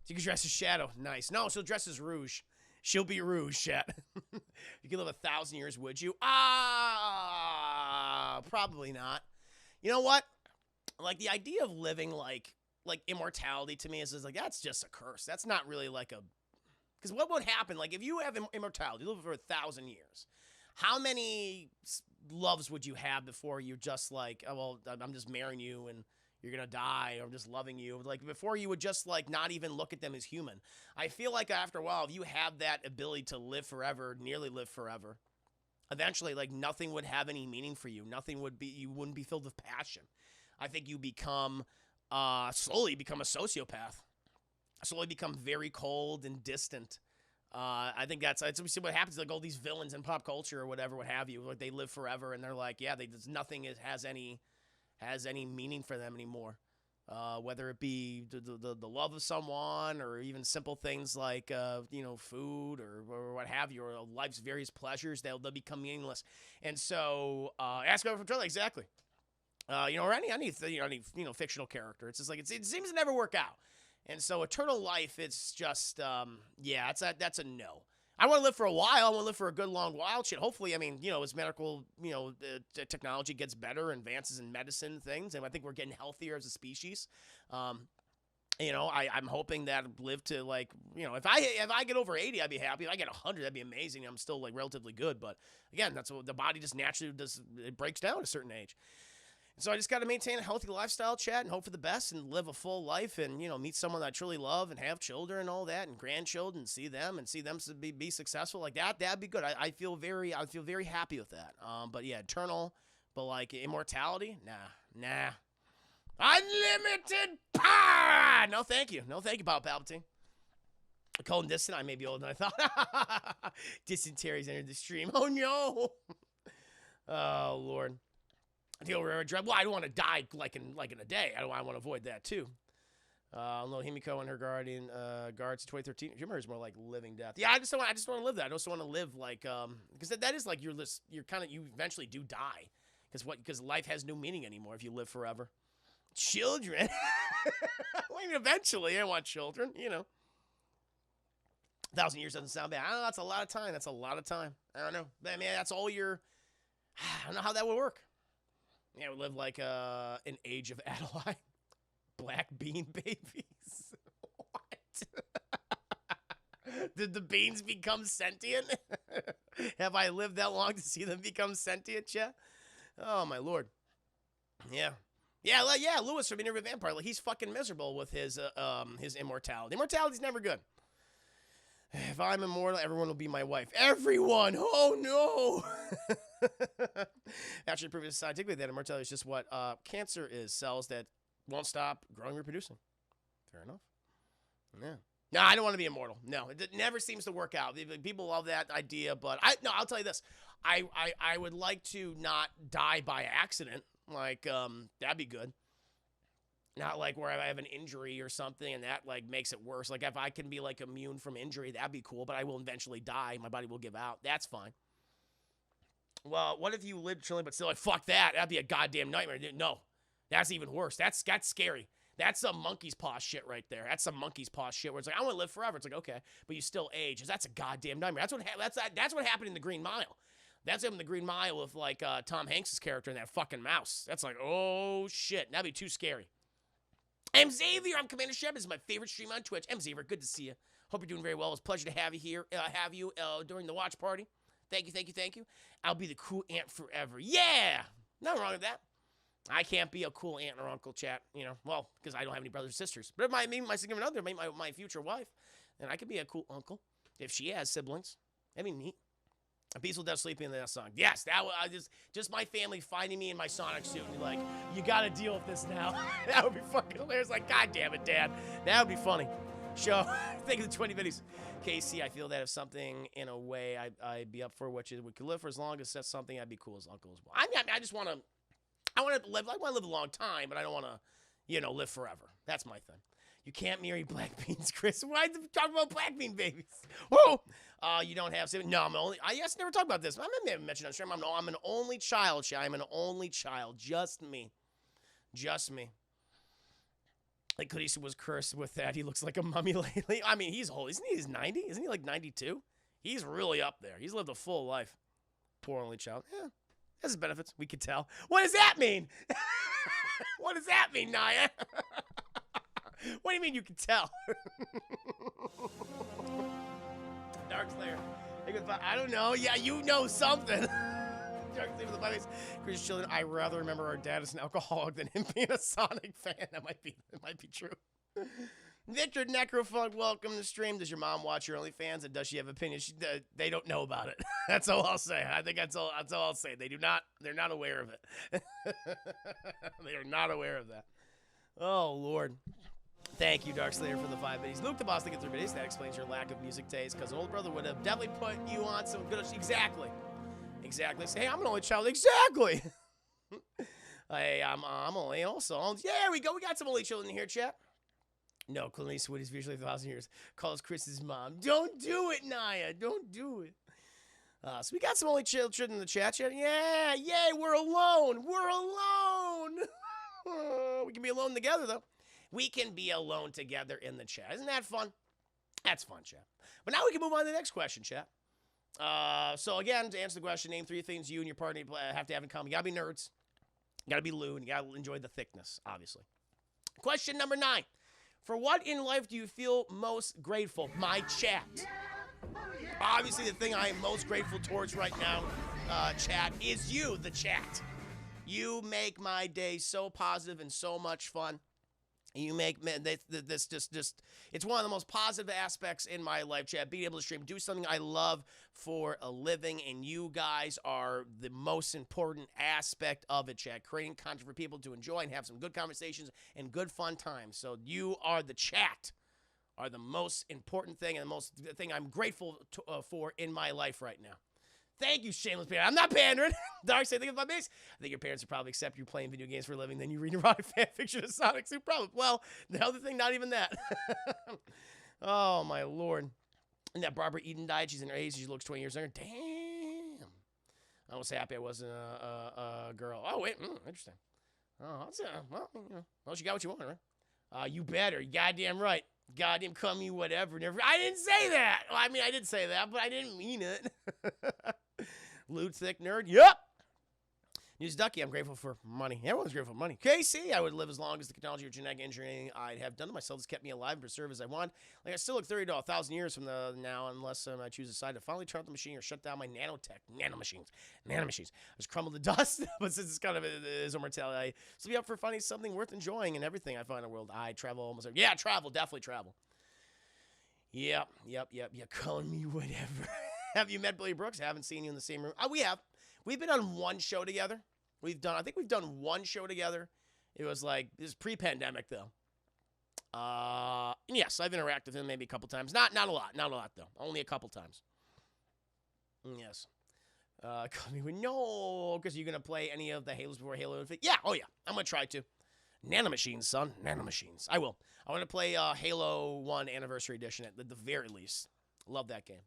She can dress as Shadow. Nice. No, she'll dress as Rouge. She'll be Rouge, Chad. You could live 1,000 years, would you? Probably not. You know what? Like, the idea of living like immortality to me is like, that's just a curse. That's not really like a... Because what would happen, like, if you have immortality, you live for 1,000 years, how many loves would you have before you're just like, oh, well, I'm just marrying you and you're going to die, or I'm just loving you? Like, before you would just, like, not even look at them as human. I feel like after a while, if you have that ability to live forever, nearly live forever, eventually, like, nothing would have any meaning for you. You wouldn't be filled with passion. I think you slowly become a sociopath. Slowly become very cold and distant. I think that's what happens. Like all these villains in pop culture or whatever, what have you. Like they live forever, and they're like, yeah, nothing has any meaning for them anymore. Whether it be the love of someone, or even simple things like food or what have you, or life's various pleasures, they'll become meaningless. And so ask over for trouble, exactly. Or any fictional character. It's just like it seems to never work out. And so eternal life, it's just, that's a no. I want to live for a while. I want to live for a good long while. Shit, hopefully, as medical, technology gets better, advances in medicine, things, and I think we're getting healthier as a species. I'm hoping that I live to if I get over 80, I'd be happy. If I get 100, that'd be amazing. I'm still relatively good, but again, that's what the body just naturally does. It breaks down at a certain age. So I just got to maintain a healthy lifestyle, chat, and hope for the best and live a full life and, meet someone that I truly love and have children and all that and grandchildren and see them be successful like that. That'd be good. I feel very happy with that. But yeah, eternal, but like immortality, nah. Unlimited power! No, thank you. No, thank you, Bob Palpatine. Cold and distant, I may be older than I thought. Dysentery's entered the stream. Oh, no. Oh, Lord. The over dread. Well, I don't want to die like in a day. I want to avoid that, too. No, Himiko and her guardian guards 2013. Humor is more like living death. Yeah, I just want to live that. I just want to live like because that is like you eventually do die because life has no meaning anymore if you live forever. Children. I mean, eventually I want children, 1,000 years doesn't sound bad. I don't know, that's a lot of time. I don't know. I mean, that's all I don't know how that would work. Yeah, we live like an age of Adeline. Black bean babies. What? Did the beans become sentient? Have I lived that long to see them become sentient yet? Oh, my Lord. Yeah. Yeah, Lewis from Interview Vampire. Like, he's fucking miserable with his immortality. Immortality's never good. If I'm immortal, everyone will be my wife. Everyone! Oh, no! Actually, proven scientifically that immortality is just what cancer is. Cells that won't stop growing and reproducing. Fair enough. Yeah. No, I don't want to be immortal. No, it never seems to work out. People love that idea, but I'll tell you this. I would like to not die by accident. Like, that'd be good. Not like where I have an injury or something and that like makes it worse. Like if I can be like immune from injury, that'd be cool, but I will eventually die. My body will give out. That's fine. Well, what if you live chilling but still like, fuck that. That'd be a goddamn nightmare. No, that's even worse. That's scary. That's some monkey's paw shit right there. That's some monkey's paw shit where it's like, I want to live forever. It's like, okay, but you still age. That's a goddamn nightmare. That's what happened in The Green Mile. That's him in The Green Mile with like Tom Hanks' character and that fucking mouse. That's like, oh shit, that'd be too scary. I'm Xavier. I'm Commander Shep. This is my favorite stream on Twitch. I'm Xavier. Good to see you. Hope you're doing very well. It's a pleasure to have you here. During the watch party. Thank you. I'll be the cool aunt forever. Yeah, nothing wrong with that. I can't be a cool aunt or uncle, chat. Well, because I don't have any brothers or sisters. But maybe my significant other, maybe my future wife, and I could be a cool uncle if she has siblings. That'd be neat. A peaceful death sleeping in that song. Yes, that was just my family finding me in my Sonic suit and like, you gotta deal with this now. That would be fucking hilarious. Like, God damn it, Dad. That would be funny. Show. Think of the 20 videos. Casey, I feel that if something in a way I'd be up for, which is we could live for as long as that's something I'd be cool as uncle as well. I just want to. I want to live a long time, but I don't want to, live forever. That's my thing. You can't marry black beans, Chris. Why talk about black bean babies? Whoa! You don't have siblings? No, I'm only. I never talked about this. I may have mentioned on stream. I'm an only child. I'm an only child. Just me. Like Khaleesi was cursed with that. He looks like a mummy lately. I mean, he's old. Isn't he? He's 90. Isn't he like 92? He's really up there. He's lived a full life. Poor only child. Yeah. Has his benefits. We could tell. What does that mean? What does that mean, Naya? What do you mean you can tell? Dark Slayer. I don't know. Yeah, you know something. Dark Slayer with the Bibles. Christian children. I rather remember our dad as an alcoholic than him being a Sonic fan. That might be true. Victor Necrofunk, welcome to the stream. Does your mom watch your OnlyFans, and does she have opinions? They don't know about it. That's all I'll say. I think that's all I'll say. They're not aware of it. They are not aware of that. Oh, Lord. Thank you, Dark Slayer, for the 5 biddies. Luke the Boss, thank you for 3 biddies. That explains your lack of music taste, because an older brother would have definitely put you on some good... Exactly. Say, hey, I'm an only child. Exactly. Hey, I'm only also... Yeah, we go. We got some only children in here, chat. No, Clint Eastwood is visually 1,000 years. Calls Chris's mom. Don't do it, Naya. Don't do it. So we got some only children in the chat. Yeah, yay, we're alone. We can be alone together, though. We can be alone together in the chat. Isn't that fun? That's fun, chat. But now we can move on to the next question, chat. So again, to answer the question, name 3 things you and your partner have to have in common. You gotta be nerds. You gotta be lewd. You gotta enjoy the thickness, obviously. Question number 9. For what in life do you feel most grateful? My chat. Obviously, the thing I am most grateful towards right now, chat, is you, the chat. You make my day so positive and so much fun. You make this just it's one of the most positive aspects in my life, chat. Being able to stream, do something I love for a living, and you guys are the most important aspect of it, chat. Creating content for people to enjoy and have some good conversations and good fun times. So you are the chat. are the most important thing and the thing I'm grateful for in my life right now. Thank you, shameless pander. I'm not pandering. Dark side thing of my base. I think your parents would probably accept you playing video games for a living, then you read erotic fan fiction of Sonic Suit. Probably. Well, the other thing, not even that. Oh, my Lord. And that Barbara Eden died. She's in her 80s. She looks 20 years younger. Damn. I was happy I wasn't a girl. Oh, wait. Interesting. Oh, well, she got what you wanted, right? You better. You goddamn right. Goddamn call me whatever. Never. I didn't say that. Well, I mean, I did say that, but I didn't mean it. Lewd thick nerd. Yup. News Ducky, I'm grateful for money. Everyone's grateful for money. Casey, I would live as long as the technology or genetic engineering I'd have done to myself has kept me alive and preserved as I want. Like, I still look 30 to 1,000 years from now, unless I choose a side to finally turn off the machine or shut down my nanomachines. Just crumble to dust, but since it's kind of is immortality, I still be up for finding something worth enjoying in everything I find in the world. I travel almost every. Yeah, travel, definitely travel. Yep. You're calling me whatever. Have you met Billy Brooks? Haven't seen you in the same room. We have. We've been on one show together. I think we've done one show together. It was pre-pandemic though. Yes, I've interacted with him maybe a couple times. Not a lot though. Only a couple times. Yes. Call me with no, because you're gonna play any of the Halos before Halo Infinite. Yeah, oh yeah, I'm gonna try to. Nanomachines, son, nanomachines. I will. I want to play Halo 1 Anniversary Edition at the very least. Love that game.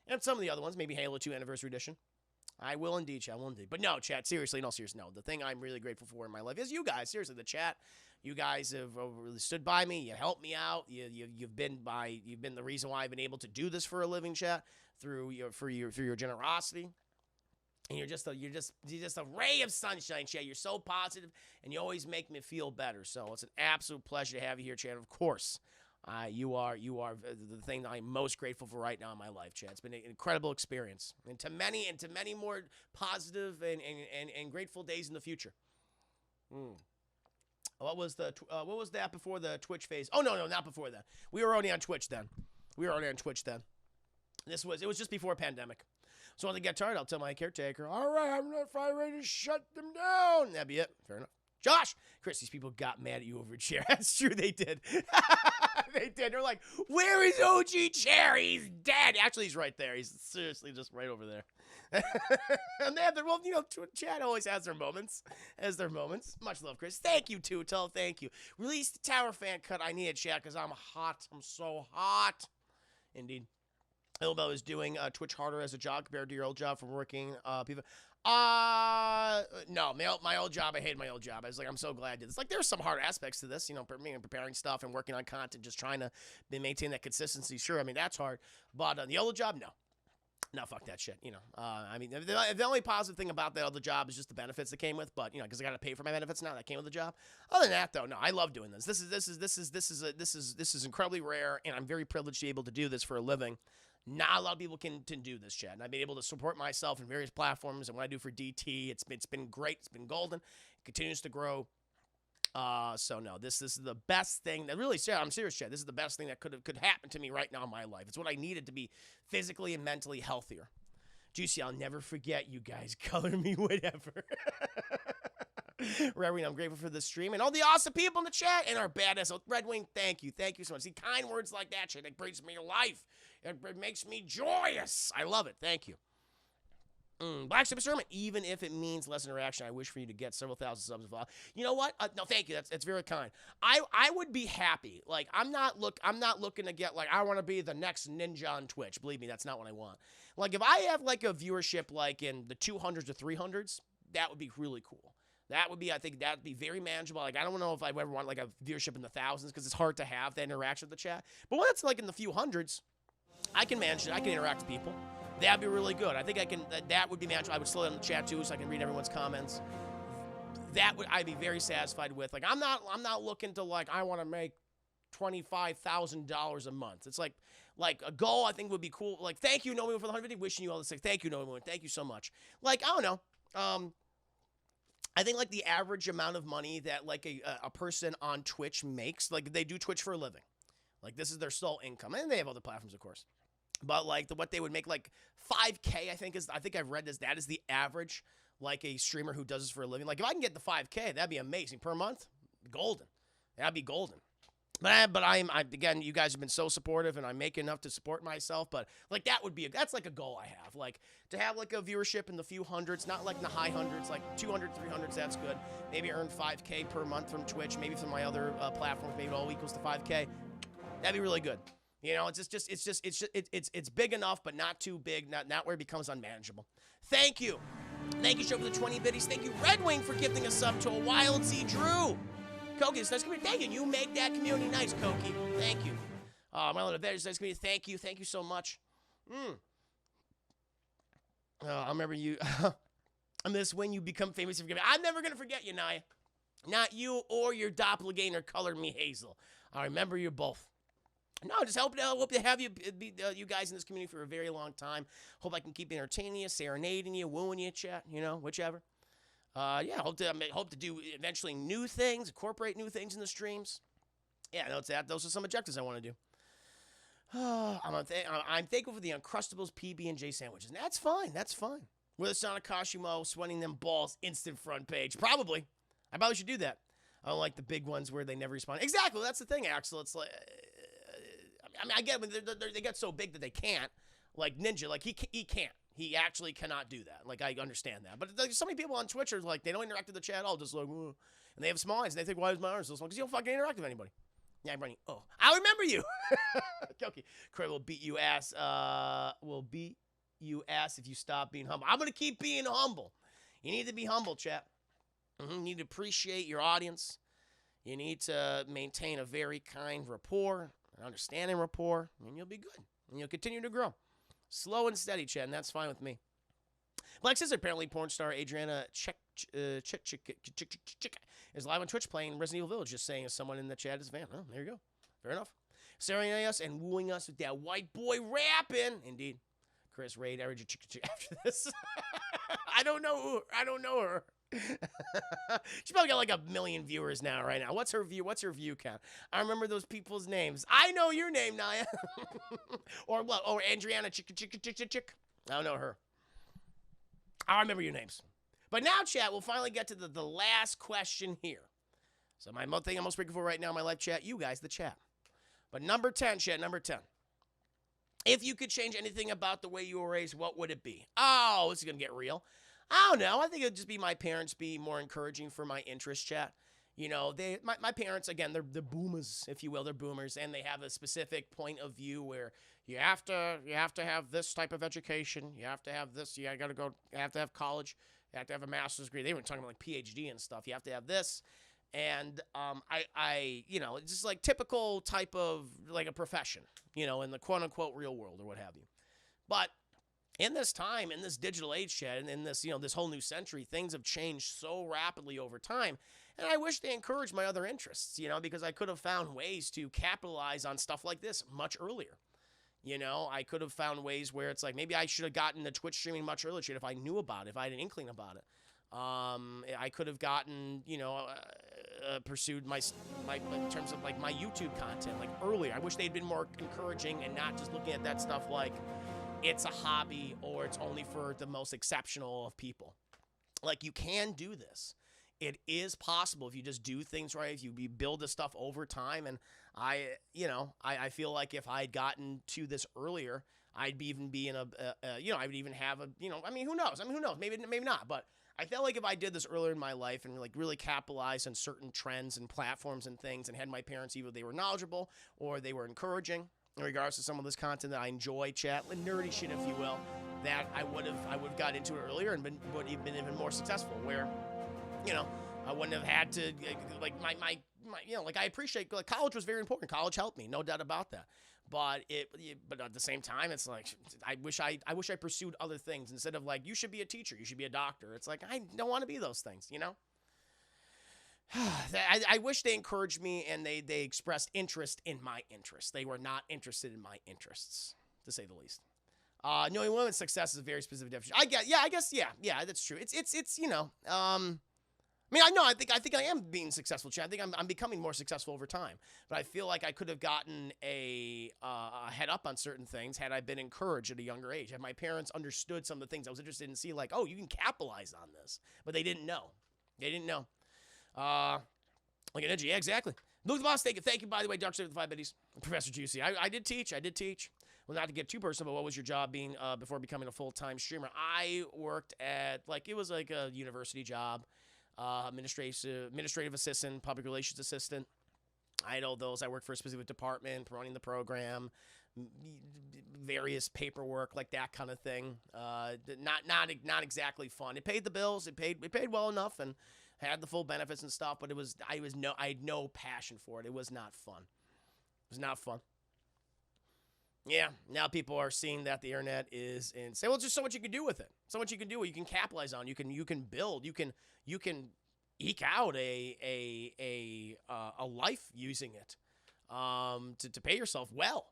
And some of the other ones, maybe Halo 2 Anniversary Edition. I will indeed, chat. I will indeed. But no, chat, seriously, no. The thing I'm really grateful for in my life is you guys. Seriously, the chat. You guys have really stood by me. You helped me out. You've been the reason why I've been able to do this for a living, chat, through your generosity. And you're just a ray of sunshine, chat. You're so positive, and you always make me feel better. So it's an absolute pleasure to have you here, chat. Of course. You are the thing that I'm most grateful for right now in my life, Chad. It's been an incredible experience, and to many more positive and grateful days in the future. What was that before the Twitch phase? Oh no, not before that. We were already on Twitch then. It was just before pandemic. So when they get tired, I'll tell my caretaker, all right, I'm not finally ready to shut them down. That'd be it. Fair enough. Josh, Chris, these people got mad at you over a chair. That's true, they did. They did. They're like, where is OG Chair? He's dead. Actually, he's right there. He's seriously just right over there. And they have chat always has their moments. Much love, Chris. Thank you, Tutel. Thank you. Release the Tower fan cut. I need a chat because I'm hot. I'm so hot. Indeed. Ilbel is doing Twitch harder as a job compared to your old job from working people. No, my old job, I hated my old job. I was like, I'm so glad I did this. Like, there's some hard aspects to this, preparing stuff and working on content, just trying to maintain that consistency. Sure, I mean, that's hard. But the old job, no. No, fuck that shit, I mean, the only positive thing about the other job is just the benefits that came with, but, because I got to pay for my benefits now, that came with the job. Other than that, though, no, I love doing this. This is incredibly rare, and I'm very privileged to be able to do this for a living. Not a lot of people can do this, Chad. And I've been able to support myself in various platforms. And what I do for DT, it's been great. It's been golden. It continues to grow. So no, this is the best thing that really, I'm serious, Chad. This is the best thing that could happen to me right now in my life. It's what I needed to be physically and mentally healthier. Juicy, I'll never forget you guys. Color me whatever. Reverend, I'm grateful for this stream and all the awesome people in the chat and our badass Red Wing. Thank you so much. See, kind words like that, shit, it brings me to life. It makes me joyous. I love it. Thank you. Black Super Sermon, even if it means less interaction, I wish for you to get several thousand subs. You know what? No, thank you. That's very kind. I would be happy. Like, I'm not looking to get, like, I want to be the next ninja on Twitch. Believe me, that's not what I want. Like, if I have like a viewership like in the 200s or 300s, that would be really cool. I think that'd be very manageable. Like, I don't know if I ever want like a viewership in the thousands because it's hard to have that interaction with the chat. But when it's like in the few hundreds, I can manage it. I can interact with people. That'd be really good. I think that would be manageable. I would slow down the chat too so I can read everyone's comments. I'd be very satisfied with. Like, I'm not looking to, like, I want to make $25,000 a month. It's like a goal I think would be cool. Like, thank you, Nomi, for the 150. Wishing you all the same. Thank you, Nomi. Thank you so much. Like, I don't know. I think, like, the average amount of money that, like, a person on Twitch makes, like, they do Twitch for a living. Like, this is their sole income. And they have other platforms, of course. But, like, what they would make, like, $5K, I think I've read this. That is the average, like, a streamer who does this for a living. Like, if I can get the $5K, that'd be amazing. Per month, golden. That'd be golden. But again, you guys have been so supportive, and I make enough to support myself. But like that's like a goal I have, like to have like a viewership in the few hundreds, not like in the high hundreds, like 200, 300s. That's good. Maybe earn 5K per month from Twitch, maybe from my other platforms. Maybe it all equals to 5K. That'd be really good. You know, it's big enough, but not too big, not where it becomes unmanageable. Thank you, show for the 20 biddies. Thank you, Red Wing, for gifting a sub to a Wild Z Drew. Koki, it's nice community. Thank you. You make that community nice, Koki. Thank you. My little veterans, nice community. Thank you. Thank you so much. I remember you. I miss when you become famous. I'm never going to forget you, Naya. Not you or your doppelganger colored me hazel. I remember you both. No, just hope to have you be you guys in this community for a very long time. Hope I can keep entertaining you, serenading you, wooing you, chat, you know, whichever. Yeah, hope to do eventually new things, incorporate new things in the streams. Yeah, those are some objectives I want to do. I'm thankful for the Uncrustables PB&J sandwiches. And that's fine. That's fine. With a Sonic Kashimo sweating them balls, instant front page. Probably. I probably should do that. I don't like the big ones where they never respond. Exactly. That's the thing, Axel. It's like, I mean, I get they get so big that they can't. Like Ninja, like he can't. He actually cannot do that. Like, I understand that. But like, so many people on Twitch are like, they don't interact with the chat at all. Just like, and they have small eyes. And they think, why is my arms so small? Because you don't fucking interact with anybody. Yeah, I'm running. Oh, I remember you. Okay. Craig will beat you ass. Will beat you ass if you stop being humble. I'm going to keep being humble. You need to be humble, chat. You need to appreciate your audience. You need to maintain a very kind rapport, an understanding rapport, and you'll be good. And you'll continue to grow. Slow and steady, chat, and that's fine with me. Black Sister, apparently porn star Adriana Chick is live on Twitch playing Resident Evil Village, just saying as someone in the chat is a fan. Oh, there you go. Fair enough. Serenading us and wooing us with that white boy rapping. Indeed. Chris Raid, I read your chick after this. I don't know her. She's probably got like 1 million viewers now, right now. What's her view count? I remember those people's names. I know your name, Naya. Or what? Or Adriana Chick. I don't know her. I remember your names. But now, chat, we'll finally get to the last question here. So my thing I'm most grateful for right now in my live chat, you guys, the chat. But number 10, chat, number 10. If you could change anything about the way you were raised, what would it be? Oh, this is going to get real. I don't know. I think it would just be my parents be more encouraging for my interest, chat. You know, my parents, again, they're boomers, if you will. They're boomers, and they have a specific point of view where you have to have this type of education. You have to have this. You have to have college. You have to have a master's degree. They were talking about like PhD and stuff. You have to have this. And you know, it's just like typical type of like a profession, you know, in the quote unquote real world or what have you. But in this time, in this digital age, chat, and in this, you know, this whole new century, things have changed so rapidly over time. And I wish they encouraged my other interests, you know, because I could have found ways to capitalize on stuff like this much earlier. You know, I could have found ways where it's like, maybe I should have gotten the Twitch streaming much earlier, chat, if I knew about it, if I had an inkling about it. I could have gotten, you know, pursued my in terms of like my YouTube content like earlier. I wish they'd been more encouraging and not just looking at that stuff like it's a hobby or it's only for the most exceptional of people. Like, you can do this. It is possible if you just do things right, if you build this stuff over time. And I feel like if I had gotten to this earlier, I'd even be in I would even have a, you know, I mean, who knows? Maybe not. But I felt like if I did this earlier in my life and like really capitalized on certain trends and platforms and things, and had my parents, either they were knowledgeable or they were encouraging in regards to some of this content that I enjoy, chat, nerdy shit, if you will, that I would have got into it earlier and would have been even more successful. Where, you know, I wouldn't have had to like my you know, like, I appreciate, like, college was very important. College helped me, no doubt about that. But at the same time, it's like, I wish I pursued other things instead of like, you should be a teacher, you should be a doctor. It's like, I don't want to be those things, you know. I wish they encouraged me and they expressed interest in my interests. They were not interested in my interests, to say the least. Knowing women's success is a very specific definition. I guess, that's true. It's you know, I mean, I think I am being successful, Chad. I think I'm becoming more successful over time. But I feel like I could have gotten a head up on certain things had I been encouraged at a younger age. Had my parents understood some of the things I was interested in, see, like, oh, you can capitalize on this. But they didn't know. Like an edgy, yeah, exactly. Luke the Boss, thank you, by the way, Dark Side of the 5 Biddies. Professor Juicy. I did teach. Well, not to get too personal, but what was your job being before becoming a full-time streamer? I worked at, it was like a university job, administrative assistant, public relations assistant. I had all those. I worked for a specific department, promoting the program, various paperwork, like that kind of thing. Not exactly fun. It paid the bills. It paid well enough, and had the full benefits and stuff. But I had no passion for it. It was not fun. It was not fun. Yeah, now people are seeing that the internet is insane. Well, just so much you can do with it. So much you can do. You can capitalize on. You can build. You can eke out a life using it to pay yourself well.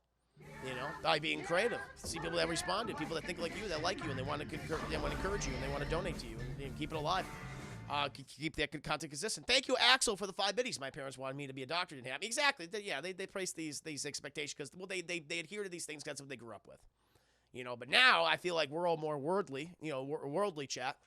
By being creative. See people that respond to, people that think like you, that like you, and they want to encourage you, and they want to donate to you, and keep it alive. Keep that good content consistent. Thank you, Axel, for the 5 biddies. My parents wanted me to be a doctor. Didn't have me. Exactly. They place these expectations because they adhere to these things. That's what they grew up with. But now I feel like we're all more worldly. Worldly chat.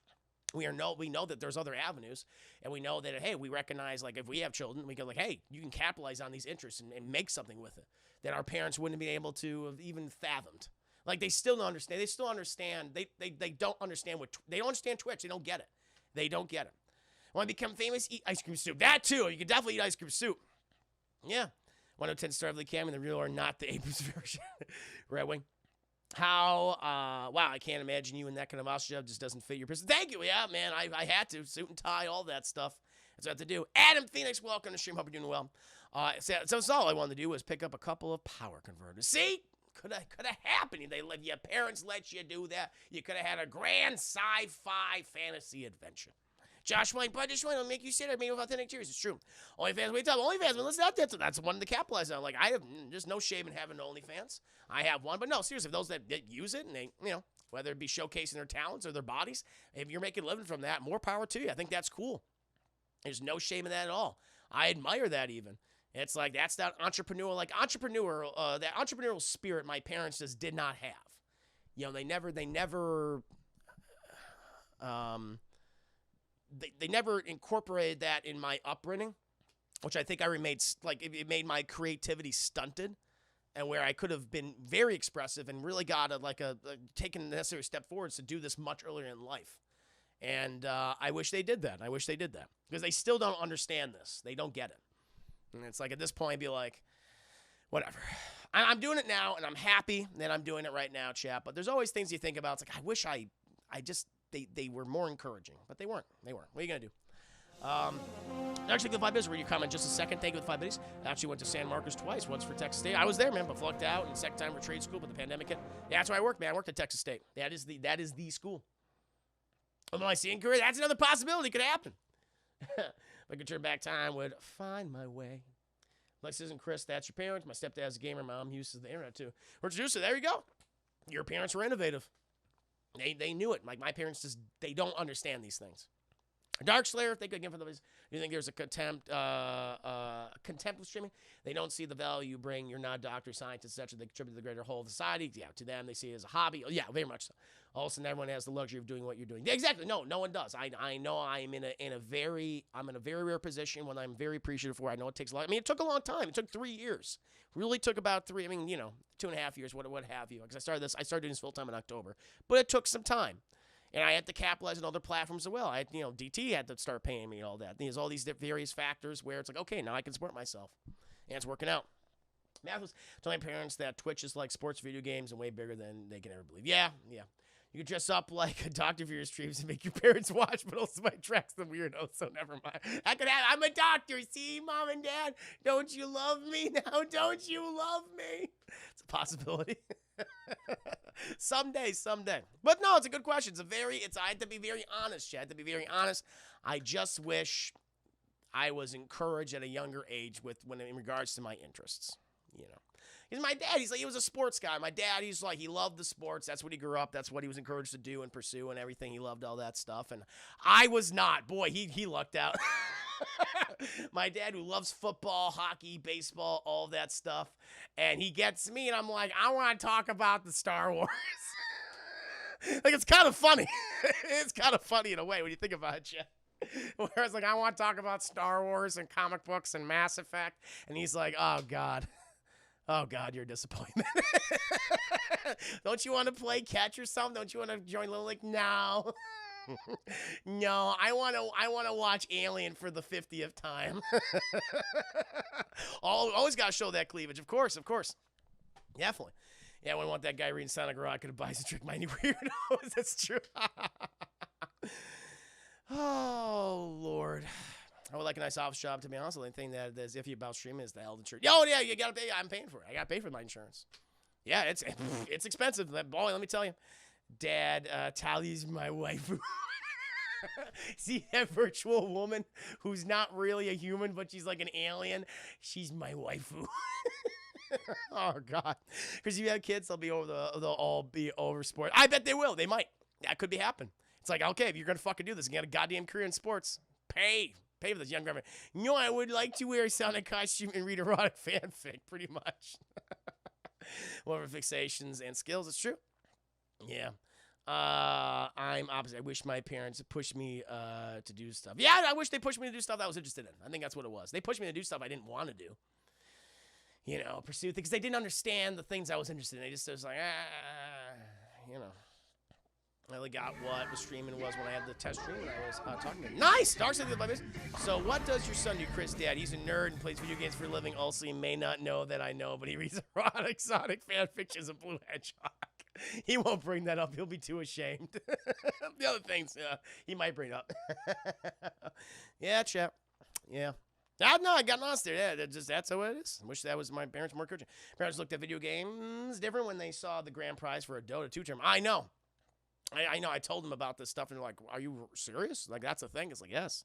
We know that there's other avenues, and we know that, hey, we recognize, like, if we have children, we go like, hey, you can capitalize on these interests and make something with it that our parents wouldn't have been able to have even fathomed. Like, they still don't understand. They still understand. They don't understand they don't understand Twitch. They don't get it. They don't get it. Want to become famous? Eat ice cream soup. That too. You can definitely eat ice cream soup. Yeah. 1 out of 10 star of the cam, and the real or not the Abrams version. Red Wing. Wow, I can't imagine you in that kind of mouse job. Just doesn't fit your person. Thank you. Yeah, man, I had to. Suit and tie, all that stuff. That's what I have to do. Adam Phoenix, welcome to the stream. Hope you're doing well. So all I wanted to do was pick up a couple of power converters. See? Could have happened. Your parents let you do that. You could have had a grand sci-fi fantasy adventure. Josh White, but Josh White will make you sit there made with authentic tears. It's true. OnlyFans, wait up. OnlyFans, listen, that's one to capitalize on. Like, I have just no shame in having OnlyFans. I have one, but no, seriously, those that use it and they, whether it be showcasing their talents or their bodies, if you're making a living from that, more power to you. I think that's cool. There's no shame in that at all. I admire that even. It's like, that's that entrepreneurial, that entrepreneurial spirit my parents just did not have. They never incorporated that in my upbringing, which I think it made my creativity stunted, and where I could have been very expressive and really got taken the necessary step forwards to do this much earlier in life. And I wish they did that. Because they still don't understand this. They don't get it. And it's like, at this point, I'd be like, whatever. I'm doing it now, and I'm happy that I'm doing it right now, chat. But there's always things you think about. It's like, I wish they were more encouraging, but they weren't. What are you going to do? Actually, the 5 biddies. Read your comment in just a second. Thank you for the 5 biddies. I actually went to San Marcos twice, once for Texas State. I was there, man, but flunked out, and second time for trade school, but the pandemic hit. Yeah, that's where I worked, man. I worked at Texas State. That is the school. Am I seeing career? That's another possibility. Could happen. If I could turn back time, would find my way. Lexus and Chris, that's your parents. My stepdad's a gamer. Mom uses the internet, too. We're introduced. There you go. Your parents were innovative. They knew it. Like, my parents they don't understand these things. Dark Slayer, thank you again for the. Do you think there's a contempt with streaming? They don't see the value you bring. You're not a doctor, scientist, etc. They contribute to the greater whole of society. Yeah, to them, they see it as a hobby. Oh, yeah, very much so. All of a sudden, everyone has the luxury of doing what you're doing. Yeah, exactly. No one does. I know I'm in a very rare position when I'm very appreciative for. I know it takes a lot. I mean, it took a long time. It took 3 years. Really took about 3. I mean, 2.5 years. What have you? Because I started doing this full time in October, but it took some time. And I had to capitalize on other platforms as well. DT had to start paying me all that. There's all these various factors where it's like, okay, now I can support myself. And it's working out. Math was telling my parents that Twitch is like sports video games and way bigger than they can ever believe. Yeah. You could dress up like a doctor for your streams and make your parents watch, but also my tracks the weirdo, so never mind. I'm a doctor. See, Mom and Dad, don't you love me now? Don't you love me? It's a possibility. Someday. But no, it's a good question. I had to be very honest, Chad. I just wish I was encouraged at a younger age in regards to my interests, Because my dad, he was a sports guy. My dad, he loved the sports. That's what he grew up. That's what he was encouraged to do and pursue and everything. He loved all that stuff. And I was not. Boy, he lucked out. My dad, who loves football, hockey, baseball, all that stuff. And he gets me, and I'm like, I want to talk about the Star Wars. Like, it's kind of funny. It's kind of funny in a way when you think about it, Jeff. Whereas, like, I want to talk about Star Wars and comic books and Mass Effect. And he's like, oh, God. Oh, God, you're a disappointment. Don't you want to play catch or something? Don't you want to join Little League? No. No, I want to watch Alien for the 50th time. Always got to show that cleavage. Of course. Definitely. Yeah, I wouldn't want that guy reading Sonic Rocket advice to trick my weirdos. That's true. Oh, Lord. I would like a nice office job, to be honest. The only thing that is iffy about streaming is the health insurance. Oh, yeah, you got to pay. I'm paying for it. I got to pay for my insurance. Yeah, it's expensive. Boy, let me tell you. Dad, Tally's my waifu. See that virtual woman who's not really a human, but she's like an alien? She's my waifu. Oh, God. Because if you have kids, they'll all be over sports. I bet they will. They might. That could be happening. It's like, okay, if you're going to fucking do this, you got a goddamn career in sports. Pay for this young grandma. You know, I would like to wear a Sonic costume and read erotic fanfic, pretty much. Whatever fixations and skills, it's true. Yeah. I'm opposite. I wish my parents pushed me to do stuff. Yeah, I wish they pushed me to do stuff I was interested in. I think that's what it was. They pushed me to do stuff I didn't want to do. You know, pursue things. They didn't understand the things I was interested in. They just was like, you know. I really got what the streaming was when I had the test stream and I was talking to him. Nice! Dark Side of the Oblivious. So what does your son do, Chris Dad? He's a nerd and plays video games for a living. Also, he may not know that I know, but he reads erotic Sonic fan fictions of Blue Hedgehog. He won't bring that up. He'll be too ashamed. The other things he might bring up. Yeah, chap. Yeah. No, I got lost there. Yeah, that's how it is. I wish that was my parents more encouraging. Parents looked at video games different when they saw the grand prize for a Dota 2 tournament. I know. I know. I told them about this stuff, and they're like, are you serious? Like, that's a thing? It's like, yes.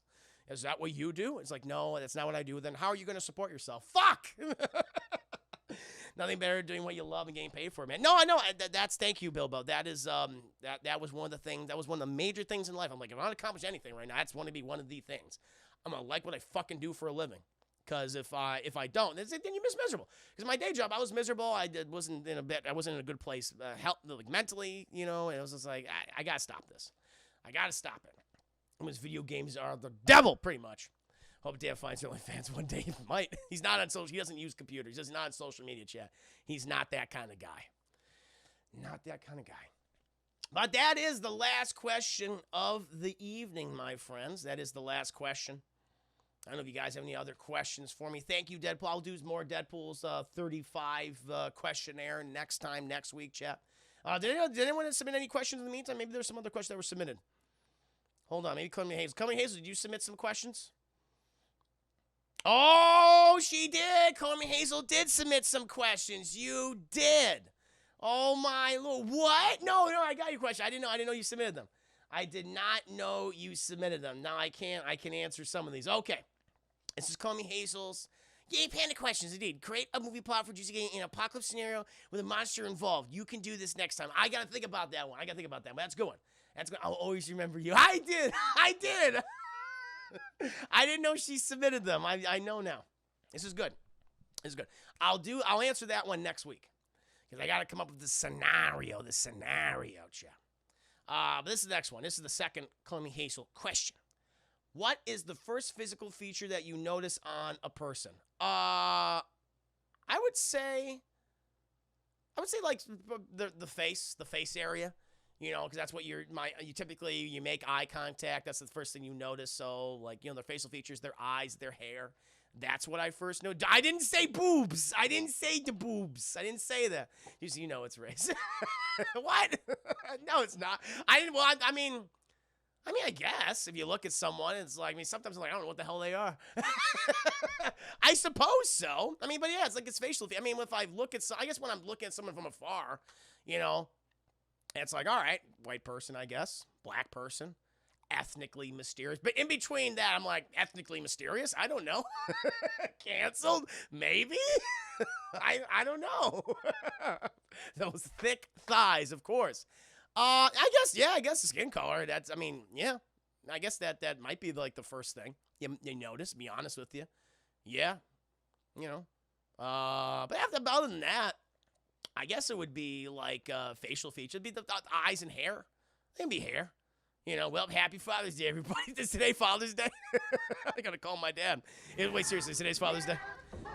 Is that what you do? It's like, no, that's not what I do. Then how are you going to support yourself? Fuck! Nothing better than doing what you love and getting paid for it, man. No, I know. That's thank you, Bilbo. That is that was one of the things. That was one of the major things in life. I'm like, if I don't accomplish anything right now, that's going to be one of the things. I'm gonna like what I fucking do for a living. Because if I don't, then you miss miserable. Because my day job, I was miserable. I wasn't in a good place, like mentally, you know. And it was just like, I gotta stop this. I gotta stop it. Because video games are the devil, pretty much. Hope Dad finds OnlyFans one day. He might. He's not on social. He doesn't use computers. He's not on social media chat. He's not that kind of guy. Not that kind of guy. But that is the last question of the evening, my friends. That is the last question. I don't know if you guys have any other questions for me. Thank you, Deadpool. I'll do more Deadpool's 35 questionnaire next week, chat. Did anyone submit any questions in the meantime? Maybe there's some other questions that were submitted. Hold on. Maybe Cumming Hazel. Cumming Hazel, did you submit some questions? Oh, she did. Cumming Hazel did submit some questions. You did. Oh, my Lord. What? No, I got your question. I didn't know you submitted them. I did not know you submitted them. Now I can answer some of these. Okay. This is Call Me Hazel's Yay Panda questions. Indeed. Create a movie plot for Juicy Game in an apocalypse scenario with a monster involved. You can do this next time. I got to think about that one. But that's good one. I'll always remember you. I did. I didn't know she submitted them. I know now. This is good. I'll answer that one next week. Because I got to come up with the scenario, chat. But this is the next one. This is the second Call Me Hazel question. What is the first physical feature that you notice on a person? I would say like the face area, you know, because that's what you typically you make eye contact. That's the first thing you notice. So like, you know, their facial features, their eyes, their hair. That's what I first know. I didn't say boobs. I didn't say the boobs. I didn't say that. You know it's race. What? No, it's not. I mean, I guess if you look at someone, it's like, sometimes I'm like, I don't know what the hell they are. I suppose so. I mean, but yeah, it's like it's facial. I mean, if I look at, I guess when I'm looking at someone from afar, you know, it's like, all right, white person, I guess, black person, ethnically mysterious. But in between that, I'm like, ethnically mysterious? I don't know. Canceled? Maybe? I don't know. Those thick thighs, of course. I guess the skin color. I guess that might be like the first thing you notice. Be honest with you, yeah, you know. But other than that, I guess it would be like facial features. It'd be the eyes and hair. It'd be hair. You know, well, happy Father's Day, everybody. Is today Father's Day? I gotta call my dad. Wait, seriously, today's Father's Day.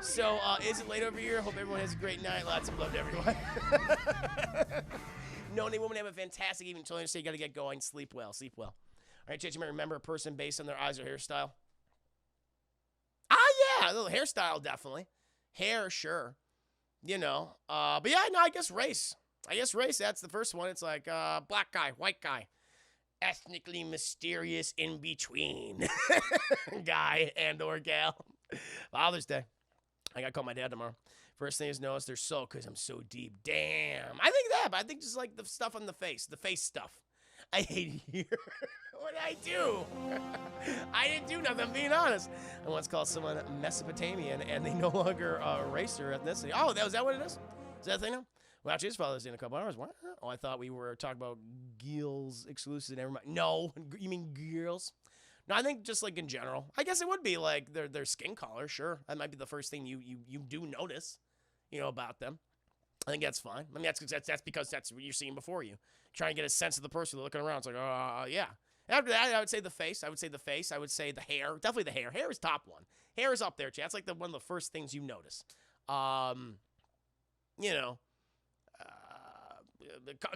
So, is it late over here? Hope everyone has a great night. Lots of love to everyone. No, any woman have a fantastic evening. Until I say you gotta get going. Sleep well. Sleep well. All right, Chad, you might remember a person based on their eyes or hairstyle. Ah, yeah, a little hairstyle, definitely. Hair, sure. You know, but yeah, no, I guess race. That's the first one. It's like black guy, white guy. Ethnically mysterious in between guy and or gal. Father's Day. I gotta call my dad tomorrow. First thing is notice they're so because I'm so deep. Damn. I think that, but I think just like the stuff on the face stuff. I hate you. What did I do? I didn't do nothing, I'm being honest. I once called someone Mesopotamian and they no longer race or ethnicity. Oh, is that what it is? Is that a thing now? Well, actually, his Father's Day in a couple hours. What? Oh, I thought we were talking about gills exclusive. Never mind. No, you mean girls? No, I think just like in general. I guess it would be like their skin color. Sure, that might be the first thing you do notice, you know, about them. I think that's fine. I mean, that's because that's what you're seeing before you. Trying to get a sense of the person looking around. It's like, yeah. After that, I would say the face. I would say the hair. Definitely the hair. Hair is top one. Hair is up there, Chad. That's like one of the first things you notice. You know.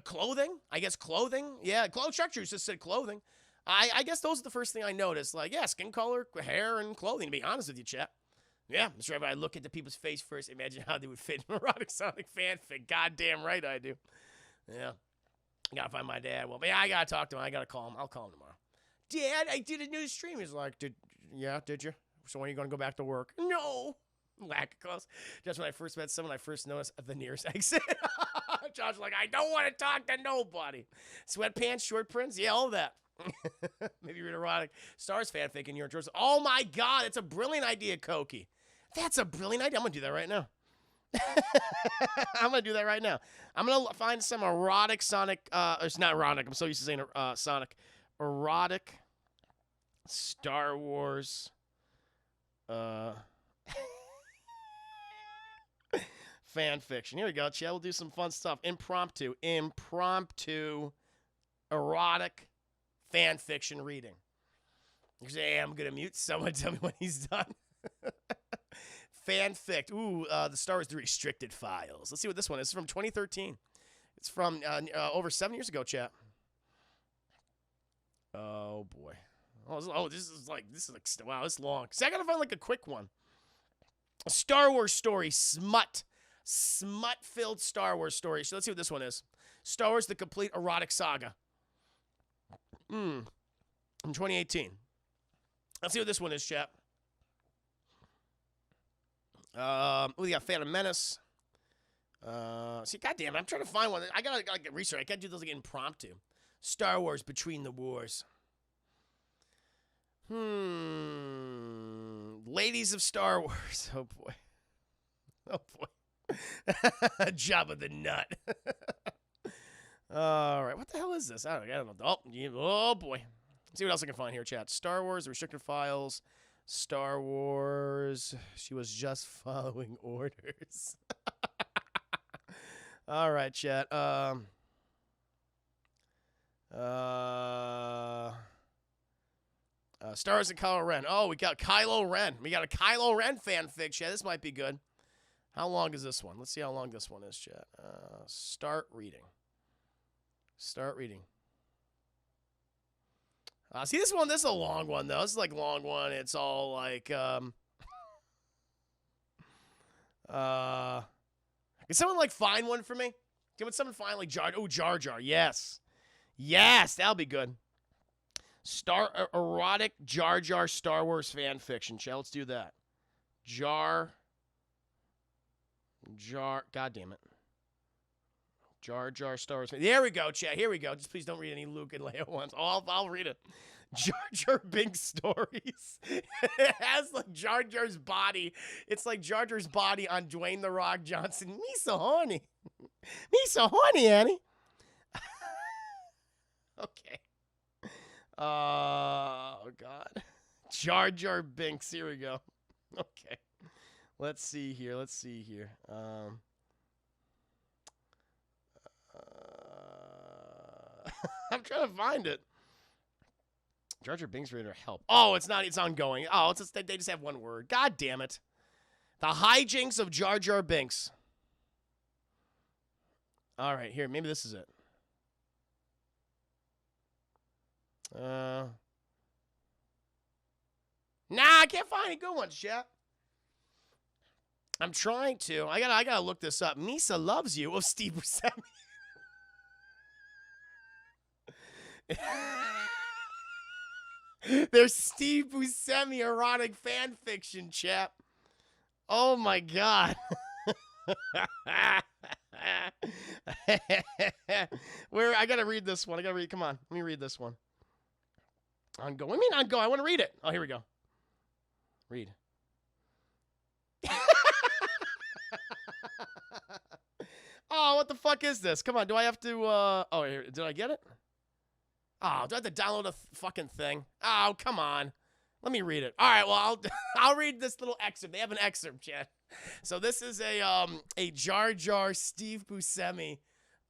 Clothing, I guess clothing. Yeah, structures just said clothing. I guess those are the first thing I noticed. Like, yeah, skin color, hair, and clothing, to be honest with you, chat. Yeah, that's right. But I look at the people's face first, imagine how they would fit in erotic Sonic fanfic. Goddamn right I do. Yeah. I gotta find my dad. Well, yeah, I gotta talk to him. I gotta call him. I'll call him tomorrow. Dad, I did a new stream. He's like, did you? So when are you gonna go back to work? No. Lack of calls. Just when I first met someone, I first noticed the nearest exit. Josh like, I don't want to talk to nobody. Sweatpants, short prints, yeah, all that. Maybe read erotic Stars fanfic in your drawers. Oh my God, it's a brilliant idea, Koki. That's a brilliant idea. I'm gonna do that right now. I'm gonna do that right now. I'm gonna find some erotic Sonic. It's not erotic. I'm so used to saying Sonic. Erotic Star Wars. Fan fiction. Here we go, Chad. We'll do some fun stuff. Impromptu erotic fan fiction reading. You say, hey, I'm gonna mute someone. Tell me when he's done. Fanfic. Ooh, the Star Wars: The Restricted Files. Let's see what this one is. It's from 2013. It's from over 7 years ago, chat. Oh boy. This is like wow, this is long. See, I gotta find like a quick one. A Star Wars story, smut-filled Star Wars story. So let's see what this one is. Star Wars: The Complete Erotic Saga. In 2018. Let's see what this one is, chat. We got Phantom Menace. See, goddamn it, I'm trying to find one. I gotta get research. I can't do those like impromptu. Star Wars: Between the Wars. Ladies of Star Wars. Oh boy. Jabba the Nut. All right, what the hell is this? I don't know. Oh boy. Let's see what else I can find here, chat. Star Wars: The Restricted Files. Star Wars. She was just following orders. All right, chat. Star Wars and Kylo Ren. Oh, we got Kylo Ren. We got a Kylo Ren fanfic, chat. This might be good. How long is this one? Let's see how long this one is, chat. Start reading. See this one. This is a long one though. This is like a long one. It's all like can someone like find one for me? Can someone find like Jar? Oh, Jar Jar. Yes, that'll be good. Erotic Jar Jar Star Wars fan fiction. Chat. Let's do that. Jar. God damn it. Jar Jar Star Wars. There we go, chat. Here we go. Just please don't read any Luke and Leia ones. Oh, I'll read it. Jar Jar Binks stories. It has like Jar Jar's body. It's like Jar Jar's body on Dwayne The Rock Johnson. Me so horny. Annie. Okay. Oh, God. Jar Jar Binks. Here we go. Okay. Let's see here. I'm trying to find it. Jar Jar Binks reader help. Oh, it's not. It's ongoing. Oh, it's just, they just have one word. God damn it. The hijinks of Jar Jar Binks. All right, here. Maybe this is it. Nah, I can't find any good ones, chat. I'm trying to. I gotta look this up. Misa loves you. Oh, Steve Buscemi. There's Steve Buscemi erotic fan fiction, chap. Oh my god. Where I gotta read this one. Come on, let me read this one. Ongo. What do you mean ongo? I want to read it. Oh, here we go. Read. Oh, what the fuck is this? Come on, do I have to, oh, here, did I get it? Oh, do I have to download a fucking thing? Oh, come on. Let me read it. All right, well, I'll read this little excerpt. They have an excerpt, Chad. So this is a Jar Jar Steve Buscemi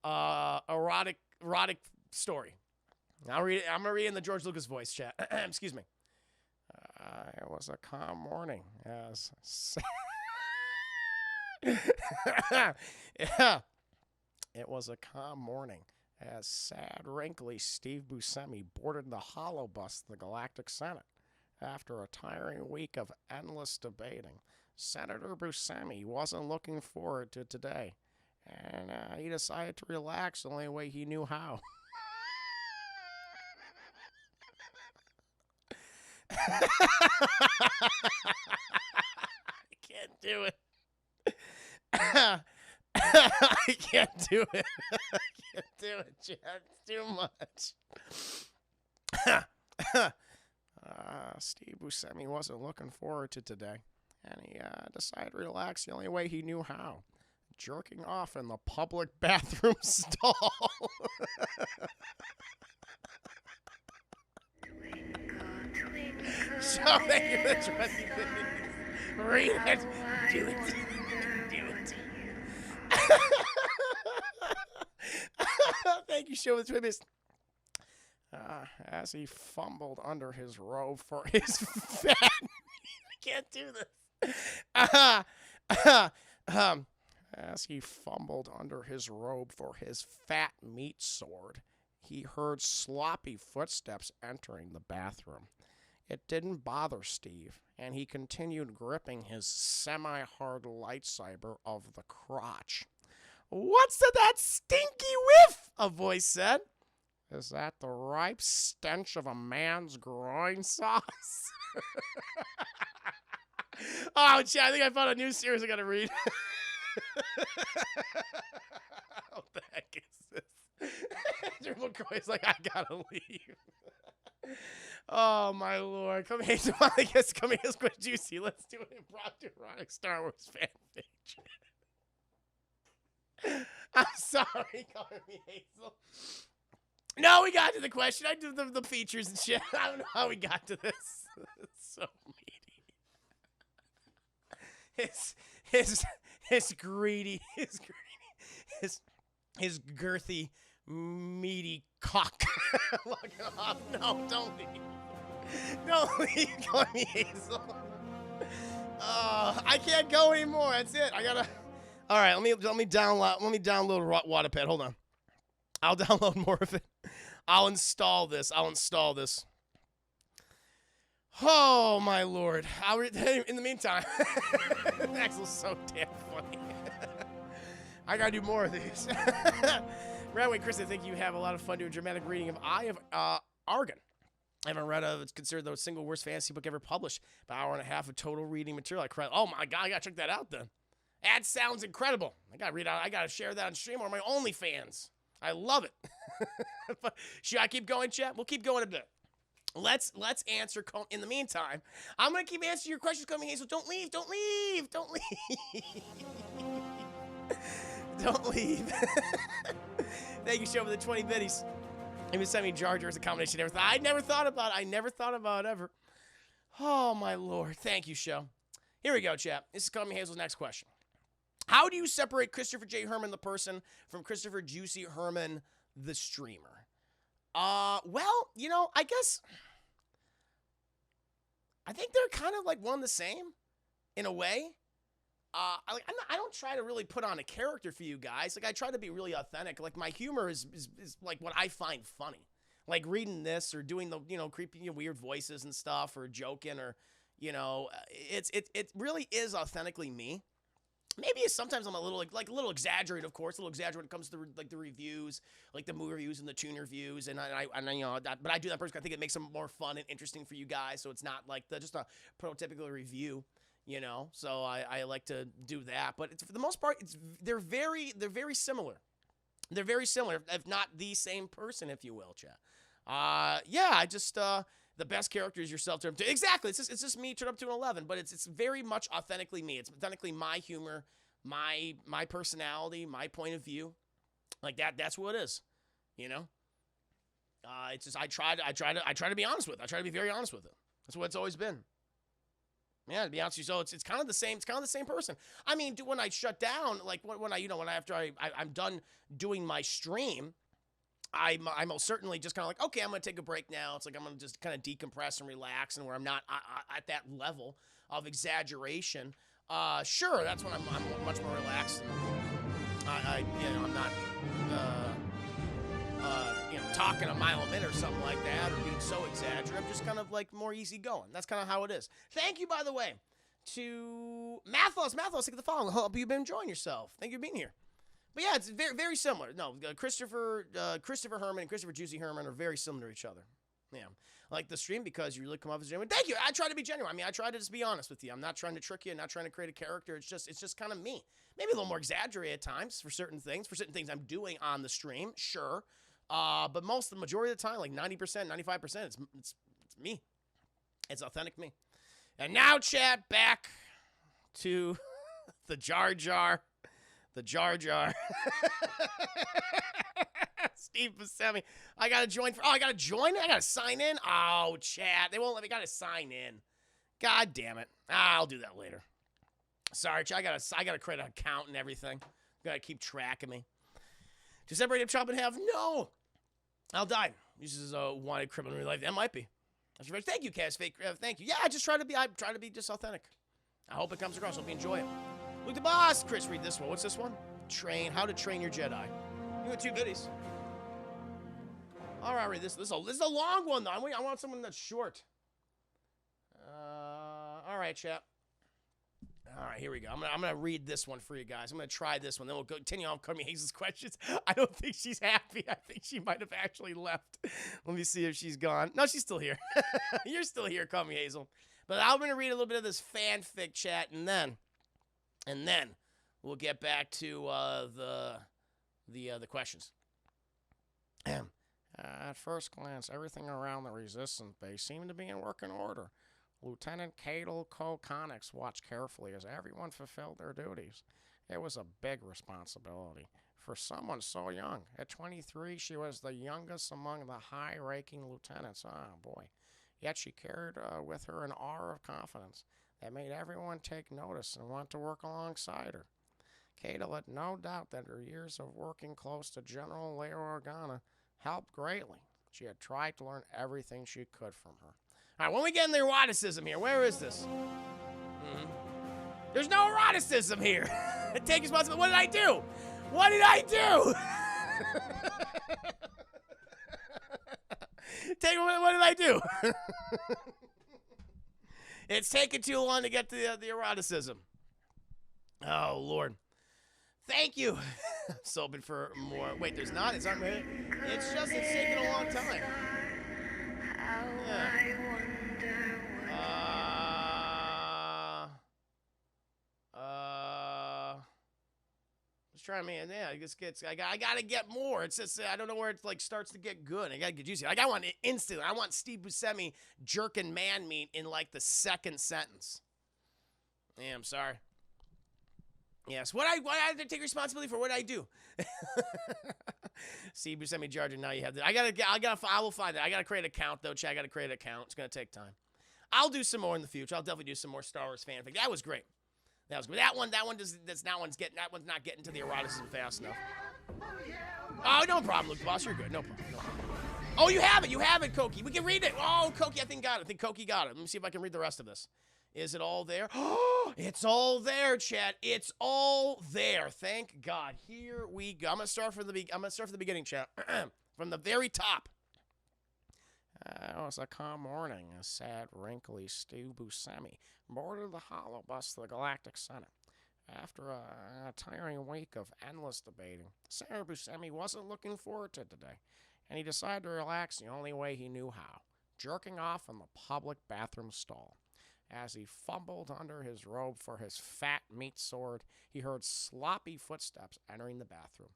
erotic story. I'll read it. I'm gonna read it in the George Lucas voice, chat. Excuse me. It was a calm morning as yeah. It was a calm morning as sad, wrinkly Steve Buscemi boarded the hollow bus to the Galactic Senate. After a tiring week of endless debating, Senator Buscemi wasn't looking forward to today, and he decided to relax the only way he knew how. I can't do it. I can't do it. I can't do it, Chad. It's too much. Steve Buscemi wasn't looking forward to today, and he decided to relax the only way he knew how. Jerking off in the public bathroom stall. So thank you for the 20 minutes. Read it. Do it. Do it. Thank you, show the 20 minutes. As he fumbled under his robe for his fat. I can't do this. As he fumbled under his robe for his fat meat sword, he heard sloppy footsteps entering the bathroom. It didn't bother Steve, and he continued gripping his semi-hard lightsaber of the crotch. "What's that stinky whiff?" a voice said. "Is that the ripe stench of a man's groin sauce?" Oh, Chad, I think I found a new series I gotta read. What the heck is this? Triple Croy's like, I gotta leave. Oh, my lord. Come here, I guess come here, Squid Juicy. Let's do an impromptu erotic Star Wars fan fiction. I'm sorry, calling me Hazel. No, we got to the question. I did the features and shit. I don't know how we got to this. It's so meaty. His greedy, his girthy, meaty cock. Look it off. No, don't leave. Don't leave. Call me Hazel. I can't go anymore. That's it. I gotta. All right, let me download Wattpad. Hold on. I'll download more of it. I'll install this. Oh, my lord. In the meantime, Axel's so damn funny. I gotta do more of these. Radway Chris, I think you have a lot of fun doing dramatic reading of Eye of Argon. I haven't read it. It's considered the single worst fantasy book ever published. About an hour and a half of total reading material. I cried. Oh, my God. I gotta check that out then. That sounds incredible. I gotta read out. I gotta share that on stream or my OnlyFans. I love it. Should I keep going, chat? We'll keep going a bit. Let's answer. In the meantime, I'm gonna keep answering your questions, coming Hazel. Don't leave. Don't leave. Don't leave. Don't leave. Thank you, show for the 20 biddies. Even sent me Jar Jar as a combination. I never thought about it ever. Oh my lord. Thank you, show. Here we go, chat. This is coming Hazel's next question. How do you separate Christopher J. Herman, the person, from Christopher Juicy Herman, the streamer? Well, you know, I guess I think they're kind of like one and the same, in a way. I don't try to really put on a character for you guys. Like, I try to be really authentic. Like, my humor is like what I find funny. Like reading this or doing the, creepy, weird voices and stuff, or joking, or, it really is authentically me. Maybe sometimes I'm a little like a little exaggerated, of course, a little exaggerated when it comes to like the reviews, like the movie reviews and the tune reviews, and but I do that personally. I think it makes them more fun and interesting for you guys, so it's not like just a prototypical review, So I like to do that, but for the most part, they're very similar. They're very similar, if not the same person, if you will, chat. I just the best character is yourself turned up to. Exactly. It's just me turned up to an 11, but it's very much authentically me. It's authentically my humor, my personality, my point of view. Like that. That's what it is. It's just I try to be honest with it. I try to be very honest with it. That's what it's always been. Yeah, to be honest with you, so it's kind of the same. It's kind of the same person. I mean, when I shut down, like when I'm done doing my stream, I'm most certainly just kind of like, okay, I'm going to take a break now. It's like I'm going to just kind of decompress and relax, and where I'm not at that level of exaggeration. Sure, that's when I'm much more relaxed. And I'm not talking a mile a minute or something like that, or being so exaggerated. I'm just kind of like more easygoing. That's kind of how it is. Thank you, by the way, to Mathos. Thank you for the following. Hope you've been enjoying yourself. Thank you for being here. But yeah, it's very, very similar. No, Christopher Herman and Christopher Juicy Herman are very similar to each other. Yeah, I like the stream because you really come off as genuine. Thank you. I try to be genuine. I mean, I try to just be honest with you. I'm not trying to trick you. I'm not trying to create a character. It's just kind of me. Maybe a little more exaggerated at times for certain things I'm doing on the stream. Sure, but the majority of the time, like 90%, 95%, it's me. It's authentic me. And now, chat, back to the Jar Jar. The Jar Jar. Steve Buscemi. I got to join. I got to join? I got to sign in? Oh, chat. They won't let me. Got to sign in. God damn it. I'll do that later. Sorry, chat. I got to create an account and everything. Got to keep track of me. To separate him, chop in half? No. I'll die. This is a wanted criminal in real life. That might be. Thank you, Cass. Fake. Thank you. Yeah, I try to be just authentic. I hope it comes across. Hope you enjoy it. Luke the Boss. Chris, read this one. What's this one? How to Train Your Jedi. You got 2 goodies. All right, read this. This is a long one, though. I want someone that's short. All right, chat. All right, here we go. I'm gonna read this one for you guys. I'm gonna try this one. Then we'll continue on Kami Hayes' questions. I don't think she's happy. I think she might have actually left. Let me see if she's gone. No, she's still here. You're still here, Kami Hazel. But I'm gonna read a little bit of this fanfic chat, and then we'll get back to the questions. At first glance, everything around the resistance base seemed to be in working order. Lieutenant Cadel Kokonix watched carefully as everyone fulfilled their duties. It was a big responsibility for someone so young. At 23, she was the youngest among the high-ranking lieutenants. Oh, boy. Yet she carried with her an aura of confidence that made everyone take notice and want to work alongside her. Cadel had no doubt that her years of working close to General Leia Organa helped greatly. She had tried to learn everything she could from her. All right, when we get in the eroticism here, where is this? There's no eroticism here. Take responsibility. What did I do? What did I do? What did I do? It's taking too long to get to the eroticism. Oh, Lord. Thank you. So open for more. Wait, there's not? It's not. It's just it's taking a long time. Yeah. Let's try me. Yeah, I just gets. I gotta get more. It's just I don't know where it like starts to get good. I gotta get juicy. Like I want it instantly. I want Steve Buscemi jerking man meat in like the second sentence. Yeah, I'm sorry. Yes, what I had to take responsibility for what I do. Steve Buscemi Jarger. Now you have that. I will find it. I gotta create an account though. Chat. I gotta create an account. It's gonna take time. I'll do some more in the future. I'll definitely do some more Star Wars fanfic. That was great. That was good. That one's not getting to the eroticism fast enough. Oh, no problem, Luke Boss. You're good. No problem. Oh, you have it, Koki. We can read it. Oh, Koki, I think got it. I think Koki got it. Let me see if I can read the rest of this. Is it all there? Oh, it's all there, chat. It's all there. Thank God. Here we go. I'm gonna start from the beginning, chat. From the very top. It was a calm morning. A sad, wrinkly Stu Buscemi boarded the hollow bus to the Galactic Senate. After a tiring week of endless debating, Senator Buscemi wasn't looking forward to today, and he decided to relax the only way he knew how, jerking off in the public bathroom stall. As he fumbled under his robe for his fat meat sword, he heard sloppy footsteps entering the bathroom.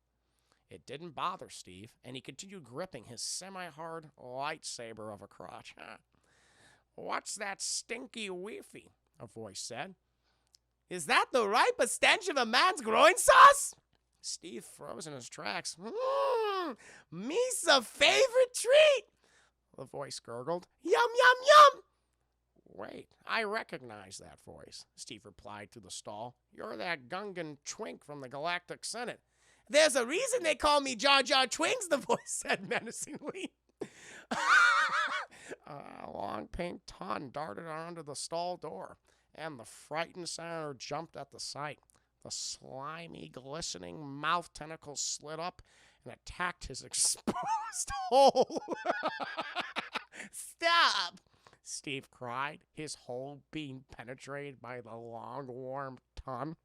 It didn't bother Steve, and he continued gripping his semi-hard lightsaber of a crotch. What's that stinky weefy? A voice said. Is that the ripe stench of a man's groin sauce? Steve froze in his tracks. Me's a favorite treat, the voice gurgled. Yum, yum, yum. Wait, I recognize that voice, Steve replied through the stall. You're that Gungan twink from the Galactic Senate. There's a reason they call me Jar Jar Twinks, the voice said menacingly. A long pink tongue darted onto the stall door, and the frightened senator jumped at the sight. The slimy, glistening mouth tentacles slid up and attacked his exposed hole. Stop! Steve cried, his hole being penetrated by the long, warm tongue.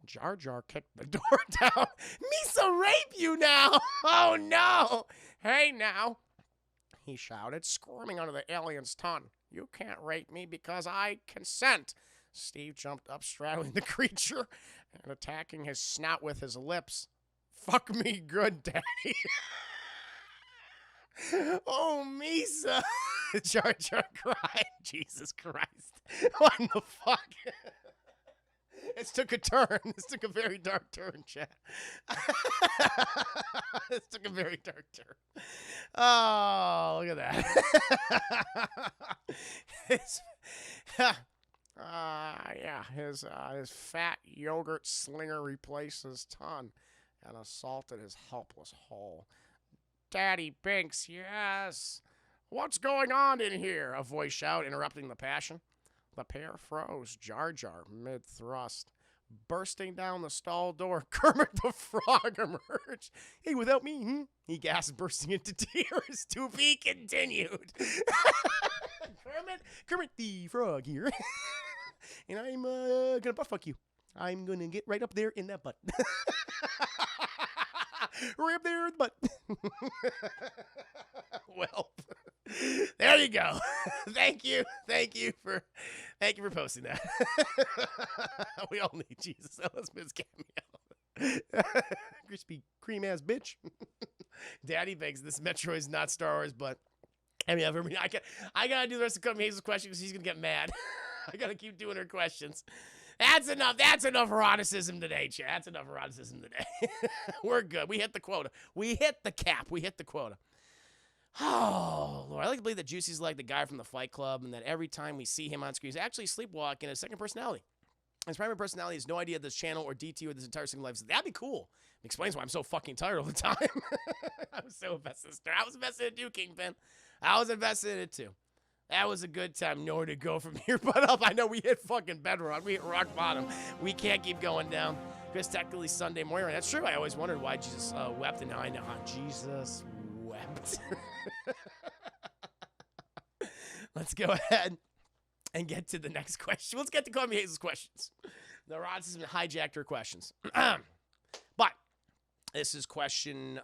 Jar Jar kicked the door down. Misa rape you now! Oh no! Hey now! He shouted, squirming under the alien's tongue. You can't rape me because I consent. Steve jumped up, straddling the creature and attacking his snout with his lips. Fuck me good, Daddy. Oh, Misa! Jar Jar cried. Jesus Christ. What in the fuck? This took a turn. This took a very dark turn, chat. This took a very dark turn. Oh, look at that. His fat yogurt slinger replaced his tongue and assaulted his helpless hole. Daddy Binks, yes. What's going on in here? A voice shouted, interrupting the passion. The pair froze, Jar Jar mid-thrust. Bursting down the stall door, Kermit the Frog emerged. Hey, without me, he gasped, bursting into tears. To be continued. Kermit the Frog here. And I'm gonna butt fuck you. I'm gonna get right up there in that butt. Right up there in the butt. Well, there you go. Thank you for posting that. We all need Jesus Ellis cameo. Crispy cream ass bitch. Daddy begs this Metro is not Star Wars, but I gotta do the rest of Cody Hazel's question because he's gonna get mad. I gotta keep doing her questions. That's enough eroticism today, chat. That's enough eroticism today. We're good. We hit the quota. We hit the cap. We hit the quota. Oh, Lord. I like to believe that Juicy's like the guy from the Fight Club and that every time we see him on screen, he's actually sleepwalking a second personality. His primary personality has no idea this channel or DT or this entire single life. That'd be cool. It explains why I'm so fucking tired all the time. I was so invested in Star. I was invested in it too, Kingpin. I was invested in it too. That was a good time. Nowhere to go from here but up. I know we hit fucking bedrock. We hit rock bottom. We can't keep going down. Because technically Sunday morning. That's true. I always wondered why Jesus wept. And now I know. Jesus wept. Let's go ahead and get to the next question. Let's get to Call Me Hazel's questions. The eroticism hijacked her questions. But this is question,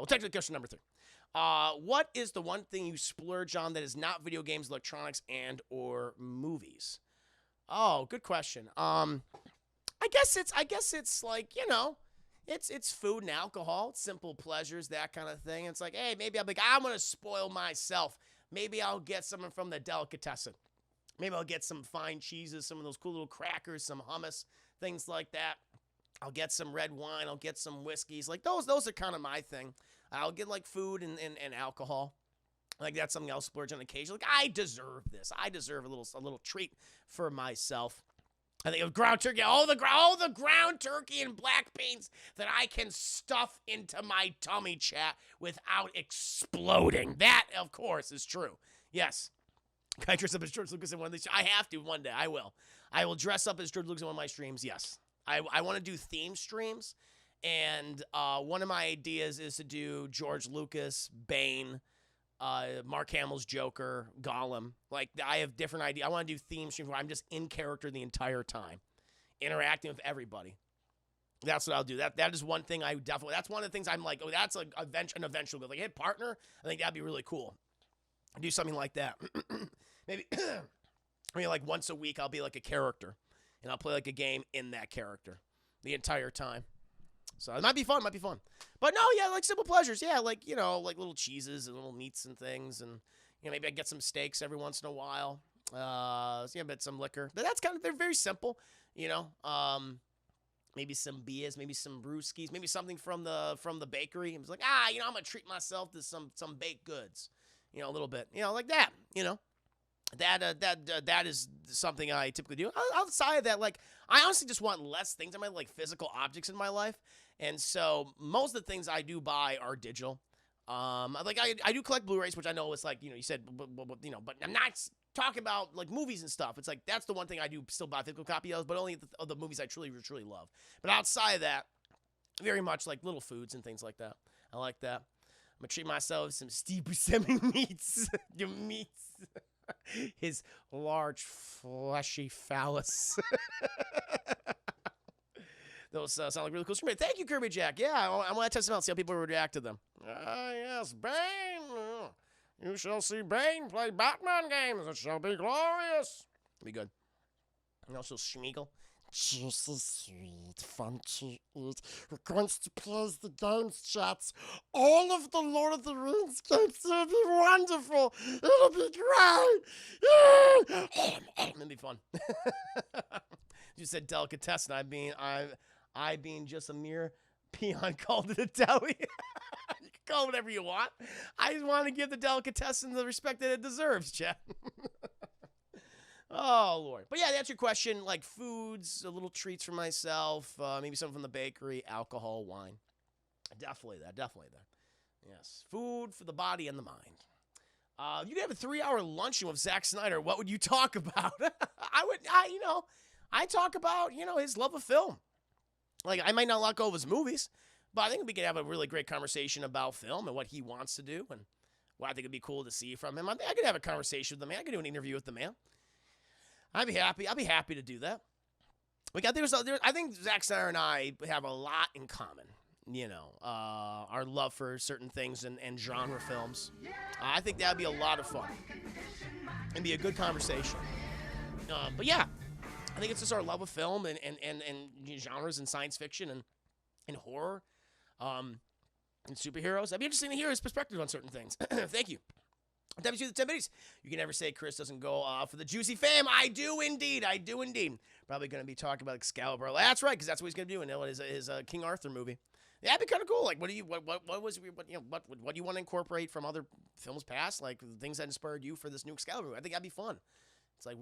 technically question number 3. What is the one thing you splurge on that is not video games, electronics, and or movies? Oh, good question. I guess it's like, you know, it's food and alcohol, it's simple pleasures, that kind of thing. It's like, hey, maybe I'm gonna spoil myself. Maybe I'll get something from the delicatessen. Maybe I'll get some fine cheeses, some of those cool little crackers, some hummus, things like that. I'll get some red wine. I'll get some whiskeys. Like those are kind of my thing. I'll get like food and alcohol. Like that's something I'll splurge on occasionally. Like I deserve this. I deserve a little treat for myself. I think of ground turkey, all the ground turkey and black beans that I can stuff into my tummy, chat, without exploding. That, of course, is true. Yes. Can I dress up as George Lucas in one of these? I have to one day. I will. I will dress up as George Lucas in one of my streams. Yes. I want to do theme streams. And one of my ideas is to do George Lucas, Bane, Mark Hamill's Joker, Gollum. Like, I have different ideas. I want to do theme streams where I'm just in character the entire time, interacting with everybody. That's what I'll do. That is one thing I definitely. That's one of the things I'm like. Oh, that's an eventual goal. Like, hey, partner. I think that'd be really cool. Do something like that. Maybe, like once a week, I'll be like a character, and I'll play like a game in that character the entire time. So it might be fun. But no, yeah, like simple pleasures. Yeah, like, like little cheeses and little meats and things, and maybe I get some steaks every once in a while. But some liquor. But they're very simple. Maybe some beers, maybe some brewskis, maybe something from the bakery. It's like, I'm gonna treat myself to some baked goods. A little bit, like that, that is something I typically do. Outside of that, like, I honestly just want less things. I might like physical objects in my life. And so most of the things I do buy are digital. Like I do collect Blu-rays, which I know is like, you said, but I'm not talking about like movies and stuff. It's like, that's the one thing I do still buy a physical copy of, but only of the movies I truly love. But outside of that, very much like little foods and things like that. I like that. I'm gonna treat myself with some Steve Buscemi meats. Your meats. His large, fleshy phallus. Those sound like really cool streamers. Thank you, Kirby Jack. Yeah, I want to test them out, see how people react to them. Yes, Bane. You shall see Bane play Batman games. It shall be glorious. Be good. And also Schmeagol. Just so sweet, fun to eat. We're going to play the games, chats. All of the Lord of the Rings games. It'll be wonderful. It'll be great. It'll be fun. You said delicatessen. I being just a mere peon called it a deli. You can call it whatever you want. I just want to give the delicatessen the respect that it deserves, chat. Oh, Lord. But yeah, that's your question. Like foods, little treats for myself, maybe something from the bakery, alcohol, wine. Definitely that. Yes. Food for the body and the mind. You could have a 3-hour luncheon with Zack Snyder. What would you talk about? I talk about, his love of film. Like, I might not like all of his movies, but I think we could have a really great conversation about film and what he wants to do and what I think would be cool to see from him. I could have a conversation with the man. I could do an interview with the man. I'd be happy to do that. I think Zack Snyder and I have a lot in common. Our love for certain things and genre films. I think that'd be a lot of fun and be a good conversation. But yeah, I think it's just our love of film and genres and science fiction and horror, and superheroes. I'd be interested to hear his perspective on certain things. Thank you. WC the 10 minutes. You can never say Chris doesn't go for the juicy fam. I do indeed. Probably going to be talking about Excalibur. That's right, because that's what he's going to do in his King Arthur movie. Yeah, that'd be kind of cool. Like, what do you want to incorporate from other films past, like things that inspired you for this new Excalibur movie? I think that'd be fun. It's like,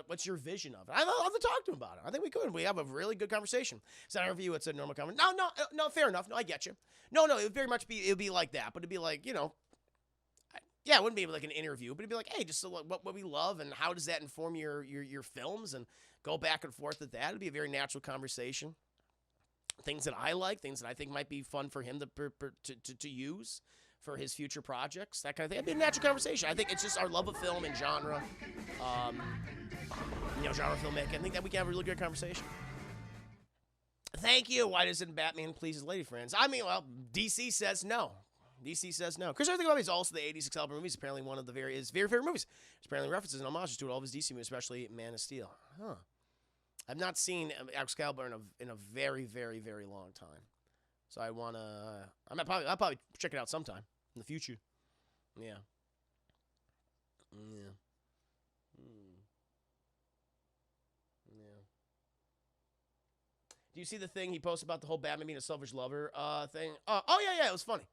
what's your vision of it? I'd love to talk to him about it. I think we could. We have a really good conversation. It's not a review. It's a normal conversation. No, fair enough. No, I get you. No, it would very much be like that. But it'd be like, yeah, it wouldn't be like an interview, but it'd be like, hey, just what we love and how does that inform your films and go back and forth with that. It'd be a very natural conversation. Things that I like, things that I think might be fun for him to use for his future projects, that kind of thing. It'd be a natural conversation. I think it's just our love of film and genre, genre filmmaking. I think that we can have a really good conversation. Thank you. Why doesn't Batman please his lady friends? I mean, well, DC says no. Chris, I think about it is also the 80s Excalibur movies. Apparently one of his very favorite movies. There's apparently references and homages to all of his DC movies, especially Man of Steel. Huh. I've not seen Excalibur in a very, very, very long time. So I'll probably check it out sometime in the future. Yeah. Yeah. Yeah. Do you see the thing he posted about the whole Batman being a selfish lover thing? Oh, yeah, it was funny.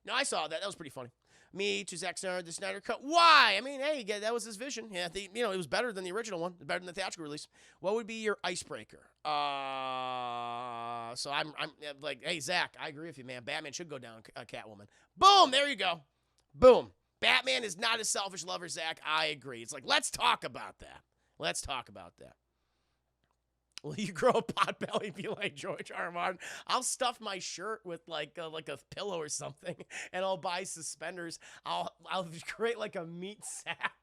No, I saw that. That was pretty funny. me to Zack Snyder, the Snyder Cut. Why? I mean, hey, that was his vision. Yeah, it was better than the original one, better than the theatrical release. What would be your icebreaker? So I'm like, hey, Zach, I agree with you, man. Batman should go down Catwoman. Boom, there you go. Boom. Batman is not a selfish lover, Zach. I agree. It's like, let's talk about that. Let's talk about that. Will you grow a pot belly and be like George R. R. Martin? I'll stuff my shirt with like a pillow or something, and I'll buy suspenders. I'll create like a meat sack.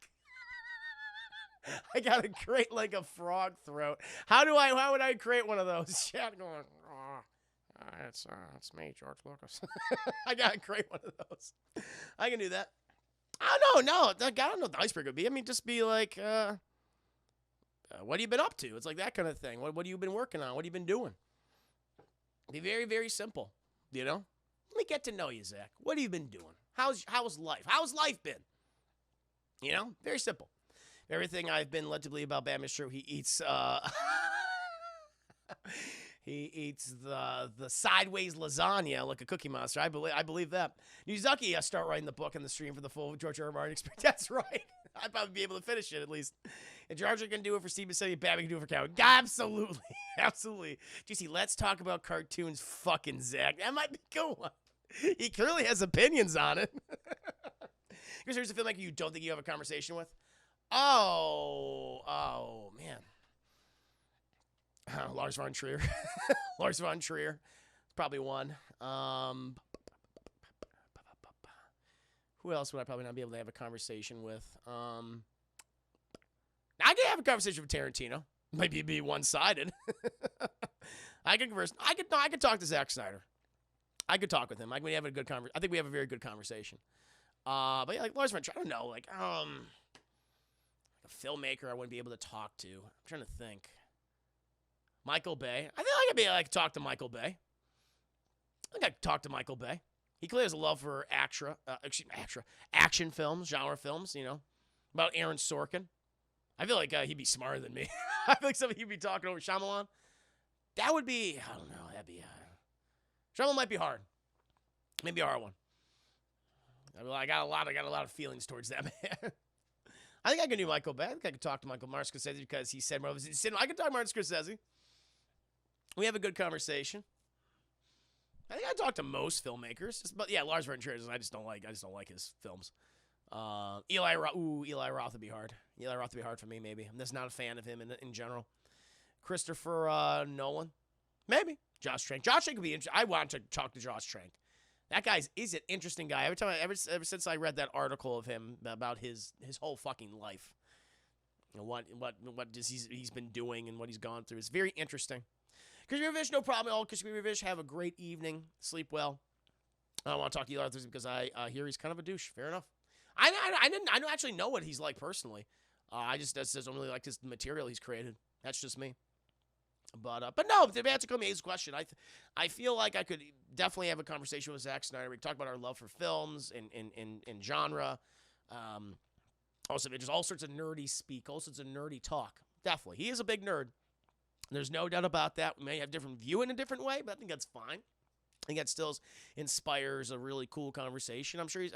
I gotta create like a frog throat. How would I create one of those? Chad going, it's me, George Lucas. I gotta create one of those. I can do that. I don't know. I don't know what the icebreaker would be. I mean, just be like, what have you been up to? It's like that kind of thing. What have you been working on? What have you been doing? Be very, very simple, you know? Let me get to know you, Zach. What have you been doing? How's life? How's life been? You know? Very simple. Everything I've been led to believe about Batman is true. He eats, he eats the sideways lasagna like a Cookie Monster. I believe that. Yuzuki, start writing the book and the stream for the full George R. R. Martin experience. That's right. I'd probably be able to finish it at least. And George can do it for Steven City, Batman can do it for Cowan. Absolutely. Absolutely. GC, let's talk about cartoons, fucking Zach. That might be a good one. He clearly has opinions on it. Because here's a filmmaker you don't think you have a conversation with. Oh, man. Lars von Trier. Lars von Trier. Probably one. Who else would I probably not be able to have a conversation with? I can have a conversation with Tarantino. Maybe be one-sided. I can converse. I could talk to Zack Snyder. I could talk with him. I think we have a very good conversation. But yeah, like Lars von Trier, I don't know, like a filmmaker I wouldn't be able to talk to. I'm trying to think. Michael Bay. I think I could talk to Michael Bay. I think I could talk to Michael Bay. He clearly has a love for action films, genre films, you know, about Aaron Sorkin. I feel like he'd be smarter than me. I feel like somebody he'd be talking over Shyamalan. That would be, I don't know, that'd be, Shyamalan might be hard. Maybe a hard one. I got a lot of feelings towards that man. I think I can do Michael Bay. I think I could talk to Martin Scorsese because he said, I could talk to Martin Scorsese. We have a good conversation. I think I talk to most filmmakers, but yeah, Lars von Trier. I just don't like his films. Eli Roth would be hard. Eli Roth would be hard for me. Maybe I'm just not a fan of him in general. Christopher Nolan, maybe. Josh Trank. Josh Trank would be interesting. I want to talk to Josh Trank. That is an interesting guy. Ever since I read that article of him about his whole fucking life, you know, what he's been doing and what he's gone through, it's very interesting. Kashmir Vish, no problem at all. Kashmir Vish, have a great evening. Sleep well. I don't want to talk to you Thursday because I hear he's kind of a douche. Fair enough. I don't actually know what he's like personally. I just don't really like his material he's created. That's just me. But no, to answer Comey's question, I feel like I could definitely have a conversation with Zack Snyder. We talk about our love for films and genre. Also, just all sorts of nerdy speak, all sorts of nerdy talk. Definitely. He is a big nerd. There's no doubt about that. We may have different view in a different way, but I think that's fine. I think that still inspires a really cool conversation. I'm sure he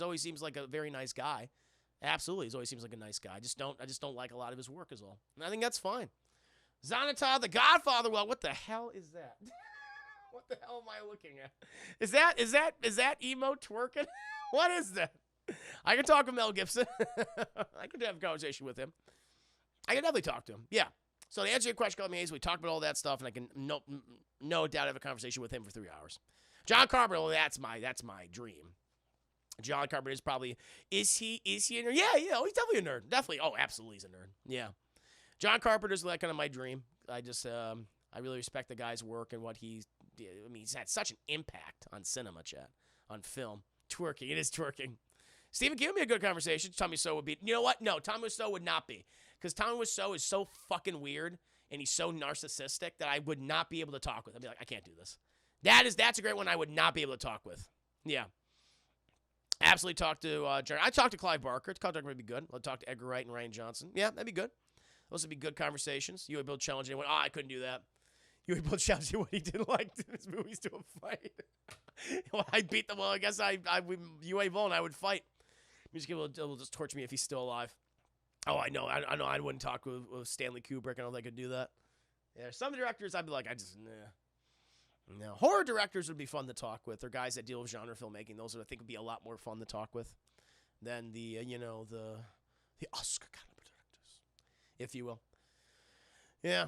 always seems like a very nice guy. Absolutely. He always seems like a nice guy. I just don't like a lot of his work is all. And I think that's fine. Zanata, the Godfather. Well, what the hell is that? What the hell am I looking at? Is that emo twerking? What is that? I can talk to Mel Gibson. I could have a conversation with him. I can definitely talk to him. Yeah. So to answer your question, we talked about all that stuff, and I can no doubt have a conversation with him for 3 hours. John Carpenter, well, that's my dream. John Carpenter is he a nerd? Yeah, he's definitely a nerd. Definitely. Oh, absolutely, he's a nerd. Yeah. John Carpenter's like kind of my dream. I really respect the guy's work and what he's had such an impact on cinema, chat, on film. Twerking. It is twerking. Stephen, give me a good conversation. Tommy Wiseau would be. You know what? No, Tommy Wiseau would not be. Because Tommy Wiseau is so fucking weird and he's so narcissistic that I would not be able to talk with. I'd be like, I can't do this. That's a great one I would not be able to talk with. Yeah. Absolutely talk to Jerry. I talked to Clive Barker. Contact would be good. I'll talk to Edgar Wright and Ryan Johnson. Yeah, that'd be good. Those would be good conversations. You would be able to challenge anyone. I couldn't do that. You would be able to challenge what he didn't like in his movies to a fight. Well, I beat them. Well, I guess UA Bull and I would fight. Music will just torture me if he's still alive. Oh, I know. I know. I wouldn't talk with Stanley Kubrick. I don't think I could do that. Yeah, some directors I'd be like, nah. No. Horror directors would be fun to talk with, or guys that deal with genre filmmaking. Those I think would be a lot more fun to talk with than the Oscar caliber directors, if you will. Yeah.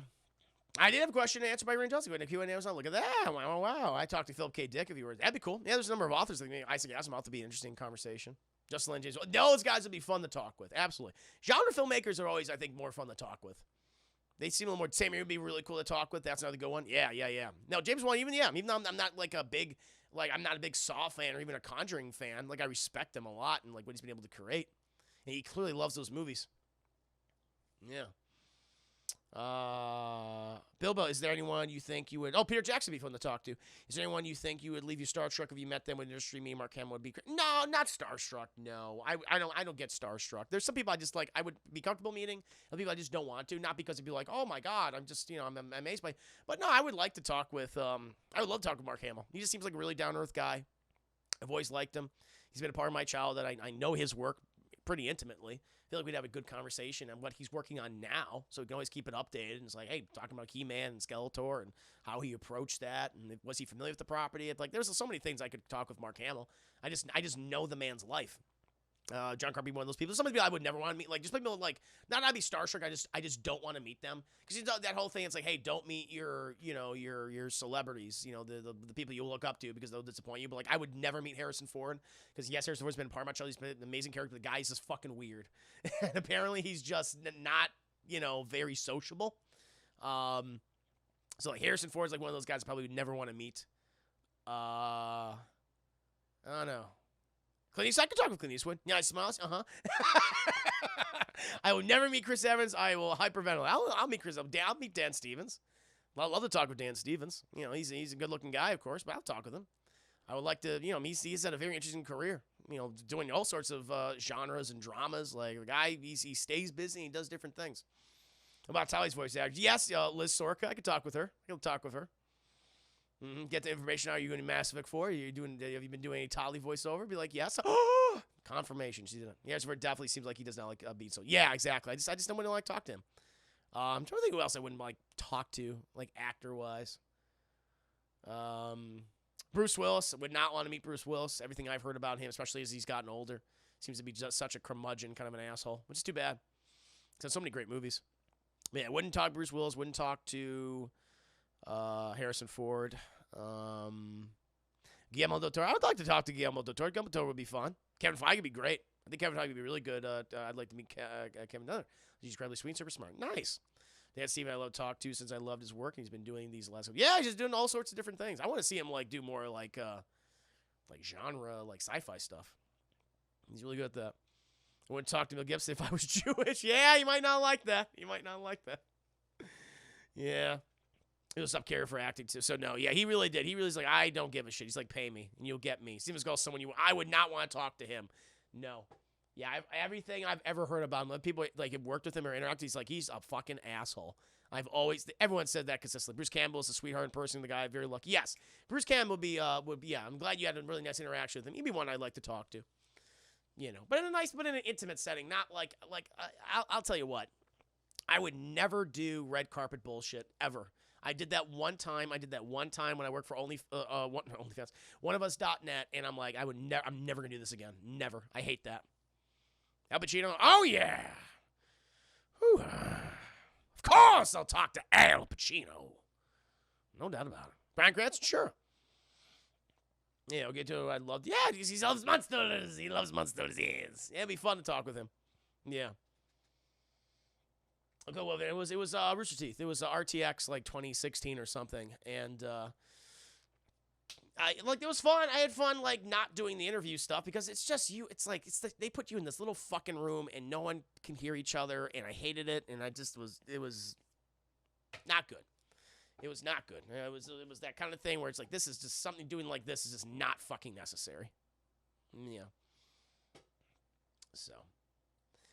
I did have a question to answer by Rain Johnson. Go to Q&A. Look at that. Wow. I talked to Philip K. Dick if you were. That'd be cool. Yeah, there's a number of authors. I think Isaac Asimov would be an interesting conversation. Justin Lin James. Those guys would be fun to talk with. Absolutely. Genre filmmakers are always, I think, more fun to talk with. They seem a little more. Sammy would be really cool to talk with. That's another good one. Yeah. No, James Wan, even though I'm not like a big, I'm not a big Saw fan or even a Conjuring fan. Like, I respect him a lot and like what he's been able to create. And he clearly loves those movies. Yeah. Bilbo, is there anyone you think you would? Oh, Peter Jackson would be fun to talk to. Is there anyone you think you would leave you starstruck if you met them with industry? Me, Mark Hamill would be. No, not starstruck. No, I don't get starstruck. There's some people I just like. I would be comfortable meeting, and people I just don't want to. Not because it'd be like, oh my god, I'm just I'm amazed by. But no, I would like to talk with. I would love to talk with Mark Hamill. He just seems like a really down to earth guy. I've always liked him. He's been a part of my childhood. I know his work pretty intimately. I feel like we'd have a good conversation on what he's working on now, so we can always keep it updated. And it's like, hey, talking about He-Man and Skeletor and how he approached that, and was he familiar with the property? It's like there's so many things I could talk with Mark Hamill. I just know the man's life. John Carpenter, one of those people. Some of the people I would never want to meet. Like, just people like, not I'd be starstruck. I just don't want to meet them because that whole thing. It's like, hey, don't meet your celebrities. The people you look up to because they'll disappoint you. But like, I would never meet Harrison Ford because yes, Harrison Ford's been part of my show. He's been an amazing character. The guy is just fucking weird, and apparently he's just not very sociable. So like Harrison Ford's like one of those guys I probably would never want to meet. I don't know. Clint Eastwood, I could talk with Clint Eastwood. Yeah, he smiles. I will never meet Chris Evans. I will hyperventilate. I'll meet Chris. I'll meet Dan Stevens. I'd love to talk with Dan Stevens. He's a good-looking guy, of course, but I'll talk with him. I would like to, he's had a very interesting career. Doing all sorts of genres and dramas. Like the guy, he stays busy. And he does different things. About Tally's voice actor. Yes, Liz Sorka. I could talk with her. I could talk with her. Get the information. Are you doing Mass Effect 4? Have you been doing any Tali voiceover? Be like, yes. Confirmation. She didn't. Yeah, it definitely seems like he does not like beats. So yeah, exactly. I just don't want to like talk to him. I'm trying to think who else I wouldn't like talk to, like actor wise. Bruce Willis. I would not want to meet Bruce Willis. Everything I've heard about him, especially as he's gotten older, seems to be just such a curmudgeon, kind of an asshole, which is too bad. He's had so many great movies. But yeah, I wouldn't talk to Bruce Willis. Wouldn't talk to Harrison Ford. Guillermo del Toro. I would like to talk to Guillermo del Toro. Guillermo del Toro would be fun. Kevin Feige would be great. I think Kevin Feige would be really good. I'd like to meet Kevin Dunner. He's incredibly sweet, super smart. Nice. They had Steven I love to talk to since I loved his work, and he's been doing these last. Yeah, he's just doing all sorts of different things. I want to see him do more like genre, like sci-fi stuff. He's really good at that. I wouldn't talk to Mel Gibson if I was Jewish. Yeah, you might not like that. Yeah. He was up caring for acting too. So no, yeah, he really did. He really was like, I don't give a shit. He's like, pay me and you'll get me. Steven Seagal's someone I would not want to talk to him. No. Yeah, everything I've ever heard about him, people like have worked with him or interacted, he's a fucking asshole. Everyone said that consistently. Bruce Campbell is a sweetheart in person, the guy, very lucky. Yes, Bruce Campbell would be, I'm glad you had a really nice interaction with him. He'd be one I'd like to talk to. But in an intimate setting, not I'll tell you what, I would never do red carpet bullshit ever. I did that one time. When I worked for OnlyFans, oneofus.net, and I'm like, I'm never gonna do this again. Never. I hate that. Al Pacino. Oh yeah. Whew. Of course, I'll talk to Al Pacino. No doubt about it. Bryan Cranston, sure. Yeah, I'll get to. I'd love. Yeah, because he loves monsters. He loves monsters. Yes. Yeah, it'd be fun to talk with him. Yeah. Okay, well, it was Rooster Teeth. It was RTX 2016 or something, and it was fun. I had fun not doing the interview stuff because it's just you. It's they put you in this little fucking room and no one can hear each other, and I hated it, and it was not good. It was not good. It was that kind of thing where it's like this is just something doing like this is just not fucking necessary. Yeah. So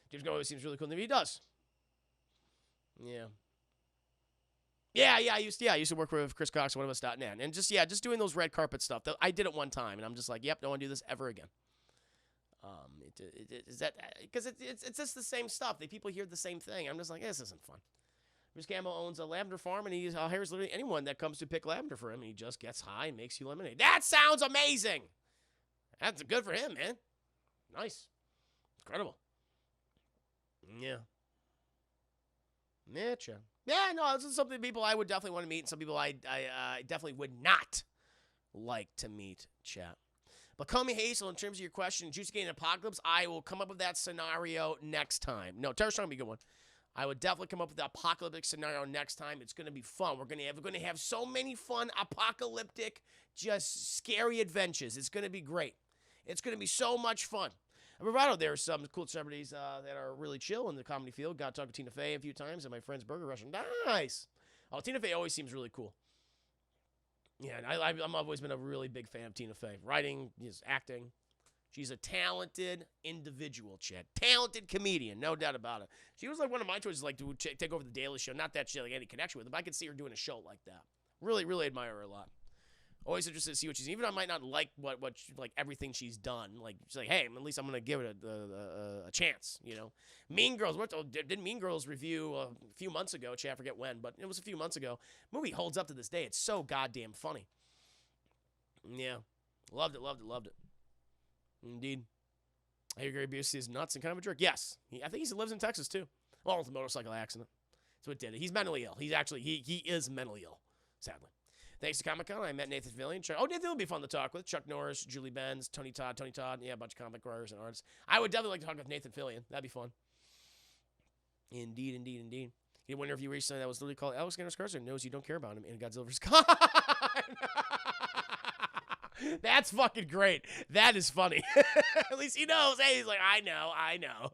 James Gunn always seems really cool. Maybe he does. Yeah. Yeah, I used to work with Chris Cox at oneofus.net, and just doing those red carpet stuff. I did it one time, and I'm just like, yep, don't want to do this ever again. Is that because it's just the same stuff. People hear the same thing. I'm just like, this isn't fun. Bruce Campbell owns a lavender farm, and he hires literally anyone that comes to pick lavender for him. And he just gets high and makes you lemonade. That sounds amazing. That's good for him, man. Nice, incredible. Yeah. Yeah, Chad. Yeah, no, this is something people I would definitely want to meet, and some people I definitely would not like to meet, chat. But call me Hazel in terms of your question, Juicy Gate and Apocalypse, I will come up with that scenario next time. No, Terror Strong would be a good one. I would definitely come up with the apocalyptic scenario next time. It's going to be fun. We're going to have so many fun apocalyptic, just scary adventures. It's going to be great. It's going to be so much fun. Bravado, there are some cool celebrities that are really chill in the comedy field. Got to talk to Tina Fey a few times at my friend's burger restaurant. Nice. Oh, Tina Fey always seems really cool. Yeah, and I've always been a really big fan of Tina Fey. Writing, acting. She's a talented individual, Chad. Talented comedian, no doubt about it. She was like one of my choices, like to take over the Daily Show. Not that she had like any connection with it, but I could see her doing a show like that. Really, really admire her a lot. Always interested to see what she's. Even I might not like what like everything she's done. Like she's like, hey, at least I'm gonna give it a chance. You know, Mean Girls. Did Mean Girls review a few months ago? I forget when, but it was a few months ago. Movie holds up to this day. It's so goddamn funny. Yeah, loved it. Indeed. I hear Gary Busey is nuts and kind of a jerk. Yes, I think he lives in Texas too. Well, with a motorcycle accident. That's what did it. He's mentally ill. He's actually he is mentally ill. Sadly. Thanks to Comic-Con, I met Nathan Fillion. Nathan would be fun to talk with. Chuck Norris, Julie Benz, Tony Todd. Yeah, a bunch of comic writers and artists. I would definitely like to talk with Nathan Fillion. That'd be fun. Indeed. He did one interview recently that was literally called Alex Skarsgård knows you don't care about him in Godzilla vs. Kong. That's fucking great. That is funny. At least he knows. Hey, he's like, I know.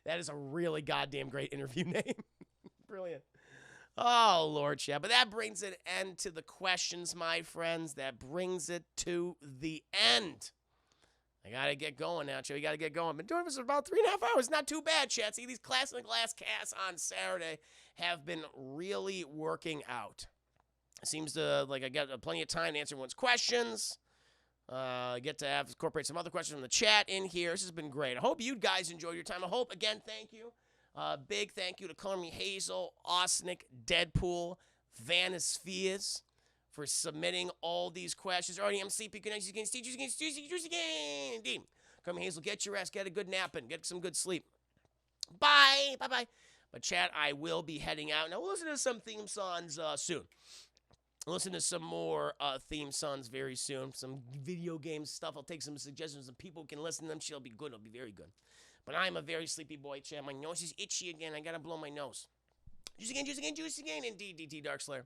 That is a really goddamn great interview name. Brilliant. Oh, Lord, yeah. But that brings an end to the questions, my friends. That brings it to the end. I got to get going now, Joe. You got to get going. Been doing this for about 3.5 hours. Not too bad, chat. See, these Class in the Glass casts on Saturday have been really working out. It seems to, like, I got plenty of time to answer everyone's questions. I get to incorporate some other questions from the chat in here. This has been great. I hope you guys enjoyed your time. I hope, again, thank you. Big thank you to Carmi Hazel, Osnick, Deadpool, Vanispheres for submitting all these questions. RDMC, Picanese against teachers against again. Carmi Hazel, get your rest. Get a good nap and get some good sleep. Bye. But chat, I will be heading out. Now we'll listen to some theme songs soon. I'll listen to some more theme songs very soon. Some video game stuff. I'll take some suggestions and people can listen to them. It'll be good. It'll be very good. But I'm a very sleepy boy, chat. My nose is itchy again. I gotta blow my nose. Juice again. Indeed, DT Darkslayer.